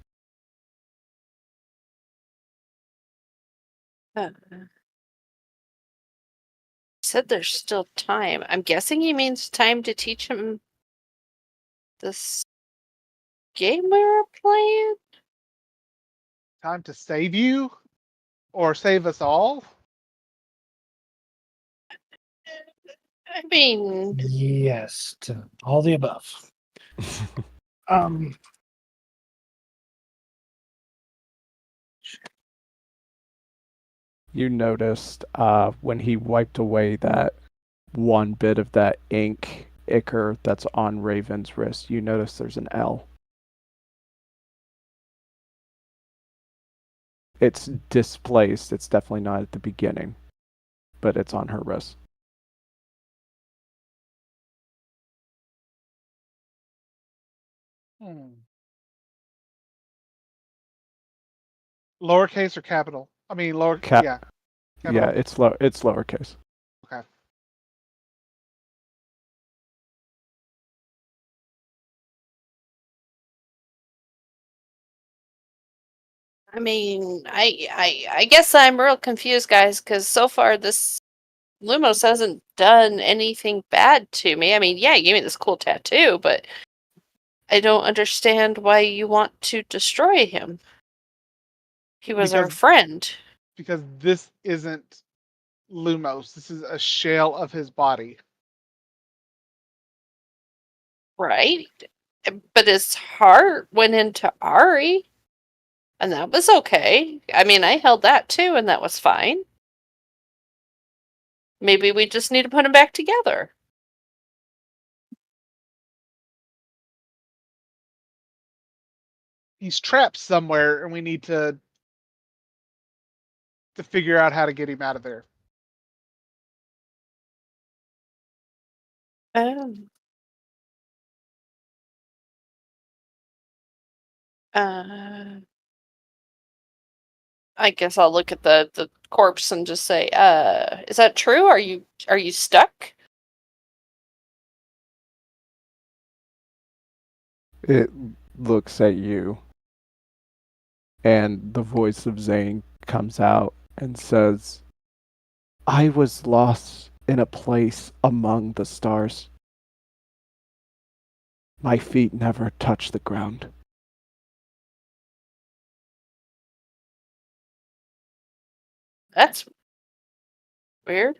Said there's still time. I'm guessing he means time to teach him this game we were playing. Time to save you? Or save us all? I mean, yes, to all the above. You noticed when he wiped away that one bit of that ink ichor that's on Raven's wrist, you notice there's an L. It's displaced. It's definitely not at the beginning, but it's on her wrist. Lowercase or capital? I mean, yeah. Yeah, Capital? it's lowercase. Okay. I mean, I guess I'm real confused, guys, because so far this Lumos hasn't done anything bad to me. I mean, yeah, he gave me this cool tattoo, but I don't understand why you want to destroy him. He was our friend. Because this isn't Lumos. This is a shell of his body. Right? But his heart went into Ari. And that was okay. I mean, I held that too, and that was fine. Maybe we just need to put them back together. He's trapped somewhere, and we need to figure out how to get him out of there. I guess I'll look at the corpse and just say, is that true? Are you stuck? It looks at you, and the voice of Zane comes out and says, I was lost in a place among the stars. My feet never touched the ground. That's weird.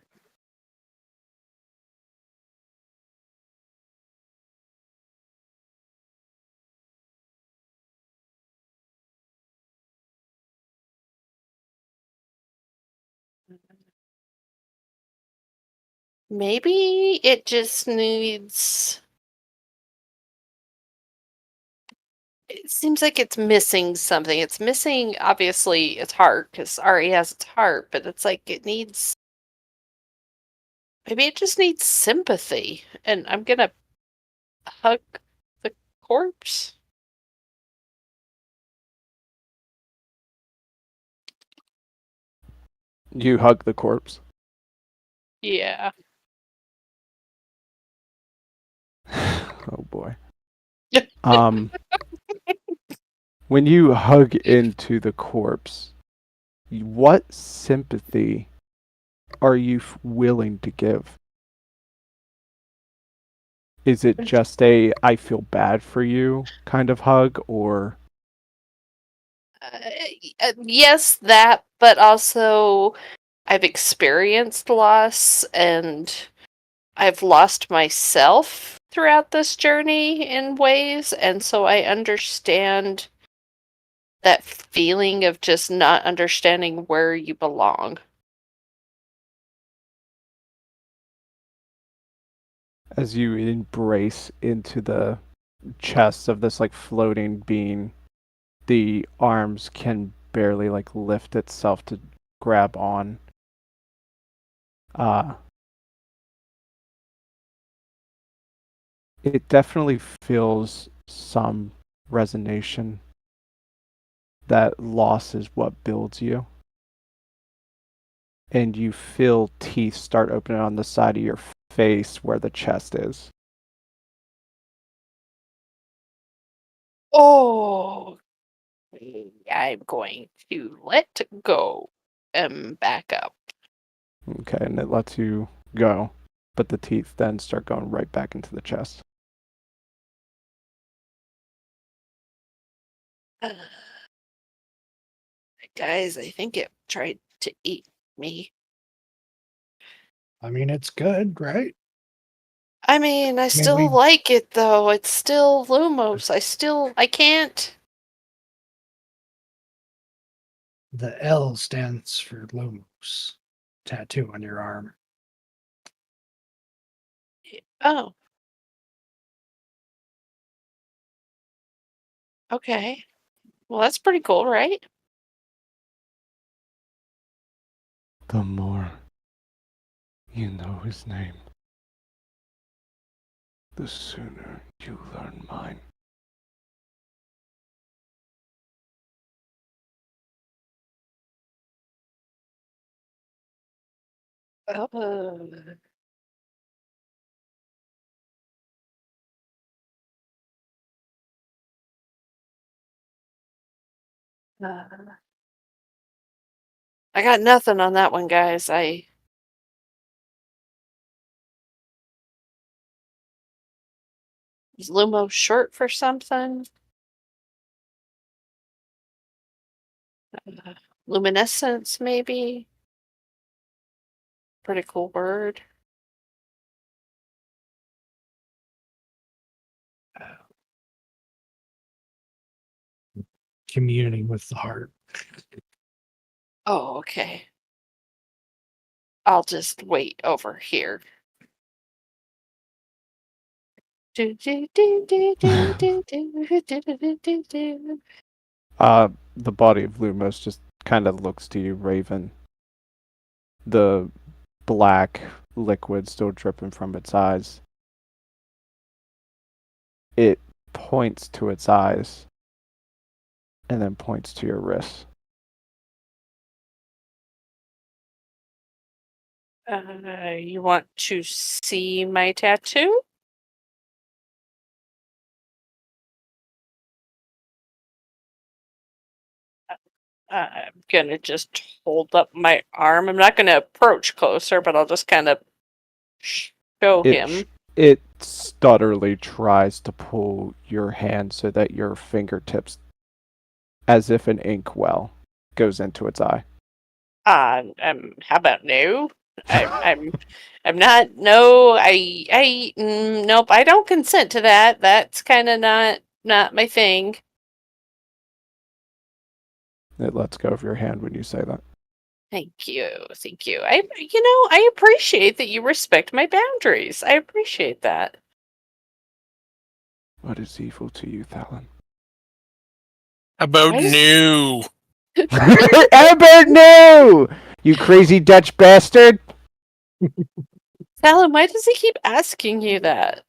Maybe it just needs. It seems like it's missing something. It's missing, obviously, its heart, because Ari has its heart, but it's like it needs. Maybe it just needs sympathy. And I'm gonna hug the corpse. You hug the corpse. Yeah. Oh boy. When you hug into the corpse, what sympathy are you willing to give? Is it just a I feel bad for you kind of hug, or Yes, that, but also I've experienced loss and I've lost myself throughout this journey in ways, and so I understand that feeling of just not understanding where you belong. as you embrace into the chest of this like floating being, the arms can barely like lift itself to grab on. It definitely feels some resonation that loss is what builds you. And you feel teeth start opening on the side of your face where the chest is. Oh, I'm going to let go and back up. Okay, and it lets you go. But the teeth then start going right back into the chest. Guys, I think it tried to eat me. I mean, it's good, right? I mean, I still like it though. It's still Lumos. I can't. The L stands for Lumos. Tattoo on your arm. Oh. Okay. Well, that's pretty cool, right? The more you know his name, the sooner you learn mine. Oh. I got nothing on that one, guys. Is Lumo short for something? Luminescence, maybe? Pretty cool word. Communing with the heart. Oh, okay. I'll just wait over here. The body of Lumos just kind of looks to you, Raven. The black liquid still dripping from its eyes. It points to its eyes and then points to your wrists. You want to see my tattoo? I'm gonna just hold up my arm. I'm not gonna approach closer, but I'll just kind of show him. It stutterly tries to pull your hand so that your fingertips, as if an inkwell, goes into its eye. How about no? I'm not. No, nope. I don't consent to that. That's kind of not my thing. It lets go of your hand when you say that. Thank you. I appreciate that you respect my boundaries. I appreciate that. What is evil to you, Thalon? About Why does- new? Albert, no! You crazy Dutch bastard! Fallon, why does he keep asking you that?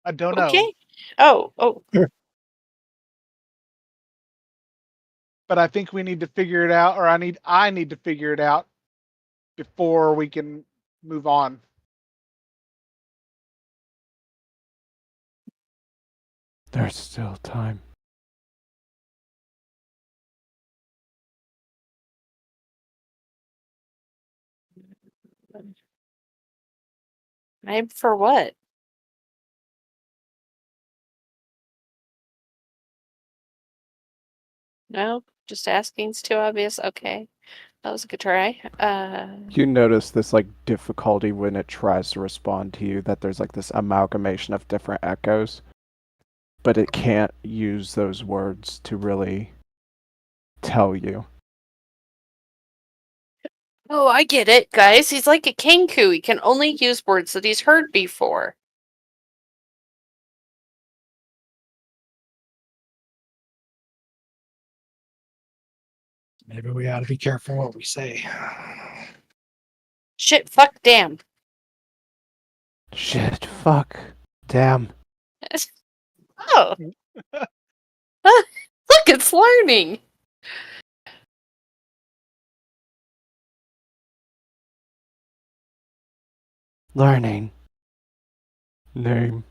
I don't know. Okay. Oh. But I think we need to figure it out, or I need to figure it out before we can move on. There's still time. I'm for what? No, just asking's too obvious. Okay. That was a good try. You notice this like difficulty when it tries to respond to you, that there's like this amalgamation of different echoes, but it can't use those words to really tell you. Oh, I get it, guys. He's like a Kenku. He can only use words that he's heard before. Maybe we ought to be careful what we say. Shit, fuck, damn. Shit, fuck, damn. Oh. Look, it's learning. Learning. Name.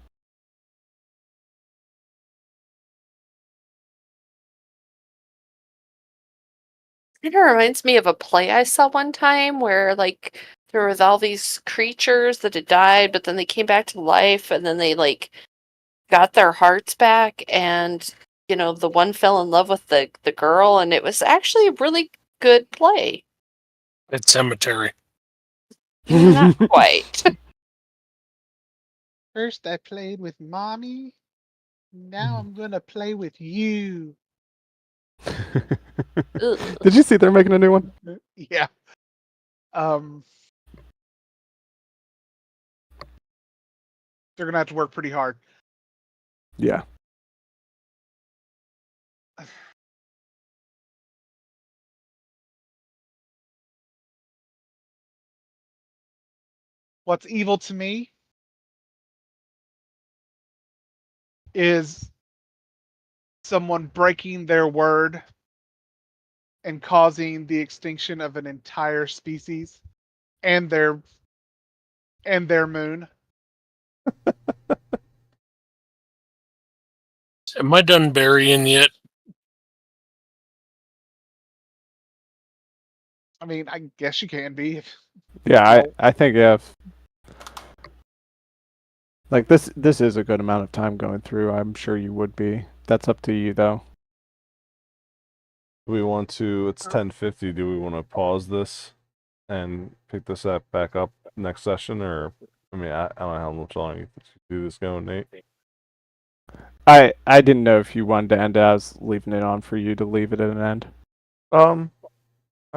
It reminds me of a play I saw one time where, like, there was all these creatures that had died, but then they came back to life, and then they, like, got their hearts back, and, the one fell in love with the girl, and it was actually a really good play. It's cemetery. Not quite. First, I played with mommy. Now I'm gonna play with you. Ugh. Did you see they're making a new one? Yeah. They're gonna have to work pretty hard. Yeah. What's evil to me is someone breaking their word and causing the extinction of an entire species and their moon. Am I done burying yet? I mean, I guess you can be. Yeah, No. I think if like this is a good amount of time going through. I'm sure you would be. That's up to you though. Do we want to? It's 10:50. Do we want to pause this and pick this up back up next session, or I mean, I don't know how much longer you think you do this going, Nate. I didn't know if you wanted to end it. I was leaving it on for you to leave it at an end. I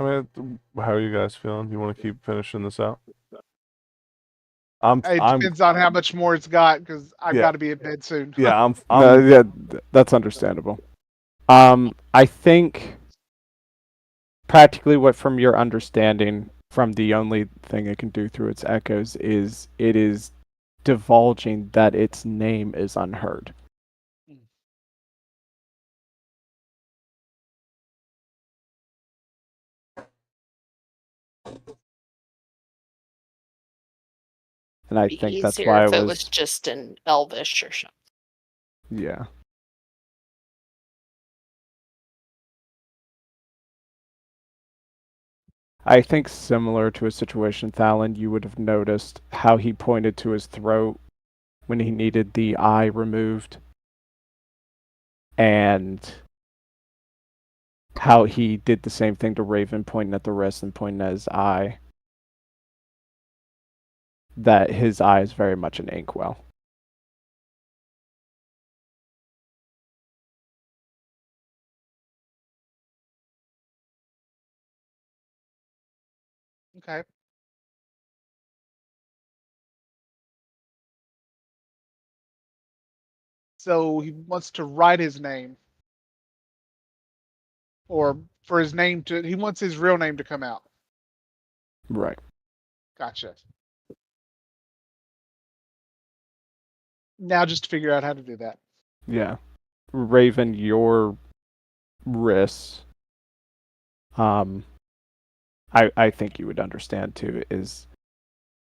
mean, how are you guys feeling? Do you want to keep finishing this out? I'm It depends on how much more it's got because I've Yeah. got to be in bed soon. yeah, I'm Yeah, that's understandable. I think practically what from your understanding from the only thing it can do through its echoes is it is divulging that its name is unheard. And I Be think that's easier why if it it was was. just in Elvish or something. Yeah. I think similar to a situation, Thalen, you would have noticed how he pointed to his throat when he needed the eye removed. And how he did the same thing to Raven, pointing at the wrist and pointing at his eye. That his eye is very much an inkwell. Okay. So he wants to write his name, or for his name to. He wants his real name to come out. Right. Gotcha. Now just to figure out how to do that. Yeah. Raven, your wrists, I think you would understand too, is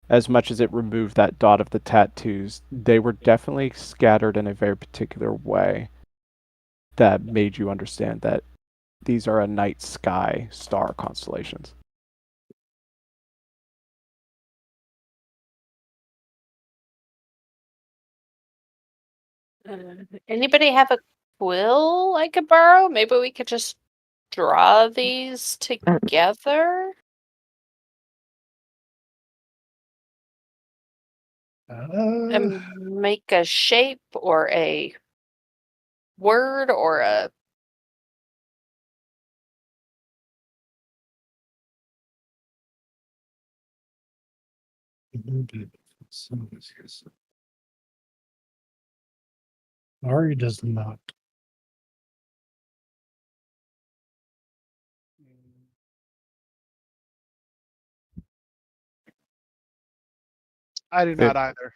as much as it removed that dot of the tattoos, they were definitely scattered in a very particular way that made you understand that these are a night sky star constellations. Anybody have a quill I could borrow? Maybe we could just draw these together? And make a shape or a word or a Ari does not. I do not either.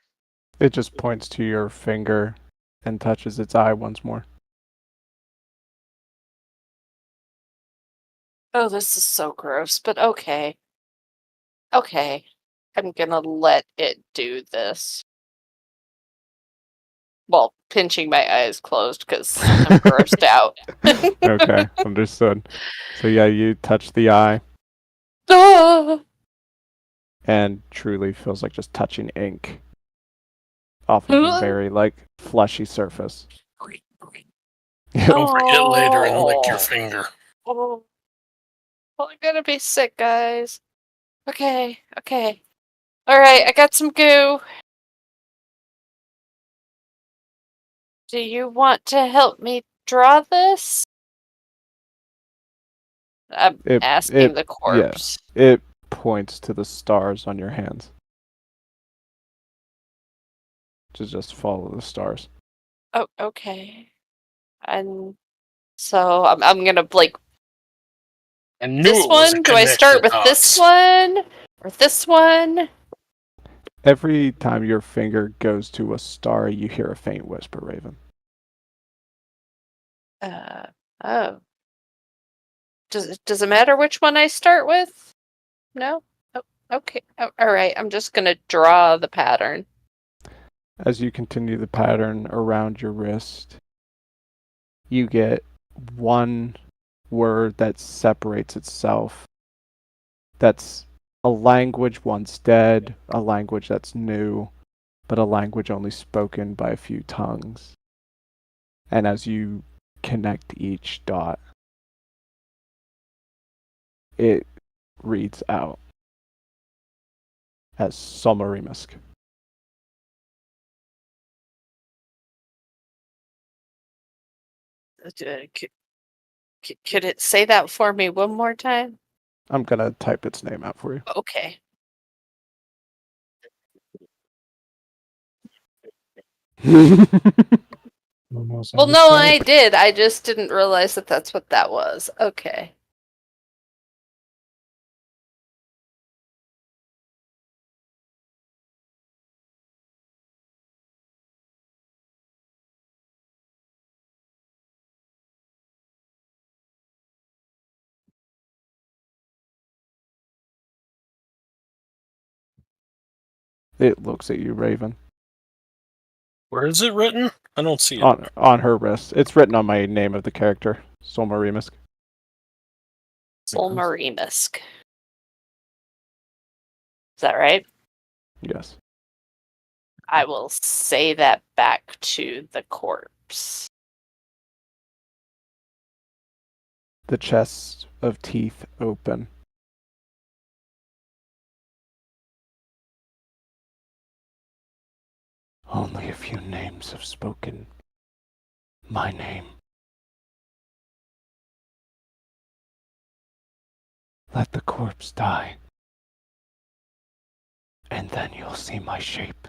It just points to your finger and touches its eye once more. Oh, this is so gross, but okay. Okay. I'm gonna let it do this. Well, pinching my eyes closed because I'm grossed out. Okay, understood. So yeah, you touch the eye Ah! and truly feels like just touching ink off of a very like fleshy surface. Don't forget later and lick your Oh. finger. Oh. Well, I'm gonna be sick, guys. Okay, okay. Alright, I got some goo. Do you want to help me draw this? I'm asking the corpse. It points to the stars on your hands. To just follow the stars. Oh, okay. And so I'm gonna like I knew this it was a one? Do I start connected with this dots. one or this one? Every time your finger goes to a star, you hear a faint whisper, Raven. Oh. Does it matter which one I start with? No? Oh, okay. Oh, all right. I'm just gonna draw the pattern. As you continue the pattern around your wrist, you get one word that separates itself. That's a language once dead, a language that's new, but a language only spoken by a few tongues. And as you connect each dot, it reads out as Somarimusk. Could it say that for me one more time? I'm gonna type its name out for you. Okay. Well, no, I did. I just didn't realize that that's what that was. Okay. It looks at you, Raven. Where is it written? I don't see it. On her wrist. It's written on my name of the character, Solmarimisk. Solmarimisk. Is that right? Yes. I will say that back to the corpse. The chest of teeth open. Only a few names have spoken my name. Let the corpse die, and then you'll see my shape.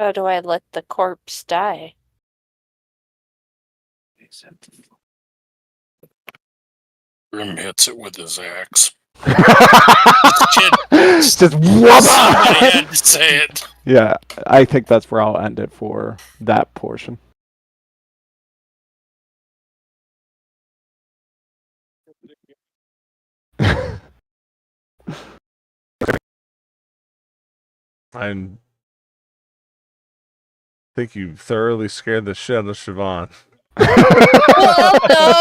How do I let the corpse die? Grim hits it with his axe. Just Somebody had to say it. Yeah, I think that's where I'll end it for that portion. I think you thoroughly scared the shit out of Siobhan. Well, no.